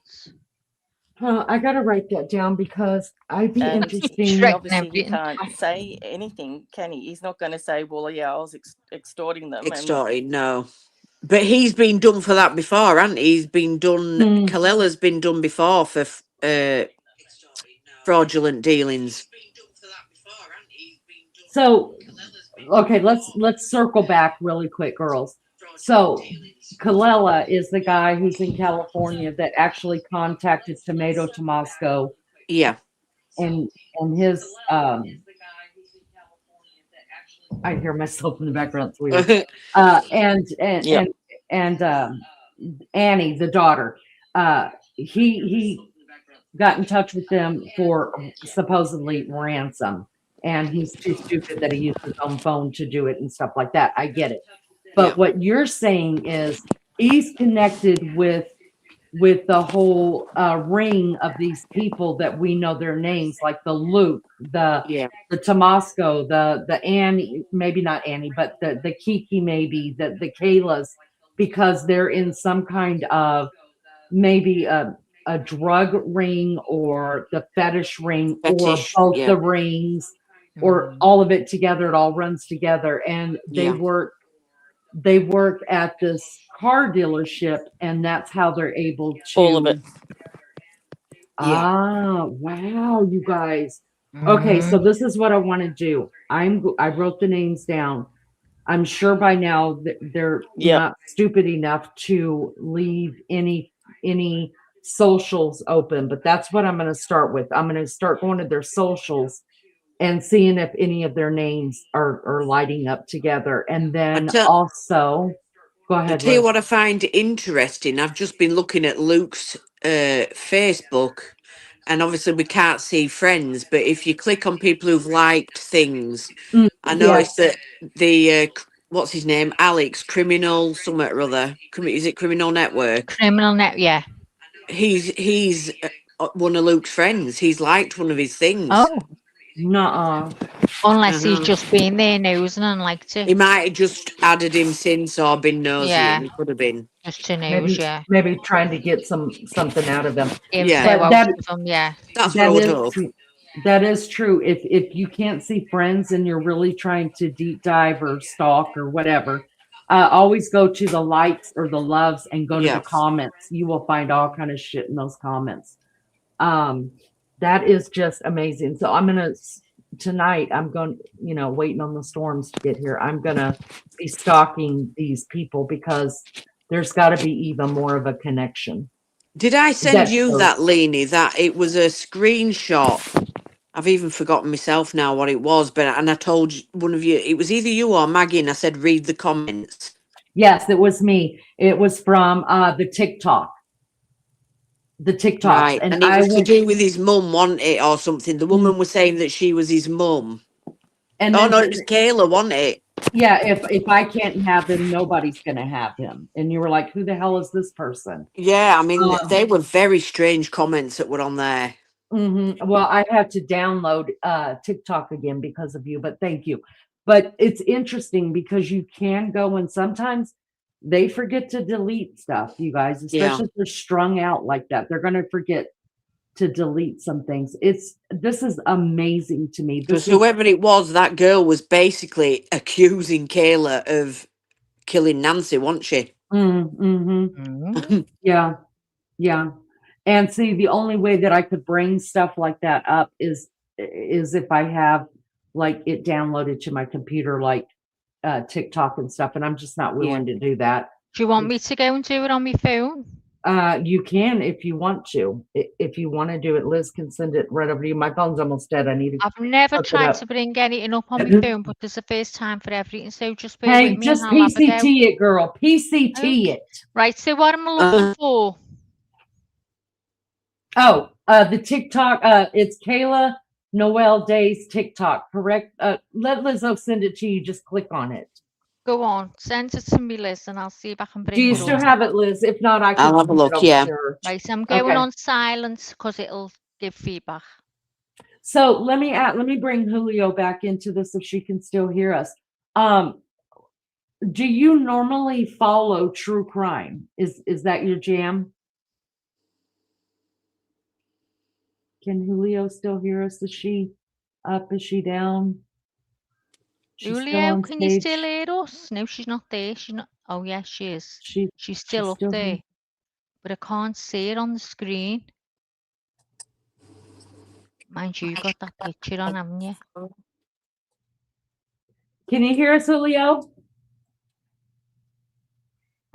I gotta write that down because I'd be interesting. Obviously, he can't say anything, can he? He's not going to say, "Well, yeah, I was extorting them." No. But he's been done for that before, hasn't he? He's been done. Kalila's been done before for fraudulent dealings. So, okay, let's circle back really quick, girls. So, Kalila is the guy who's in California that actually contacted Tomato Tomasco. Yeah. And his I hear myself in the background. It's weird. And Annie, the daughter, he got in touch with them for supposedly ransom, and he's too stupid that he used his own phone to do it and stuff like that. I get it. But what you're saying is he's connected with the whole ring of these people that we know their names, like the Luke, the Tomasco, the Annie, maybe not Annie, but the Kiki, maybe the Kaylas, because they're in some kind of maybe a drug ring or the fetish ring or both the rings or all of it together. It all runs together, and they work. They work at this car dealership, and that's how they're able to. All of it. Ah, wow, you guys. Okay, so this is what I want to do. I wrote the names down. I'm sure by now that they're not stupid enough to leave any socials open, but that's what I'm going to start with. I'm going to start going to their socials and seeing if any of their names are lighting up together. And then also, go ahead. I'll tell you what I find interesting. I've just been looking at Luke's Facebook, and obviously we can't see friends, but if you click on people who've liked things, I noticed that the what's his name, Alex, Criminal something or other, is it Criminal Network? Criminal Net, yeah. He's one of Luke's friends. He's liked one of his things. Oh, nuh-uh. Unless he's just been there nosing and liked it. He might have just added him since or been nosy. Yeah. He could have been. Just to nose, Maybe trying to get something out of them. Yeah. But that's what I would hope. That is true. If you can't see friends and you're really trying to deep dive or stalk or whatever, always go to the likes or the loves and go to the comments. You will find all kind of shit in those comments. That is just amazing. So tonight I'm going, waiting on the storms to get here. I'm going to be stalking these people because there's got to be even more of a connection. Did I send you that, Leanie, that it was a screenshot? I've even forgotten myself now what it was, and I told one of you, it was either you or Maggie, and I said, read the comments. Yes, it was me. It was from the TikTok. The TikToks. Right. And it was to do with his mum, wasn't it, or something? The woman was saying that she was his mum. And no, it was Kayla, wasn't it? Yeah, if I can't have him, nobody's going to have him. And you were like, who the hell is this person? Yeah, I mean, they were very strange comments that were on there. Well, I had to download TikTok again because of you, but thank you. But it's interesting because you can go and sometimes they forget to delete stuff, you guys, especially if they're strung out like that. They're going to forget to delete some things. This is amazing to me. Because whoever it was, that girl was basically accusing Kayla of killing Nancy, wasn't she? Yeah. And see, the only way that I could bring stuff like that up is if I have like it downloaded to my computer, like TikTok and stuff. And I'm just not willing to do that. Do you want me to go and do it on my phone? You can if you want to. If you want to do it, Liz can send it right over to you. My phone's almost dead. I need to. I've never tried to bring anything up on my phone, but there's a first time for everything. So just bear with me. Just PCT it, girl. PCT it. Right. So what am I looking for? Oh, the TikTok. It's Kayla Noel Day's TikTok. Correct. Let Lizzo send it to you. Just click on it. Go on, send it to me, Liz, and I'll see if I can bring it. Do you still have it, Liz? If not, I can. I'll have a look. Yeah. Right, so I'm going on silent because it'll give feedback. So let me bring Julio back into this if she can still hear us. Do you normally follow true crime? Is that your jam? Can Julio still hear us? Is she up? Is she down? Julio, can you still hear us? No, she's not there. She's not. Oh, yes, she is. She's still up there, but I can't see it on the screen. Mind you, got that picture on, haven't you? Can you hear us, Julio?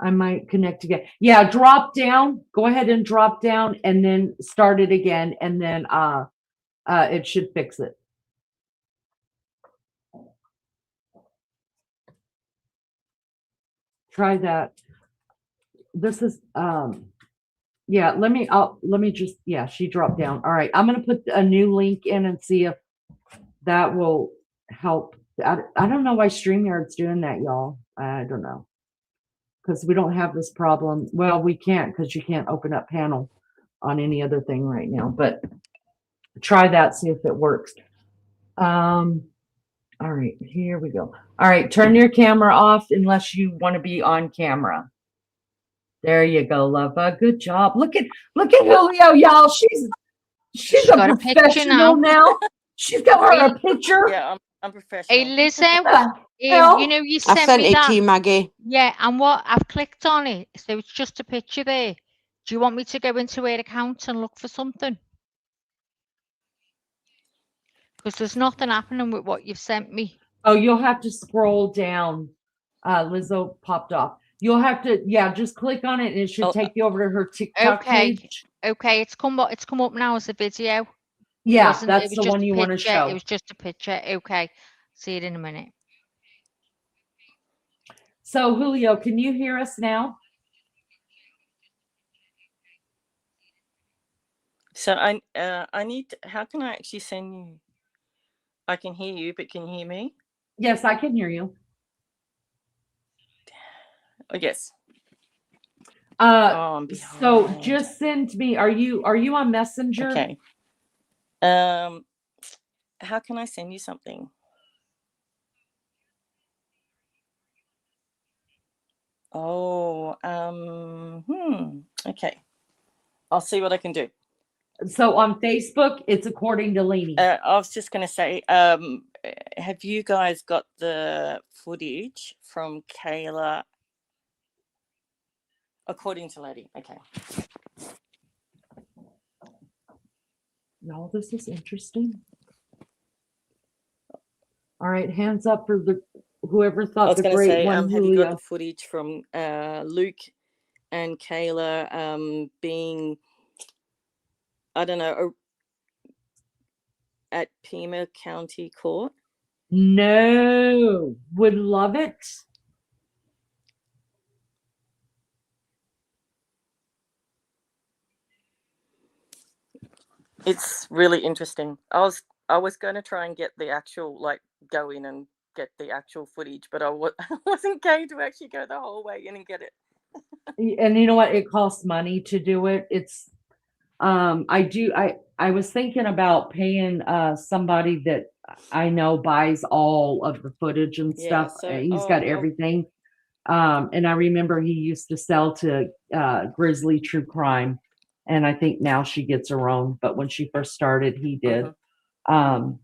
I might connect again. Yeah, drop down. Go ahead and drop down, and then start it again, and then it should fix it. Try that. This is yeah, let me just, yeah, she dropped down. All right, I'm gonna put a new link in and see if that will help. I don't know why StreamYard's doing that, y'all. I don't know, because we don't have this problem. Well, we can't, because you can't open up panel on any other thing right now, but try that, see if it works. All right, here we go. All right, turn your camera off unless you want to be on camera. There you go, Lova. Good job. Look at Julio, y'all. She's a professional now. She's got her a picture. Yeah, I'm professional. Hey, Lizzo, you know you sent I sent me it that. to you, Maggie. Yeah, and what I've clicked on it, so it's just a picture there. Do you want me to go into her account and look for something? Because there's nothing happening with what you've sent me. Oh, you'll have to scroll down. Lizzo popped off. You'll have to, just click on it and it should take you over to her TikTok Okay. page. Okay, it's come up now as a video. Yeah, It that's was the just one a you want to picture. It show. was just a picture. Okay. See it in a minute. So Julio, can you hear us now? So I need. How can I actually send you? I can hear you, but can you hear me? Yes, I can hear you. Oh yes. I'm behind. So just send me. Are you on Messenger? Okay. How can I send you something? Oh, okay. I'll see what I can do. So on Facebook, it's according to Lainey. I was just going to say, have you guys got the footage from Kayla? According to Lady, okay. No, this is interesting. All right, hands up for whoever thought I was the going to great say, one, have you got Julio. the footage from Luke and Kayla being, I don't know, at Pima County Court? No, would love it. It's really interesting. I was going to try and get the actual, like, go in and get the actual footage, but I wasn't going to actually go the whole way in and get it. And you know what? It costs money to do it. It's I was thinking about paying somebody that I know buys all of the footage and Yeah, stuff. so He's got everything. And I remember he used to sell to Grizzly True Crime, and I think now she gets her own, but when she first started, he did. So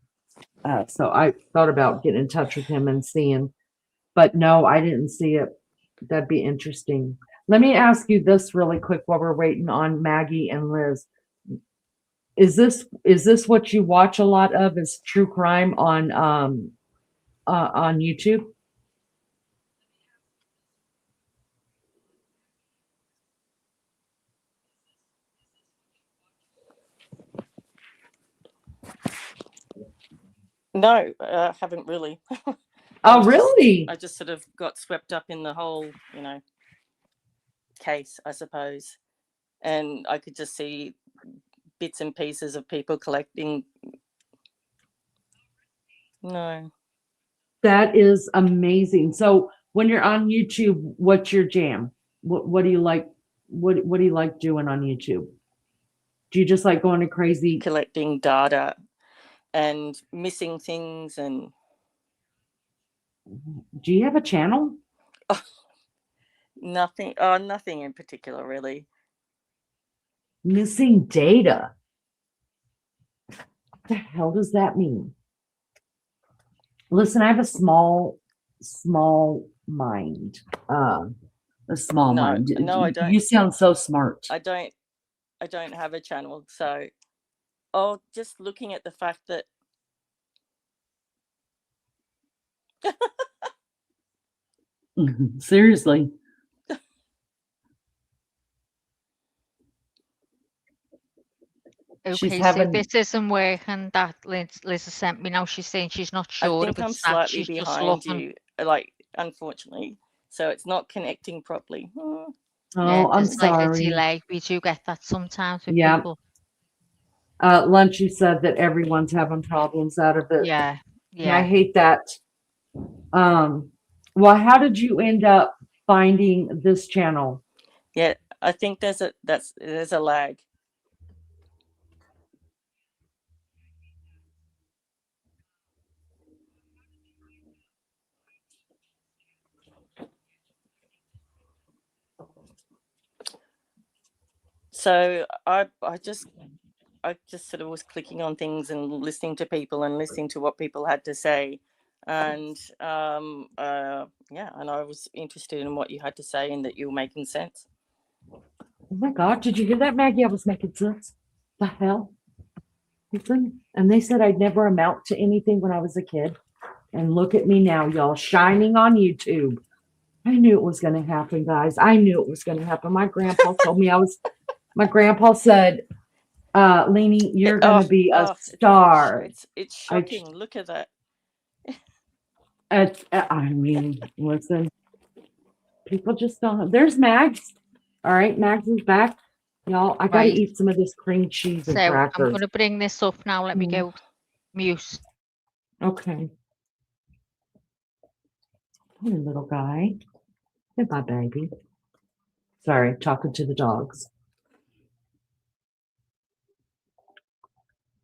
I thought about getting in touch with him and seeing, but no, I didn't see it. That'd be interesting. Let me ask you this really quick while we're waiting on Maggie and Liz. Is this what you watch a lot of, is true crime on YouTube? No, I haven't really. Oh, really? I just sort of got swept up in the whole, case, I suppose. And I could just see bits and pieces of people collecting. No. That is amazing. So when you're on YouTube, what's your jam? What do you like? What do you like doing on YouTube? Do you just like going to crazy? Collecting data and missing things and. Do you have a channel? Nothing in particular, really. Missing data. What the hell does that mean? Listen, I have a small mind. A small mind. No, I don't. You sound so smart. I don't have a channel, so just looking at the fact that Seriously. Okay, so this isn't working that Liz has sent me now. She's saying she's not sure. I think I'm slightly behind you, like, unfortunately. So it's not connecting properly. Oh, I'm sorry. Like a delay. We do get that sometimes with people. Lunch, you said that everyone's having problems out of it. Yeah. And I hate that. Well, how did you end up finding this channel? Yeah, I think there's a lag. So I just sort of was clicking on things and listening to people and listening to what people had to say, and and I was interested in what you had to say and that you were making sense. Oh my God, did you hear that, Maggie? I was making sense. The hell? Listen, and they said I'd never amount to anything when I was a kid. And look at me now, y'all, shining on YouTube. I knew it was going to happen, guys. I knew it was going to happen. My grandpa told me my grandpa said, Leanie, you're going to be a star. It's shocking. Look at that. I mean, listen, people just don't. There's Mags. All right, Mags is back. Y'all, I got to eat some of this cream cheese and crackers. I'm going to bring this up now. Let me go mute. Okay. Hey, little guy. Goodbye, baby. Sorry, talking to the dogs.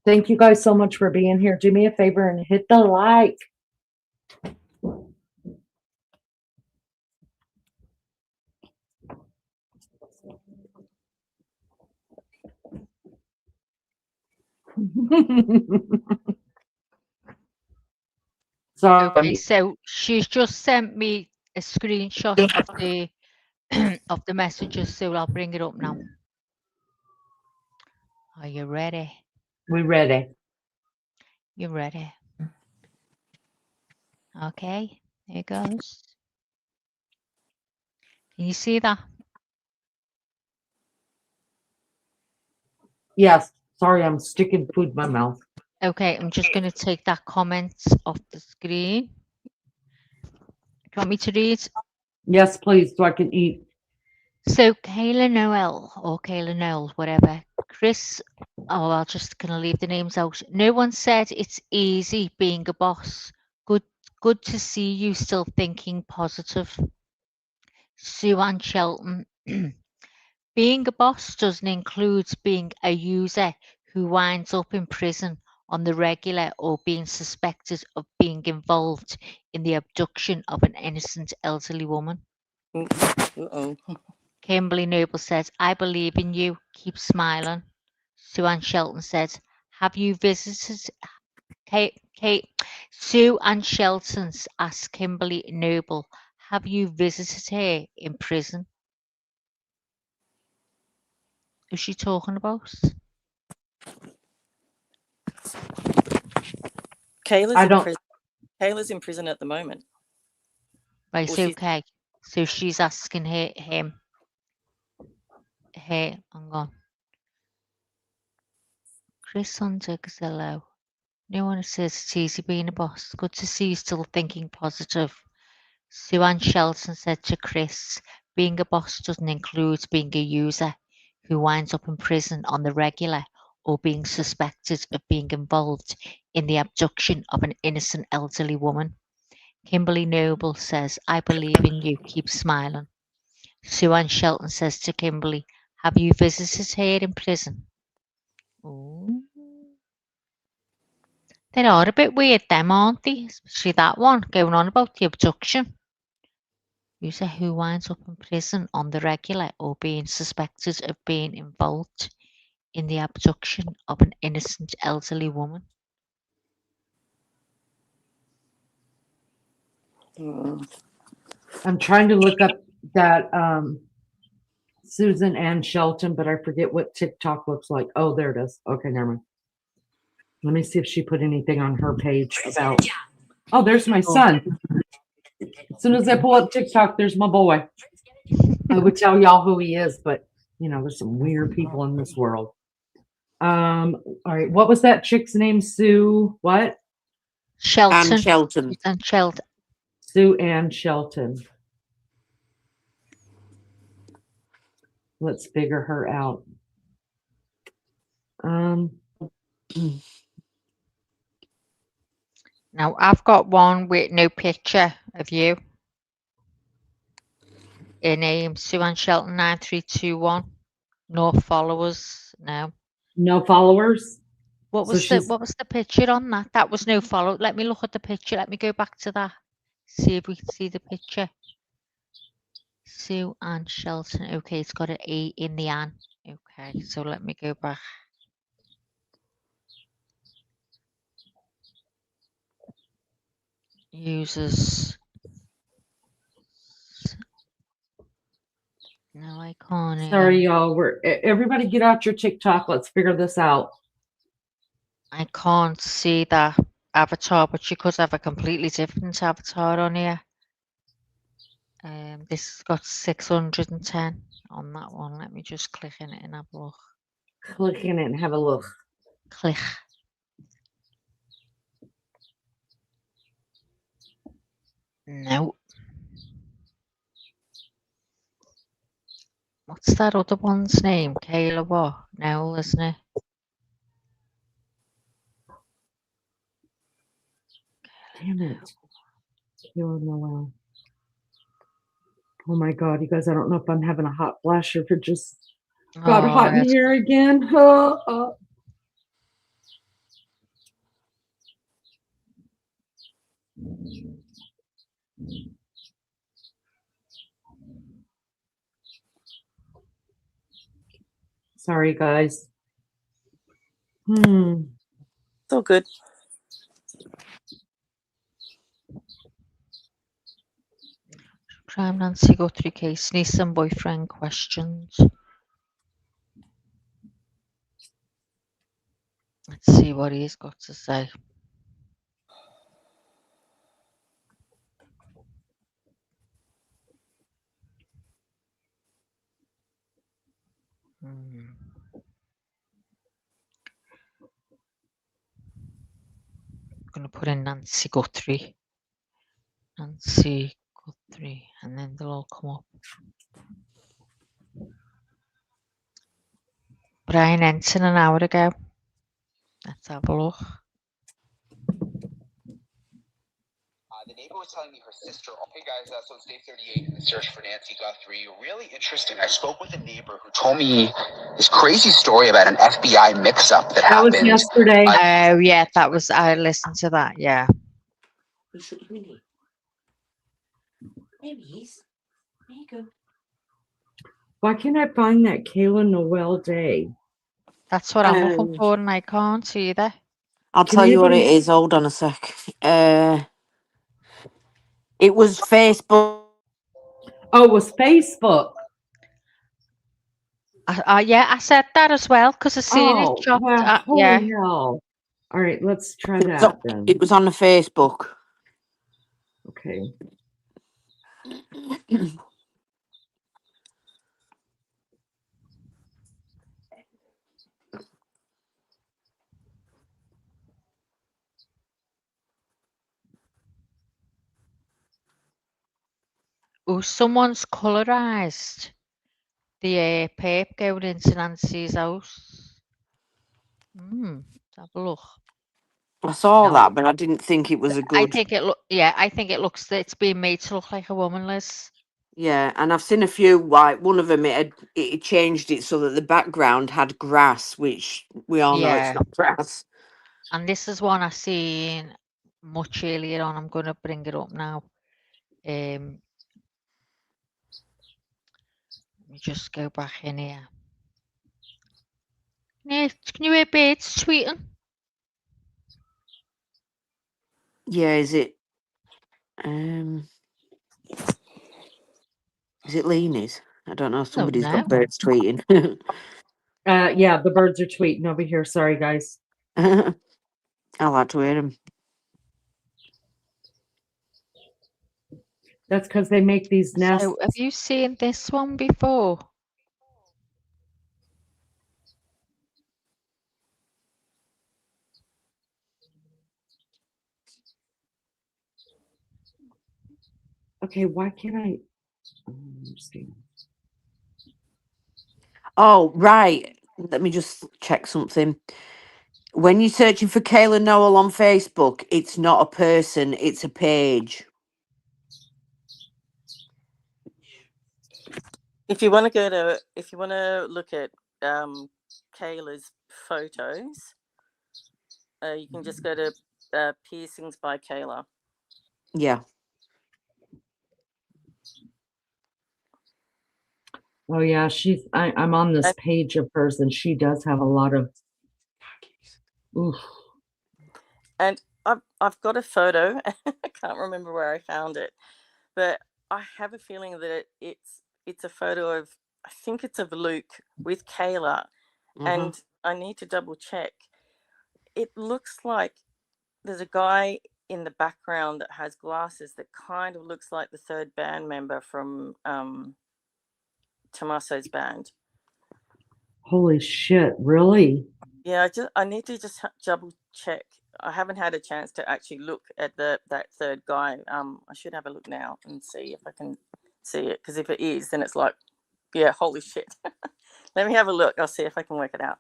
Thank you guys so much for being here. Do me a favor and hit the like. Okay, so she's just sent me a screenshot of the of the messages, so I'll bring it up now. Are you ready? We're ready. You're ready. Okay, there it goes. Can you see that? Yes. Sorry, I'm sticking food in my mouth. Okay, I'm just going to take that comment off the screen. Do you want me to read? Yes, please, so I can eat. So Kayla Noel, or Kayla Noel, whatever. Chris, oh, I'll just going to leave the names out. No one said it's easy being a boss. Good to see you still thinking positive. Sue Ann Shelton. Being a boss doesn't include being a user who winds up in prison on the regular or being suspected of being involved in the abduction of an innocent elderly woman. Uh-oh. Kimberly Noble says, I believe in you. Keep smiling. Sue Ann Shelton says, have you visited Sue Ann Shelton asked Kimberly Noble, have you visited her in prison? Who's she talking about? Kayla's in prison at the moment. Right, well, okay. So she's asking him. Hey, hang on. Chris Hunter Gazzello. No one says it's easy being a boss. Good to see you still thinking positive. Sue Ann Shelton said to Chris, being a boss doesn't include being a user who winds up in prison on the regular or being suspected of being involved in the abduction of an innocent elderly woman. Kimberly Noble says, I believe in you. Keep smiling. Sue Ann Shelton says to Kimberly, have you visited her in prison? Ooh. They are a bit weird, them, aren't they? Especially that one going on about the abduction. User who winds up in prison on the regular or being suspected of being involved in the abduction of an innocent elderly woman. I'm trying to look up that Susan Ann Shelton, but I forget what TikTok looks like. Oh, there it is. Okay, never mind. Let me see if she put anything on her page about. Oh, there's my son. As soon as I pull up TikTok, there's my boy. I would tell y'all who he is, but you know, there's some weird people in this world. All right, what was that chick's name? Sue what? Shelton. Ann Shelton. And Shelton. Sue Ann Shelton. Let's figure her out. Now I've got one with no picture of you. Her name Sue Ann Shelton 9321. No followers. No. No followers. What was the picture on that? That was no follow. Let me look at the picture. Let me go back to that. See if we can see the picture. Sue Ann Shelton. Okay, it's got an E in the Ann. Okay, so let me go back. Users. No, I can't. Sorry, y'all. Everybody get out your TikTok. Let's figure this out. I can't see that avatar, but she could have a completely different avatar on here. This has got 610 on that one. Let me just click in it and have a look. Click in it and have a look. Click. No. What's that other one's name? Kayla what? No, isn't it? Damn it. Kayla Noel. Oh my God, you guys, I don't know if I'm having a hot flash or if it just got hot in here again. Sorry, guys. It's all good. Prime Nancy Guthrie case. Niece and boyfriend questions. Let's see what he's got to say. I'm going to put in Nancy Guthrie. Nancy Guthrie, and then they'll all come up. Brian Ensign an hour ago. Let's have a look. The neighbor was telling me her sister. Hey guys, so it's day 38 in the search for Nancy Guthrie. Really interesting. I spoke with a neighbor who told me this crazy story about an FBI mix-up that happened. Was yesterday. Oh yeah, that was. I listened to that. Yeah. There you go. Why can't I find that Kayla Noel Day? That's what I'm looking for, and I can't see that. I'll tell you what it is. Hold on a sec. It was Facebook. Oh, it was Facebook. Yeah, I said that as well because I seen it chopped. Well, holy yeah. hell. All right, let's try that then. It was on the Facebook. Okay. Oh, someone's colorized the paper going into Nancy's house. Have a look. I saw that, but I didn't think it was a good. I think it look. Yeah, I think it looks. It's being made to look like a woman, Liz. Yeah, and I've seen a few. Like one of them, it changed it so that the background had grass, which we all know it's not grass. And this is one I seen much earlier on. I'm going to bring it up now. Let me just go back in here. Can you hear birds tweeting? Yeah, is it Leanie's? I don't know. Somebody's got birds tweeting. Yeah, the birds are tweeting over here. Sorry, guys. I like to hear them. That's because they make these nests. So, have you seen this one before? Okay, why can't I? Oh, right. Let me just check something. When you're searching for Kayla Noel on Facebook, it's not a person, it's a page. If you want to look at Kayla's photos, you can just go to Piercings by Kayla. Yeah. Oh yeah, I'm on this page of hers, and she does have a lot of. Oof. And I've got a photo. I can't remember where I found it, but I have a feeling that it's a photo of, I think it's of Luke with Kayla, and I need to double check. It looks like there's a guy in the background that has glasses that kind of looks like the third band member from Tommaso's band. Holy shit! Really? Yeah, I need to just double check. I haven't had a chance to actually look at that third guy. I should have a look now and see if I can see it, because if it is, then it's like, yeah, holy shit. Let me have a look. I'll see if I can work it out.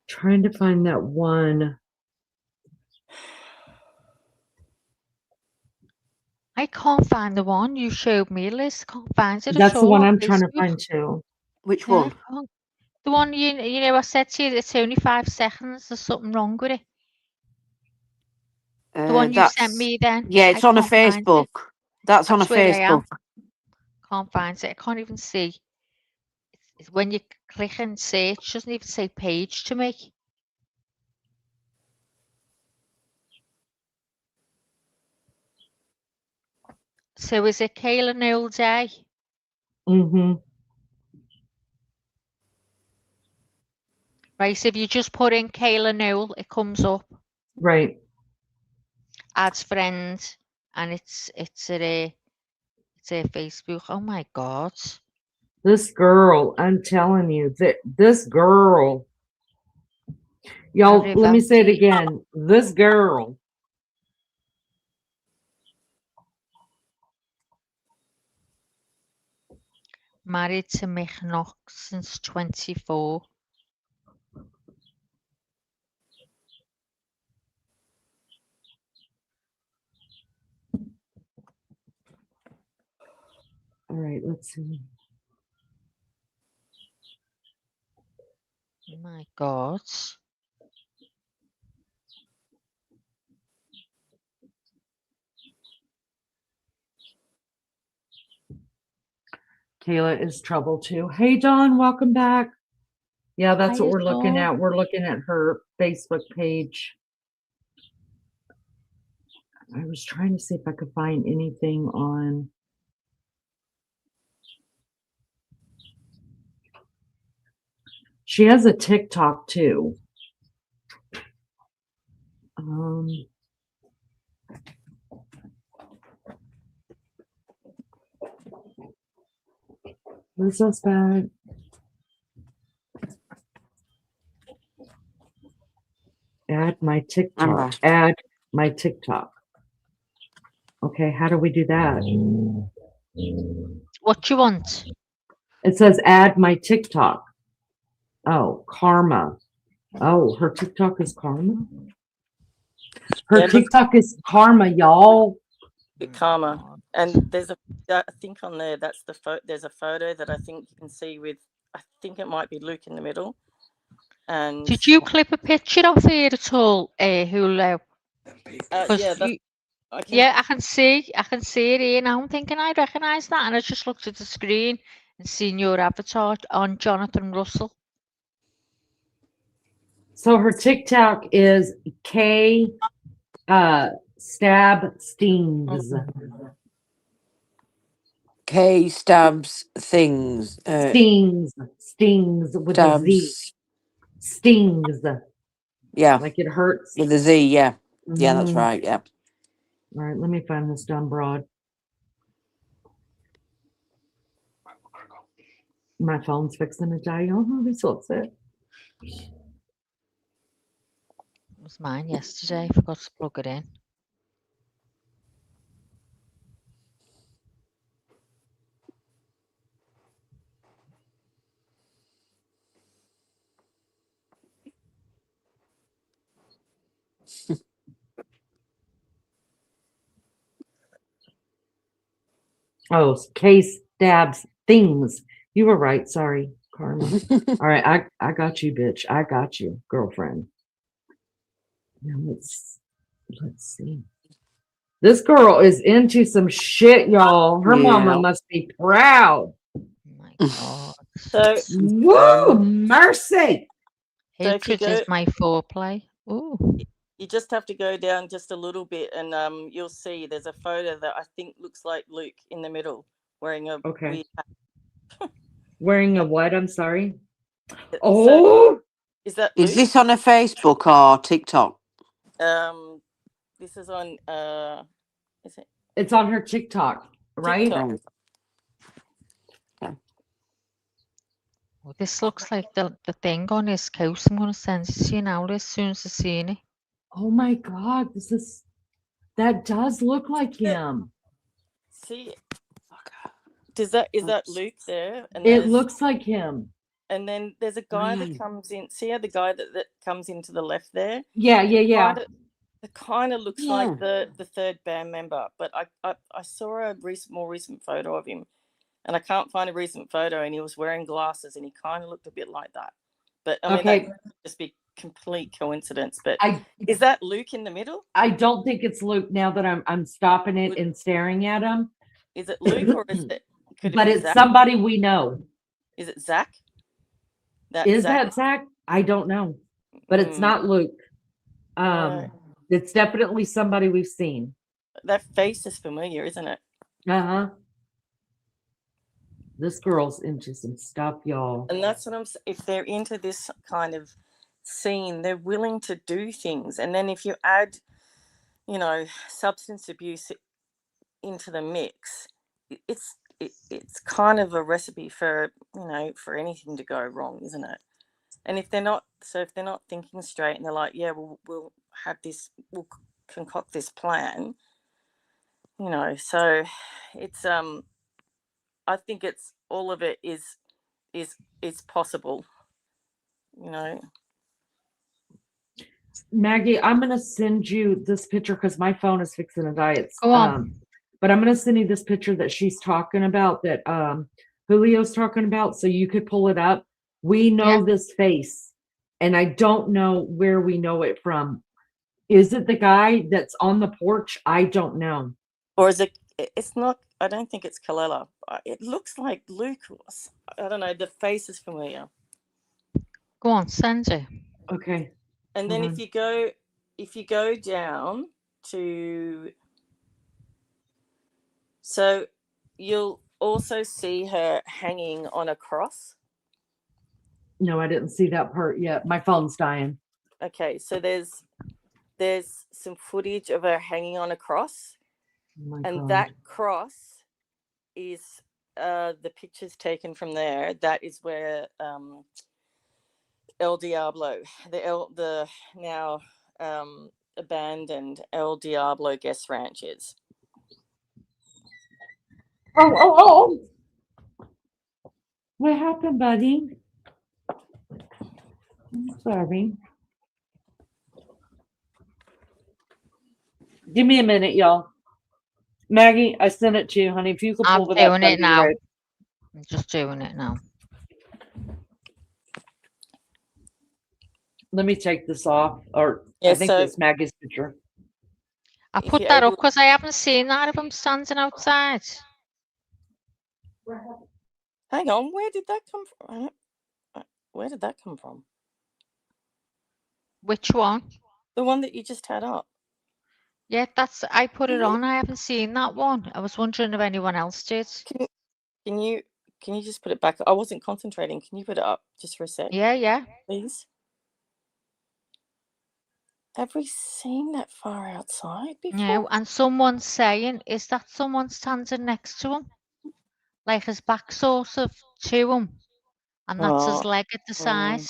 Trying to find that one. I can't find the one you showed me, Liz. Can't find it That's at the all one on I'm trying to Facebook. find too. Which Yeah, one? can't. The one you know I said to you, it's only 5 seconds. There's something wrong with it. The one you sent me then. Yeah, it's on a can't find it. Facebook. That's on a where I am. Facebook. Can't find it. I can't even see. It's when you click and search, it doesn't even say page to me. So is it Kayla Noel Day? Mm-hmm. Right, so if you just put in Kayla Noel, it comes up. Right. Adds friends, and it's a Facebook. Oh my God. This girl, I'm telling you, that this girl, y'all, let me say it again. This girl. Married to Mick Knox since 24. All right, let's see. Oh my God. Kayla is trouble too. Hey, Dawn, welcome back. Yeah, that's what we're looking at. We're looking at her Facebook page. I was trying to see if I could find anything on. She has a TikTok too. Where's this bag? Add my TikTok. Add my TikTok. Okay, how do we do that? What you want? It says add my TikTok. Oh, Karma. Oh, her TikTok is Karma? Her TikTok is Karma, y'all. Karma. And there's I think on there, that's the there's a photo that I think you can see with, I think it might be Luke in the middle. And did you clip a picture of it at all, Hulu? Yeah, I can see it here now. I'm thinking I recognise that, and I just looked at the screen and seen your avatar on Jonathan Russell. So her TikTok is K stab stings. K stabs things. Stings with a Z. Stings. Yeah. Like it hurts. With a Z, yeah. Yeah, that's right, yeah. All right, let me find this dumb broad. My phone's fixing to die. Oh, I'll be so upset. It was mine yesterday. I forgot to plug it in. Oh, K stabs things. You were right. Sorry, Karma. All right, I got you, bitch. I got you, girlfriend. Now let's see. This girl is into some shit, y'all. Her mama must be proud. Oh my God. So woo, mercy. Hatred is my foreplay. Ooh. You just have to go down just a little bit, and you'll see there's a photo that I think looks like Luke in the middle wearing a Okay. weird hat. Wearing a what? I'm sorry. So, Oh, is that Is Luke? this on a Facebook or TikTok? This is on is it it's on her TikTok, right? TikTok? Well, this looks like the thing on his coat. I'm going to send it to you now as soon as I've seen it. Oh my God, that does look like him. See, is that Luke there? And It looks like him. And then there's a guy that comes in. See how the guy that comes into the left there? Yeah. It kind of looks like the third band member, but I saw a more recent photo of him, and I can't find a recent photo, and he was wearing glasses, and he kind of looked a bit like that. But I mean, that could just be complete coincidence. But is that Luke in the middle? I don't think it's Luke now that I'm stopping it and staring at him. Is it Luke or is it? But it's Zach? Somebody we know. Is it Zach? That Zach? I don't know, but it's not Luke. It's definitely somebody we've seen. That face is familiar, isn't it? This girl's into some stuff, y'all. And that's what I'm saying. If they're into this kind of scene, they're willing to do things. And then if you add, substance abuse into the mix, it's kind of a recipe for, for anything to go wrong, isn't it? And if they're not thinking straight and they're like, yeah, we'll have this, we'll concoct this plan, so it's, I think it's all of it is possible, Maggie, I'm going to send you this picture because my phone is fixing to die. Go on. But I'm going to send you this picture that she's talking about, that Julio's talking about, so you could pull it up. We know this face, and I don't know where we know it from. Is it the guy that's on the porch? I don't know. Or is it? It's not. I don't think it's Kalela. It looks like Luke. I don't know. The face is familiar. Go on, send it. Okay. And then if you go down to, so you'll also see her hanging on a cross. No, I didn't see that part yet. My phone's dying. Okay, so there's some footage of her hanging on a cross, and that cross is the pictures taken from there. That is where El Diablo, the now abandoned El Diablo guest ranch is. Oh! What happened, buddy? I'm sorry. Give me a minute, y'all. Maggie, I sent it to you, honey. If you could pull it up. I'm doing it now. I'm just doing it now. Let me take this off, or I think it's Maggie's picture. I put that up because I haven't seen that of him standing outside. Hang on, where did that come from? Where did that come from? Which one? The one that you just had up. Yeah, I put it on. I haven't seen that one. I was wondering if anyone else did. Can you just put it back? I wasn't concentrating. Can you put it up just for a sec? Yeah. Please. Have we seen that far outside before? No, and someone's saying, is that someone standing next to him? Like his back sort of to him. And that's his leg at the side.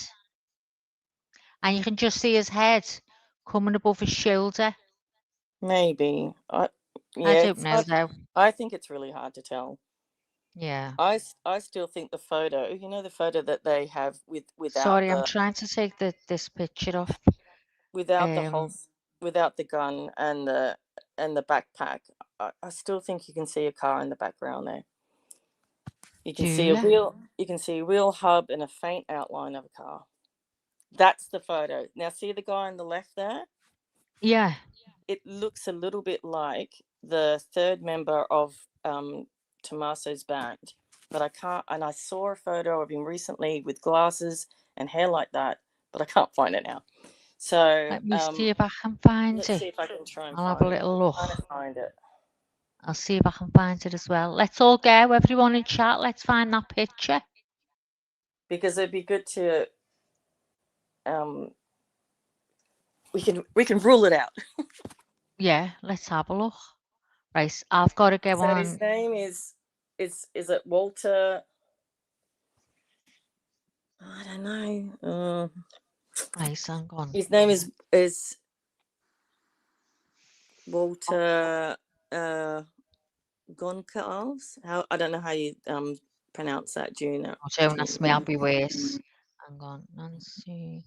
And you can just see his head coming above his shoulder. Maybe. I don't know though. I think it's really hard to tell. Yeah. I still think the photo, the photo that they have without. Sorry, I'm trying to take this picture off. Without without the gun and the backpack, I still think you can see a car in the background there. You can see a wheel. You can see a wheel hub and a faint outline of a car. That's the photo. Now, see the guy on the left there? Yeah. It looks a little bit like the third member of Tommaso's band, but I can't. And I saw a photo of him recently with glasses and hair like that, but I can't find it now. So let me see if I can find let's it. see if I can try and I'll find have a little look. I'm trying to find it. I'll see if I can find it as well. Let's all go, everyone in chat. Let's find that picture. Because it'd be good to we can rule it out. Yeah, let's have a look. Right, I've got to go So on. his name is it Walter? I don't know. Right, hang on. His name is Walter Goncalves. I don't know how you pronounce that. Do you know? Don't ask me, I'll be worse. Hang on, Nancy.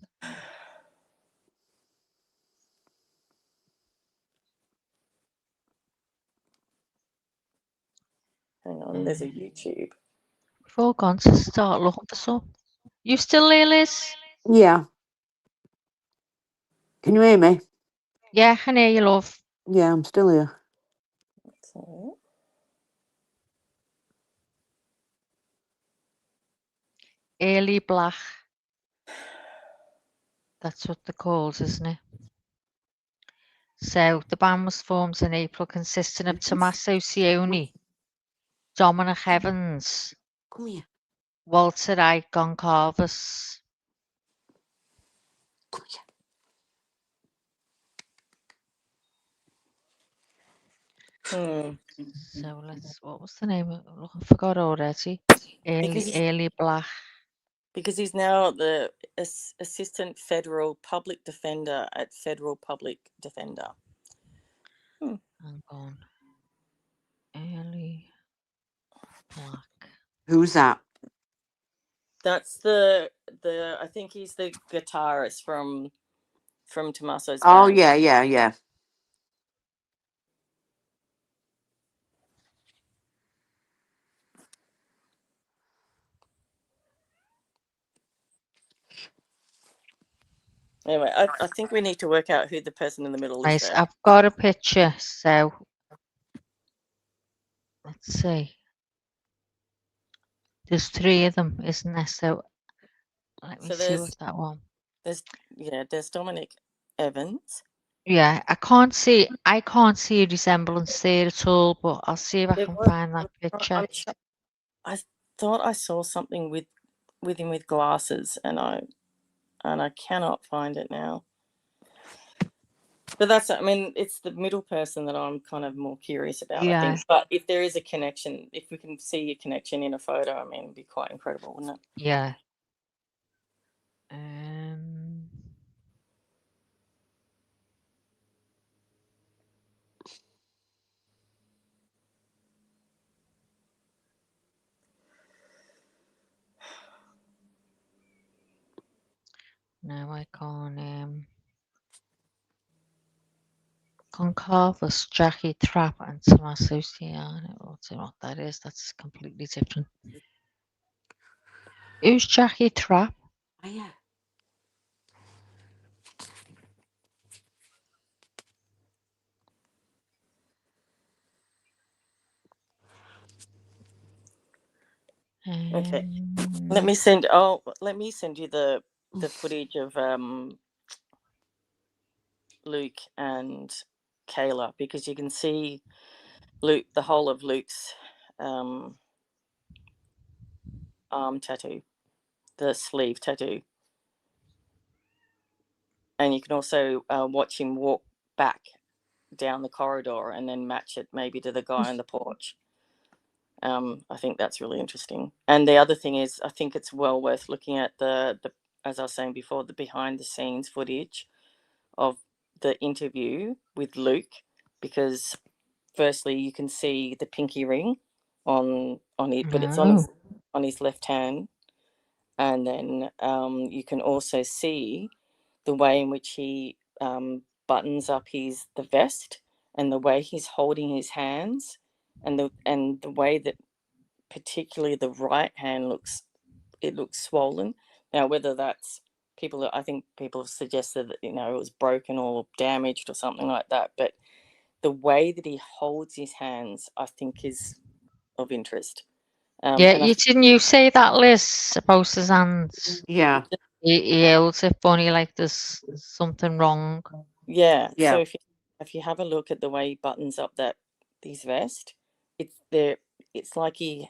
Hang on, there's a YouTube. We've all gone to start looking for some. You still there, Liz? Yeah. Can you hear me? Yeah, I can hear you, love. Yeah, I'm still here. So, Early Black. That's what they're called, isn't it? So the band was formed in April, consisting of Tommaso Cioni, Dominic Evans, Come here. Walter I. Goncalves. Come here. So what was the name of it? I forgot already. Early Black. Because he's now the Assistant Federal Public Defender at Federal Public Defender. Hang on. Early Black. Who's that? That's the I think he's the guitarist from Tommaso's Oh, band. yeah. Anyway, I think we need to work out who the person in the middle is there. I've got a picture, so let's see. There's 3 of them, isn't there? So let me see what that one. There's Dominic Evans. Yeah, I can't see a resemblance there at all, but I'll see if I can find that picture. I thought I saw something with him with glasses, and I cannot find it now. But it's the middle person that I'm kind of more curious about, I think. But if there is a connection, if we can see a connection in a photo, it'd be quite incredible, wouldn't it? Yeah. No, I can't. Goncalves, Jackie Trapp, and Tommaso Cioni. I don't know what that is. That's completely different. Who's Jackie Trapp? Oh, yeah. Okay. Let me send you the footage of Luke and Kayla, because you can see the whole of Luke's arm tattoo, the sleeve tattoo, and you can also watch him walk back down the corridor and then match it maybe to the guy on the porch. I think that's really interesting. And the other thing is, I think it's well worth looking at the as I was saying before, the behind the scenes footage of the interview with Luke, because firstly you can see the pinky ring on it, but it's on his left hand, and then you can also see the way in which he buttons up the vest, and the way he's holding his hands, and the way that particularly the right hand looks swollen. Now, whether that's I think people have suggested that it was broken or damaged or something like that, but the way that he holds his hands, I think, is of interest. Didn't you say that, Liz, about his hands? Yeah. He holds it funny, like there's something wrong. Yeah. So if you have a look at the way he buttons up that these vests. It's like he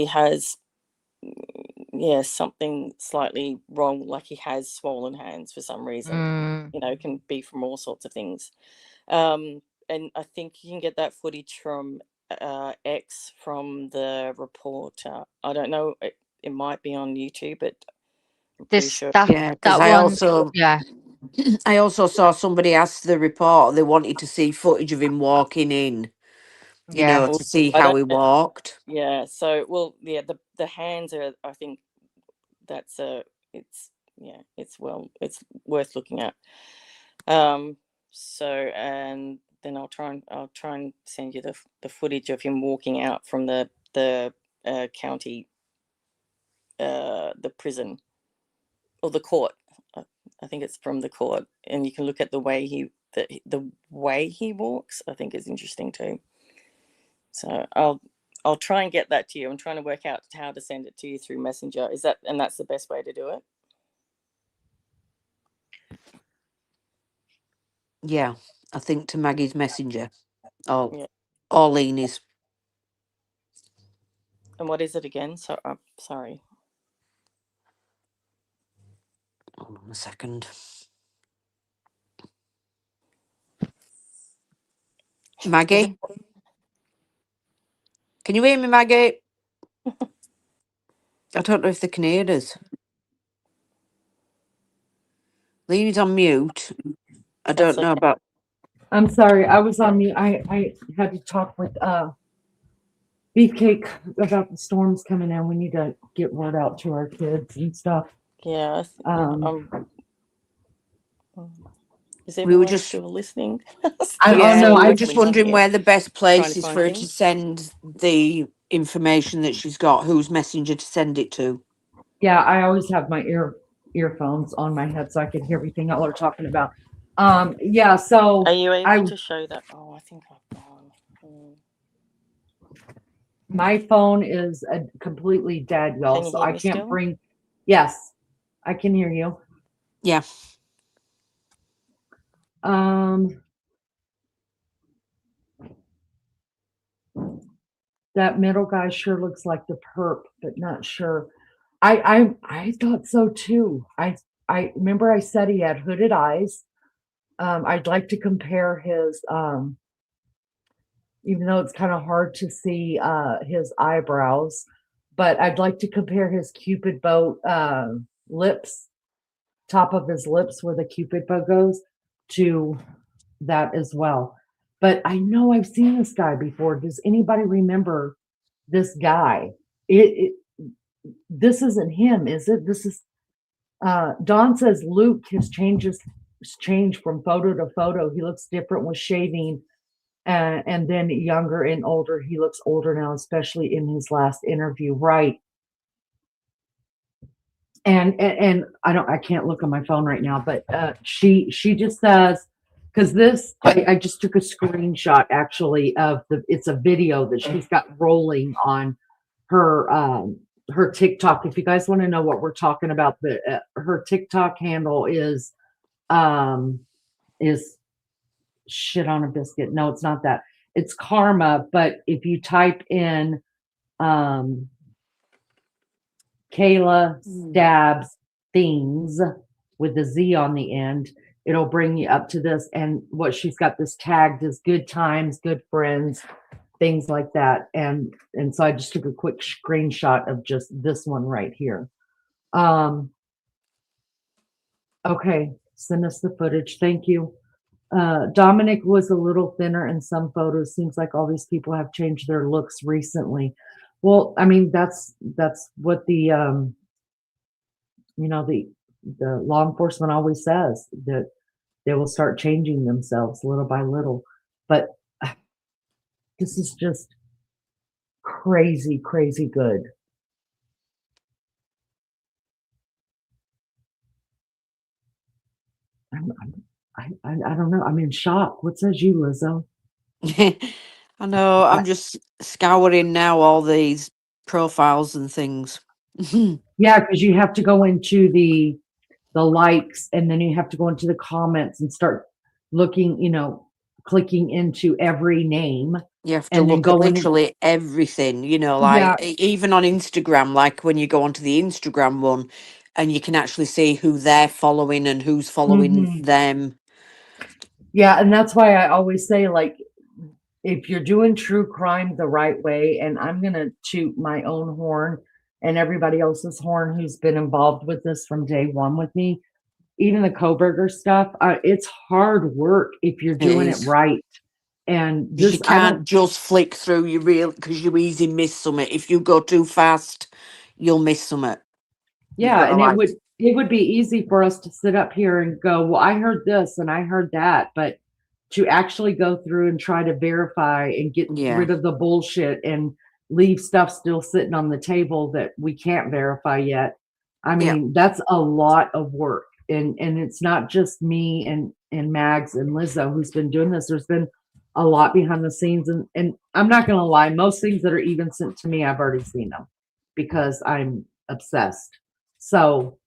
has something slightly wrong, like he has swollen hands for some reason. It can be from all sorts of things. And I think you can get that footage from X, from the reporter. I don't know, it might be on YouTube, but I'm pretty sure. Because I also saw somebody ask the reporter, they wanted to see footage of him walking in, to see how he walked. Yeah, so the hands are, I think that's it's worth looking at. So, and then I'll try and send you the footage of him walking out from the county, the prison or the court. I think it's from the court, and you can look at the way the way he walks. I think is interesting too. So I'll try and get that to you. I'm trying to work out how to send it to you through Messenger. That's the best way to do it? Yeah, I think to Maggie's Messenger. Yeah. Or Leanie's. And what is it again? So I'm sorry. Hold on a second. Maggie? Can you hear me, Maggie? I don't know if they can hear us. Leanie's on mute. I don't know about... I'm sorry, I was on mute. I had to talk with Beefcake about the storms coming in. We need to get word out to our kids and stuff. Yeah. Is we were everyone just still listening? I'm just wondering where the best place is for her to send the information that she's got, whose messenger to send it to. Yeah, I always have my earphones on my head so I can hear everything y'all are talking about. So are you able to show that? Oh, I think I've gone. My phone is completely dead, y'all, so I can't bring. Yes, I can hear you. Yeah. That middle guy sure looks like the perp, but not sure. I thought so too. I remember I said he had hooded eyes. I'd like to compare his even though it's kind of hard to see his eyebrows, but I'd like to compare his Cupid bow lips, top of his lips where the Cupid bow goes, to that as well. But I know I've seen this guy before. Does anybody remember this guy? This isn't him, is it? This is Dawn says Luke has changed from photo to photo. He looks different with shaving, and then younger and older. He looks older now, especially in his last interview, right? And I can't look on my phone right now, but she just says, because this I just took a screenshot actually of it's a video that she's got rolling on her TikTok. If you guys want to know what we're talking about, her TikTok handle is shit on a biscuit. No, it's not that. It's Karma. But if you type in Kayla Stabs Things with the Z on the end, it'll bring you up to this. And what she's got this tagged is good times, good friends, things like that. And so I just took a quick screenshot of just this one right here. Okay, send us the footage. Thank you. Dominic was a little thinner in some photos. Seems like all these people have changed their looks recently. Well, I mean, that's what the the law enforcement always says, that they will start changing themselves little by little. But this is just crazy, crazy good. I don't know. I'm in shock. What says you, Lizzo? I know. I'm just scouring now all these profiles and things. Yeah, because you have to go into the likes, and then you have to go into the comments and start looking, clicking into every name. You have to And then look at go in and- literally everything, you know, Yeah. like even on Instagram, like when you go onto the Instagram one and you can actually see who they're following and who's following Mhm. them. Yeah, and that's why I always say, like, if you're doing true crime the right way, and I'm going to toot my own horn and everybody else's horn who's been involved with this from day one with me, even the Koberger stuff, it's hard work if you're It doing it is. right. And Because you this, I can't don't, just flick through your reel because you easy miss something. If you go too fast, you'll miss something. You've yeah, got to and like, it would be easy for us to sit up here and go, well, I heard this and I heard that, but to actually go through and try to verify and get yeah, rid of the bullshit and leave stuff still sitting on the table that we can't verify yet. I Yeah. mean, that's a lot of work. And it's not just me and Mags and Lizzo who's been doing this. There's been a lot behind the scenes. And I'm not going to lie, most things that are even sent to me, I've already seen them because I'm obsessed. So,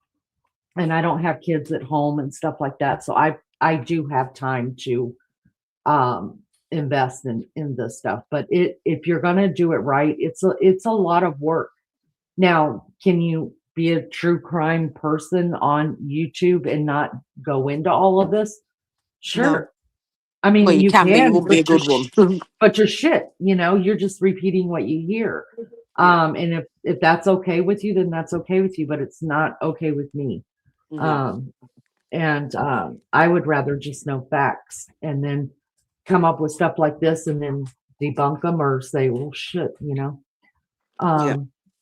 and I don't have kids at home and stuff like that. So I do have time to invest in this stuff. But if you're gonna do it right, it's a lot of work. Now, can you be a true crime person on YouTube and not go into all of this? Sure. No. I mean, Well, you can, but you can, won't be a but good one. but you're shit, you're just repeating what you hear. And if that's okay with you, then that's okay with you, but it's not okay with me. No. And I would rather just know facts and then come up with stuff like this and then debunk them or say, well, shit, Yeah.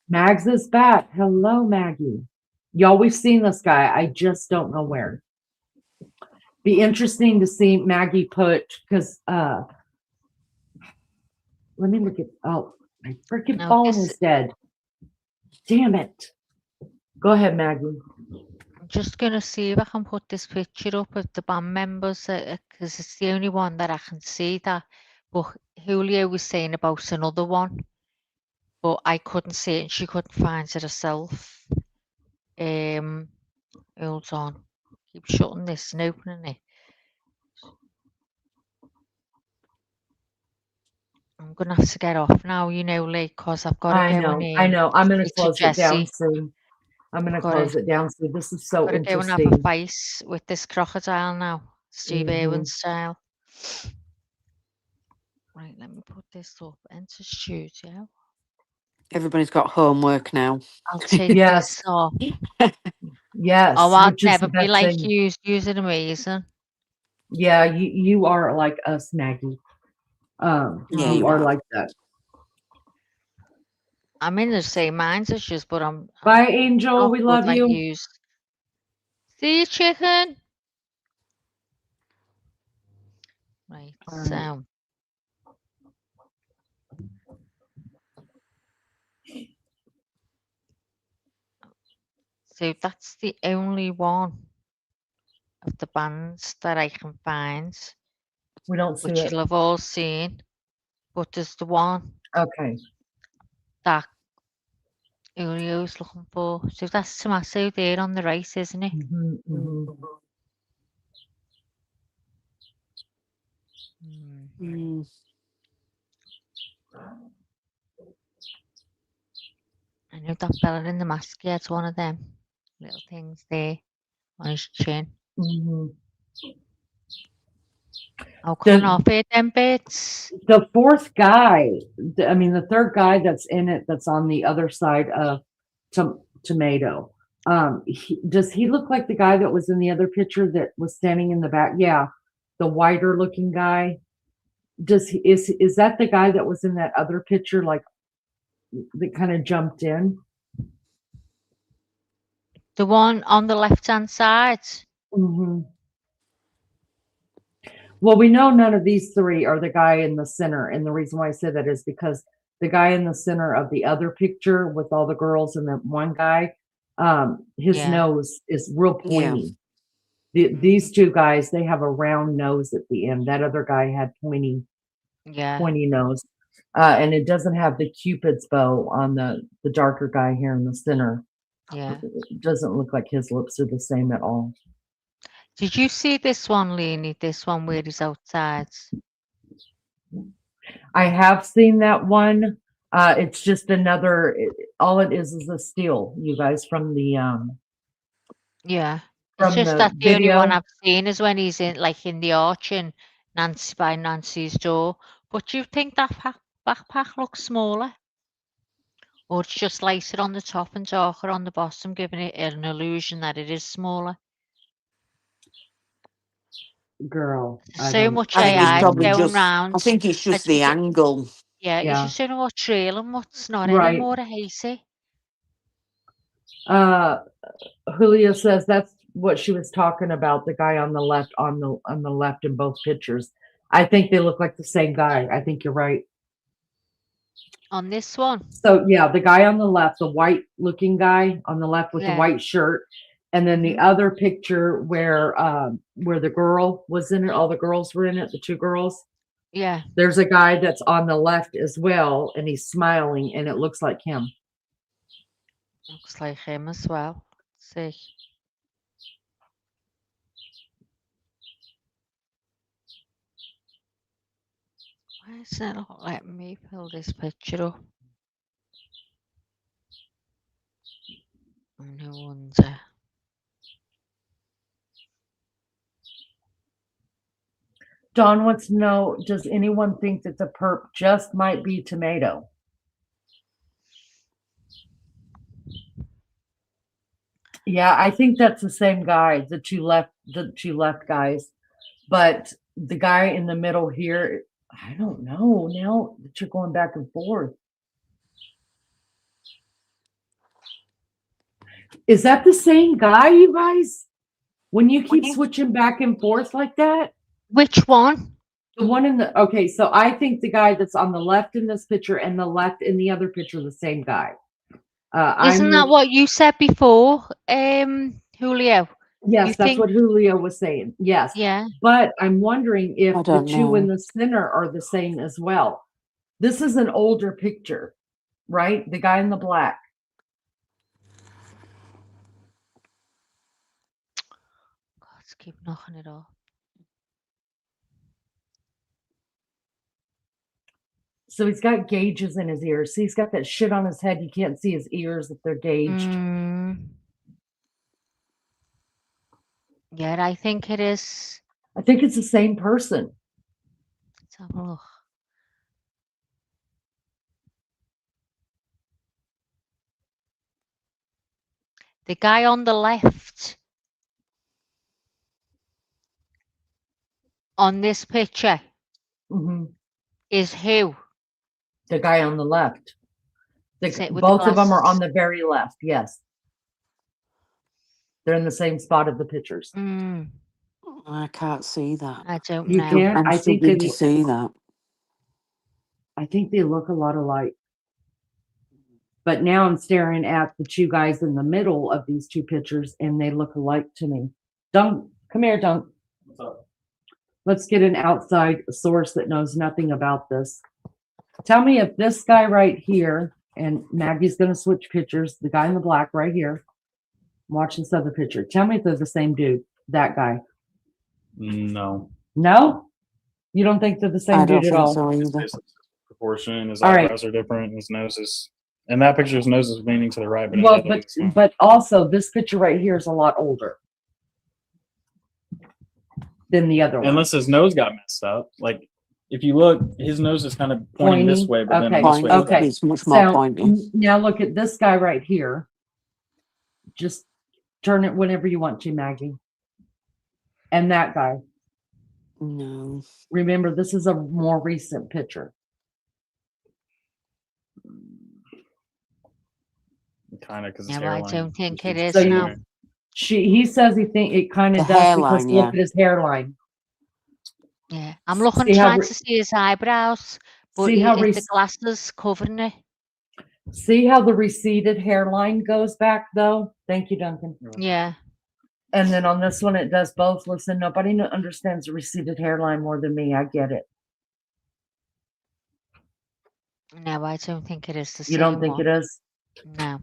Mags is back. Hello, Maggie. Y'all, we've seen this guy. I just don't know where. Be interesting to see Maggie put, because let me look at, oh, my freaking Now, phone this- is dead. Damn it. Go ahead, Maggie. I'm just going to see if I can put this picture up of the band members because it's the only one that I can see that. But Julio was saying about another one, but I couldn't see it and she couldn't find it herself. Hold on. Keep shutting this and opening it. I'm going to have to get off now, Lee, because I've got to I go know, and I know. I'm going to speak close it down soon. I'm going to Gotta- close it down soon. This is so got to go and have a interesting. fight with this crocodile now, Steve Irwin style. Right, let me put this up. Enter studio. Everybody's got homework now. I'll take Yes. this off. Yes. Oh, I'll which is never the be best like thing. you. You're amazing. Yeah, you are like us, Maggie. Yeah, you you are are. like that. I'm in the same minds as you, but I'm Bye, Angel. not We good love like you. yous. See you, chicken. Right, All right. so. So that's the only one of the bands that I can find, We don't see which it. you'll have all seen. But there's the one Okay. that Julio's looking for. So that's Tommaso there on the right, isn't it? Mhm, mhm. Mm. I know that fella in the mask, he has one of them little things there on his chin. Mhm. Oh, come off it, them bits. The fourth guy, the third guy that's in it, that's on the other side of Tomato. Does he look like the guy that was in the other picture that was standing in the back? Yeah, the whiter looking guy. Is that the guy that was in that other picture, like that kind of jumped in? The one on the left-hand side. Mm-hmm. Well, we know none of these three are the guy in the center. And the reason why I say that is because the guy in the center of the other picture with all the girls and the one guy, his nose is real pointy. Yeah. These two guys, they have a round nose at the end. That other guy had pointy nose. And it doesn't have the Cupid's bow on the darker guy here in the center. Yeah. It doesn't look like his lips are the same at all. Did you see this one, Leonie? This one where he's outside? I have seen that one. It's just another. All it is a steal, you guys, from the Yeah. It's from just the that the only one video. I've seen is when he's in the arch in by Nancy's door. But do you think that backpack looks smaller? Or it's just lighter on the top and darker on the bottom, giving it an illusion that it is smaller? Girl, There's so much I think it's AI probably going just. round. I think it's just It's the angle. Yeah, you Yeah. just don't know what's real and what's not Right. anymore. I hate it. Julia says that's what she was talking about. The guy on the left, on the left in both pictures. I think they look like the same guy. I think you're right. On this one. So yeah, the guy on the left, the white looking guy on the left with the Yeah. white shirt, and then the other picture where the girl was in it, all the girls were in it, the two girls. Yeah. There's a guy that's on the left as well, and he's smiling, and it looks like him. Looks like him as well. Let's see. Why is it not letting me pull this picture up? No wonder. Don wants to know, does anyone think that the perp just might be tomato? Yeah, I think that's the same guy, the two left guys. But the guy in the middle here, I don't know now that you're going back and forth. Is that the same guy, you guys? When you keep switching back and forth like that? Which one? The one in the, okay, so I think the guy that's on the left in this picture and the left in the other picture, the same guy. Isn't that what you said before, Julio? Yes, that's what Julio was saying. Yes. Yeah. But I'm wondering if the don't two in know. the center are the same as well. This is an older picture, right? The guy in the black. Let's keep knocking it off. So he's got gauges in his ears. See, he's got that shit on his head. You can't see his ears if they're gauged. Yeah, I think it is. I think it's the same person. Let's have a look. The guy on the left on this picture is who? The guy on the left. Sit with Both the of them are on glasses. the very left. Yes. They're in the same spot of the pictures. I can't see that. I don't You know. can't? I'm I think struggling they to see that. I think they look a lot alike. But now I'm staring at the two guys in the middle of these two pictures, and they look alike to me. Dunk, come here, Dunk. What's up? Let's get an outside source that knows nothing about this. Tell me if this guy right here, and Maggie's going to switch pictures, the guy in the black right here. Watch this other picture. Tell me if they're the same dude, that guy. No. No? You don't think they're the same I don't dude at think all? so either. His proportion, his All right. eyebrows are different, his nose is, in that picture, his nose is leaning to the right, but in Well, the other it's not. but also this picture right here is a lot older than the other one. Unless his nose got messed up. Like, if you look, his nose is kind of pointing this way, but then this way. Okay. It's much more So pointy. now look at this guy right here. Just turn it whenever you want to, Maggie. And that guy. No. Remember, this is a more recent picture. Kind of, because No, I don't think it is So now. he says he think it kind of The does because hairline, look yeah. at his hairline. Yeah, I'm looking, See how trying re- to see his eyebrows, but See how the glasses covering it. See how the receded hairline goes back though? Thank you, Duncan. Yeah. And then on this one, it does both. Listen, nobody understands the receded hairline more than me. I get it. No, I don't think it is the same You don't think one. it is? No.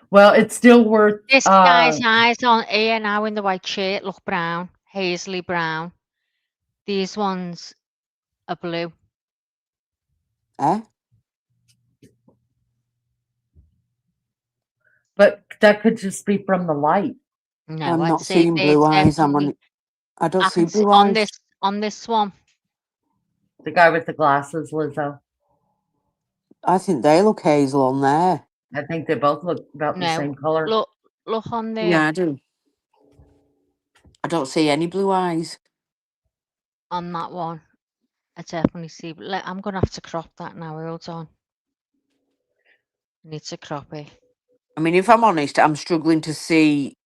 Well, it's still worth. This guy's eyes on here now in the white shirt look brown, hazily brown. These ones are blue. Eh? But that could just be from the light. No, I'm I'd not say seeing they're blue eyes. definitely. I don't I see can see blue on eyes. this one. The guy with the glasses, Lizzo. I think they look hazel on there. I think they both look about the No, same color. look on there. Yeah, I do. I don't see any blue eyes. On that one, I definitely see. I'm gonna have to crop that now. Hold on. I need to crop it. I mean, if I'm honest, I'm struggling to see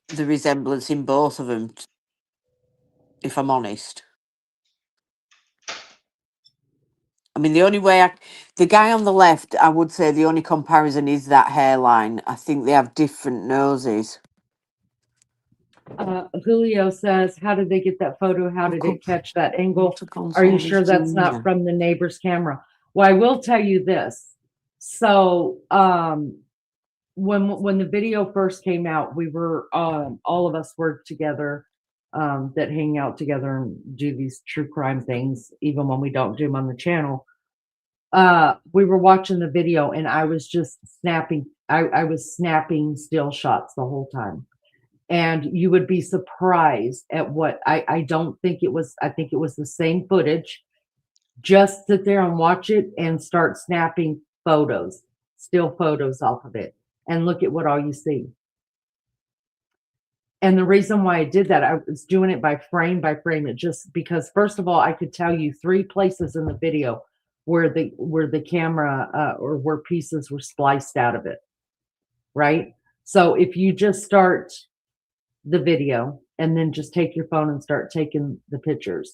the resemblance in both of them. If I'm honest. I mean, the only way the guy on the left, I would say the only comparison is that hairline. I think they have different noses. Julio says, how did they get that photo? How did it catch that angle? Are you sure that's not from the neighbor's camera? Well, I will tell you this. So, when the video first came out, we were, all of us were together, that hang out together and do these true crime things, even when we don't do them on the channel. We were watching the video and I was just snapping. I was snapping still shots the whole time. And you would be surprised at what I don't think it was. I think it was the same footage. Just sit there and watch it and start snapping photos, still photos off of it. And look at what all you see. And the reason why I did that, I was doing it by frame. It just because, first of all, I could tell you 3 places in the video where the camera or where pieces were spliced out of it. Right. So if you just start the video and then just take your phone and start taking the pictures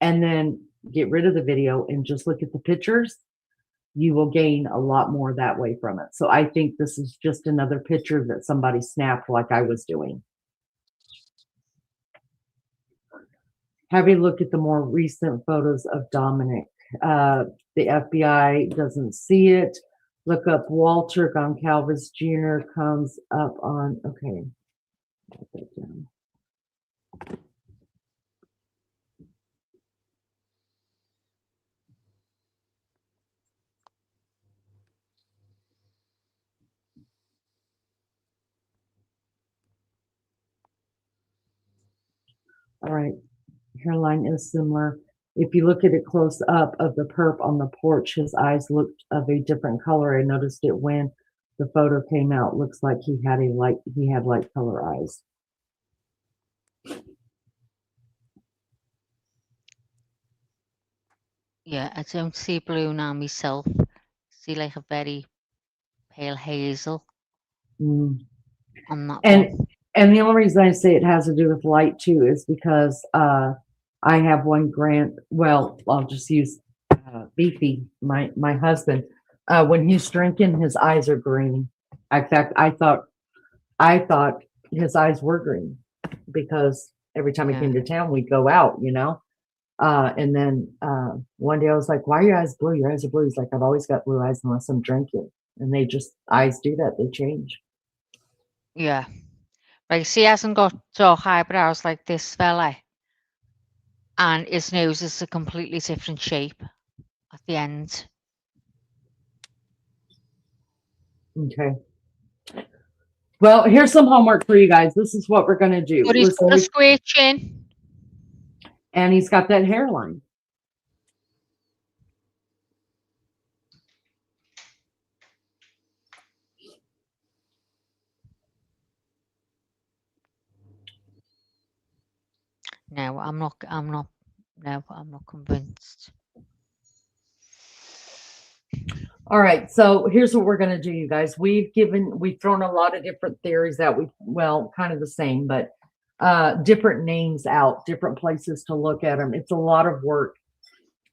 and then get rid of the video and just look at the pictures, you will gain a lot more that way from it. So I think this is just another picture that somebody snapped like I was doing. Have a look at the more recent photos of Dominic. The FBI doesn't see it. Look up Walter Goncalves Jr. comes up on, okay. Put that down. All right, hairline is similar. If you look at it close up of the perp on the porch, his eyes looked of a different color. I noticed it when the photo came out. Looks like he had light color eyes. Yeah, I don't see blue now myself. See like a very pale hazel on that one. And the only reason I say it has to do with light too is because I have one well, I'll just use Beefy, my husband. When he's drinking, his eyes are green. In fact, I thought his eyes were green because every time he came to town, we'd go out, you know. And then one day I was like, why are your eyes blue? Your eyes are blue. He's like, I've always got blue eyes unless I'm drinking. And eyes do that. They change. Yeah. Like, see, he hasn't got dark eyebrows like this fella. And his nose is a completely different shape at the end. Okay. Well, here's some homework for you guys. This is what we're going to do. But he's got a square chin. And he's got that hairline. No, I'm not convinced. All right, so here's what we're going to do, you guys. We've thrown a lot of different theories out. Kind of the same, but different names out, different places to look at them. It's a lot of work.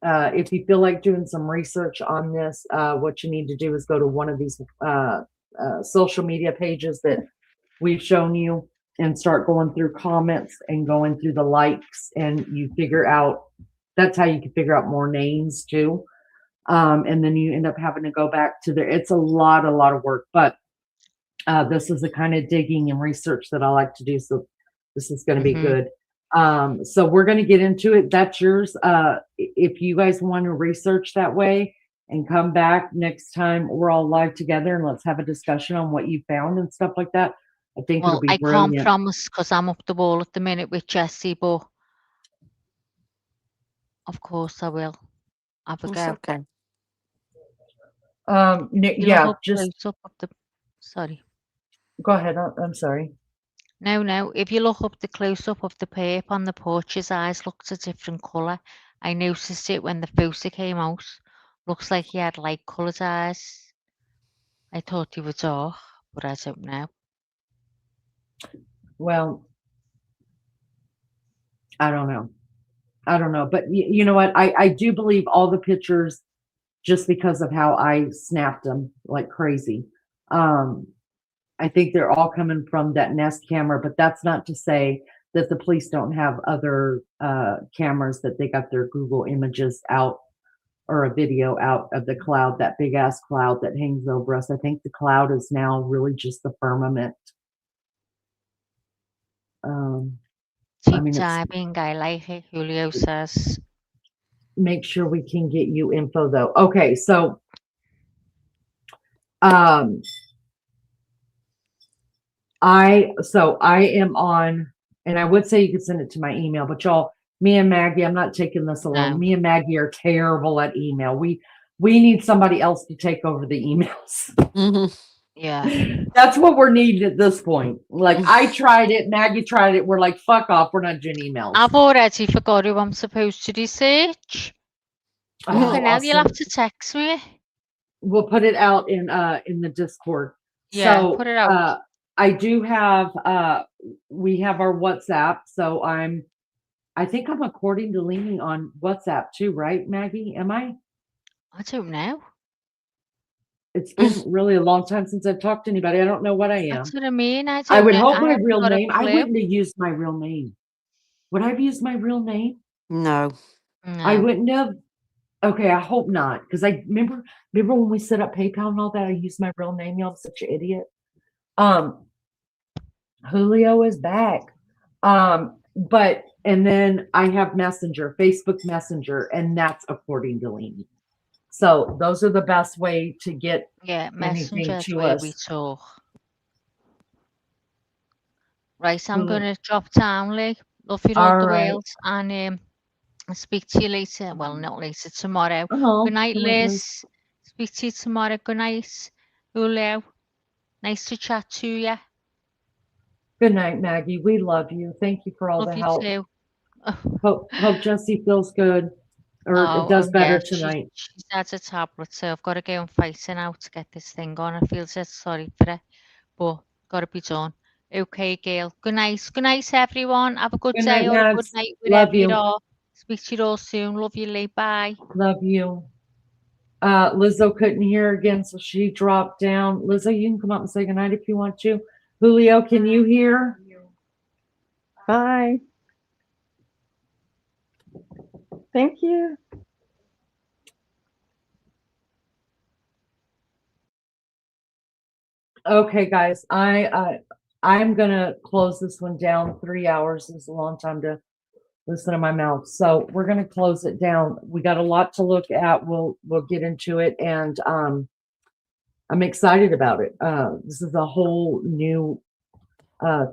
If you feel like doing some research on this, what you need to do is go to one of these social media pages that we've shown you and start going through comments and going through the likes, and you figure out, that's how you can figure out more names too. And then you end up having to go back to there. It's a lot of work, but this is the kind of digging and research that I like to do. So this is going to be good. So we're going to get into it. That's yours. If you guys want to research that way and come back next time we're all live together and let's have a discussion on what you found and stuff like that. I think it'll Well, be I brilliant. can't promise because I'm up the wall at the minute with Jessie, but of course I will. Have a It's go. okay. Yeah, just Close up of the. Sorry. go ahead. I'm sorry. No. If you look up the close up of the perp on the porch, his eyes looked a different colour. I noticed it when the photo came out. Looks like he had light coloured eyes. I thought he was dark, but I don't know. Well, I don't know. But you know what? I do believe all the pictures just because of how I snapped them like crazy. I think they're all coming from that Nest camera, but that's not to say that the police don't have other cameras that they got their Google images out or a video out of the cloud, that big ass cloud that hangs over us. I think the cloud is now really just the firmament. Deep diving, I like it, Julio says. Make sure we can get you info though. Okay, so I am on, and I would say you could send it to my email, but y'all, me and Maggie, I'm not taking this alone. No. Me and Maggie are terrible at email. We need somebody else to take over the emails. Mm-hmm. Yeah. That's what we're needing at this point. Like I tried it, Maggie tried it. We're like, fuck off. We're not doing emails. I've already forgot who I'm supposed to research. Oh, Now you'll have to text me. We'll put it out in the Discord. Yeah, so, put it out. I do have we have our WhatsApp. So I think I'm according to leaning on WhatsApp too, right, Maggie? Am I? I don't know. It's been really a long time since I've talked to anybody. I don't know what I am. That's what I mean. I would hope I my haven't real got a name. I clue. wouldn't have used my real name. Would I have used my real name? No. I wouldn't have. Okay, I hope not. Because I remember when we set up PayPal and all that, I used my real name. Y'all, I'm such an idiot. Julio is back. But and then I have Messenger, Facebook Messenger, and that's according to Leanie. So those are the best way to get Messenger to where us. we talk. Right, I'm gonna drop down, Lee. Love you all the world, and I'll speak to you later. Well, not later, tomorrow. Good night, Liz. Speak to you tomorrow. Good night, Julio. Nice to chat to you. Good night, Maggie. We love you. Thank you for all the help. Too. Hope Jessie feels good or does better tonight. She's had a tablet, so I've got to go and fight her now to get this thing on. I feel so sorry for her, but got to be done. Okay, Gail. Good night. Good night, everyone. Have a good day or a good night wherever you are. Speak to you all soon. Love you, Lee. Bye. Love you. Lizzo couldn't hear again, so she dropped down. Lizzo, you can come up and say goodnight if you want to. Julio, can you hear? Bye. Thank you. Okay, guys, I'm gonna close this one down. 3 hours is a long time to listen to my mouth, so we're gonna close it down. We got a lot to look at. We'll get into it, and I'm excited about it. This is a whole new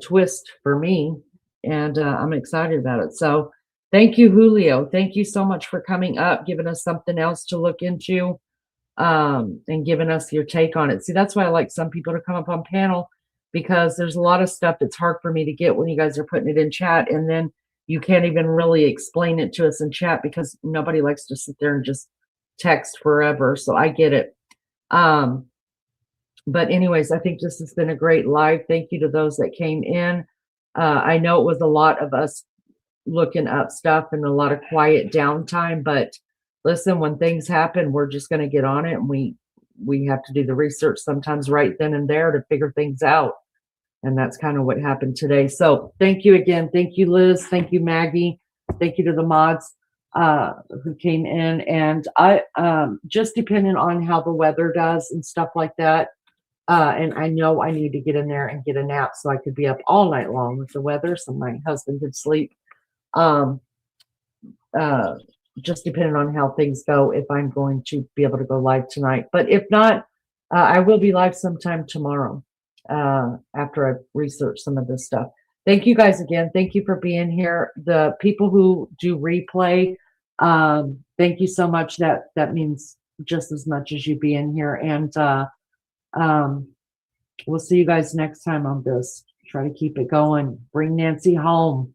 twist for me, and I'm excited about it. So thank you, Julio. Thank you so much for coming up, giving us something else to look into, and giving us your take on it. See, that's why I like some people to come up on panel, because there's a lot of stuff that's hard for me to get when you guys are putting it in chat, and then you can't even really explain it to us in chat because nobody likes to sit there and just text forever. So I get it. But anyways, I think this has been a great live. Thank you to those that came in. I know it was a lot of us looking up stuff and a lot of quiet downtime, but listen, when things happen, we're just going to get on it, and we have to do the research sometimes right then and there to figure things out. And that's kind of what happened today. So thank you again. Thank you, Liz. Thank you, Maggie. Thank you to the mods who came in. And I just depending on how the weather does and stuff like that. And I know I need to get in there and get a nap so I could be up all night long with the weather so my husband could sleep. Just depending on how things go, if I'm going to be able to go live tonight. But if not, I will be live sometime tomorrow after I've researched some of this stuff. Thank you guys again. Thank you for being here. The people who do replay, thank you so much. That means just as much as you being here. And we'll see you guys next time on this. Try to keep it going. Bring Nancy home.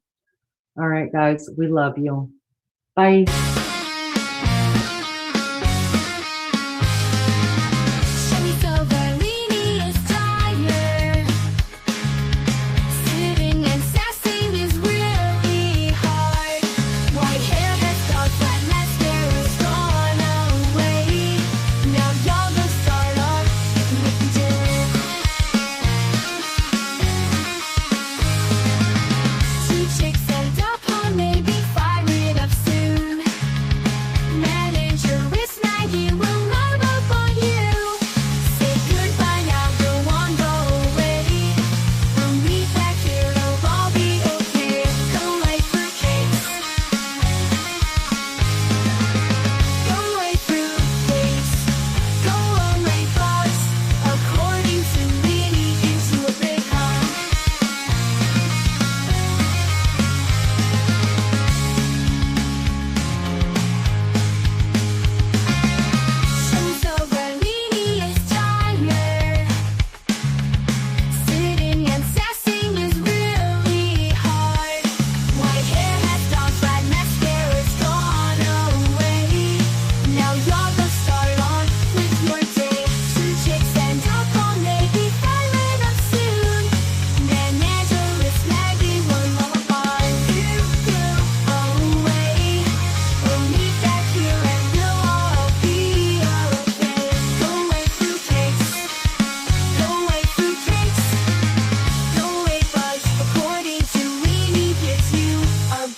All right, guys. We love you. Bye.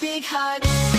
Big heart.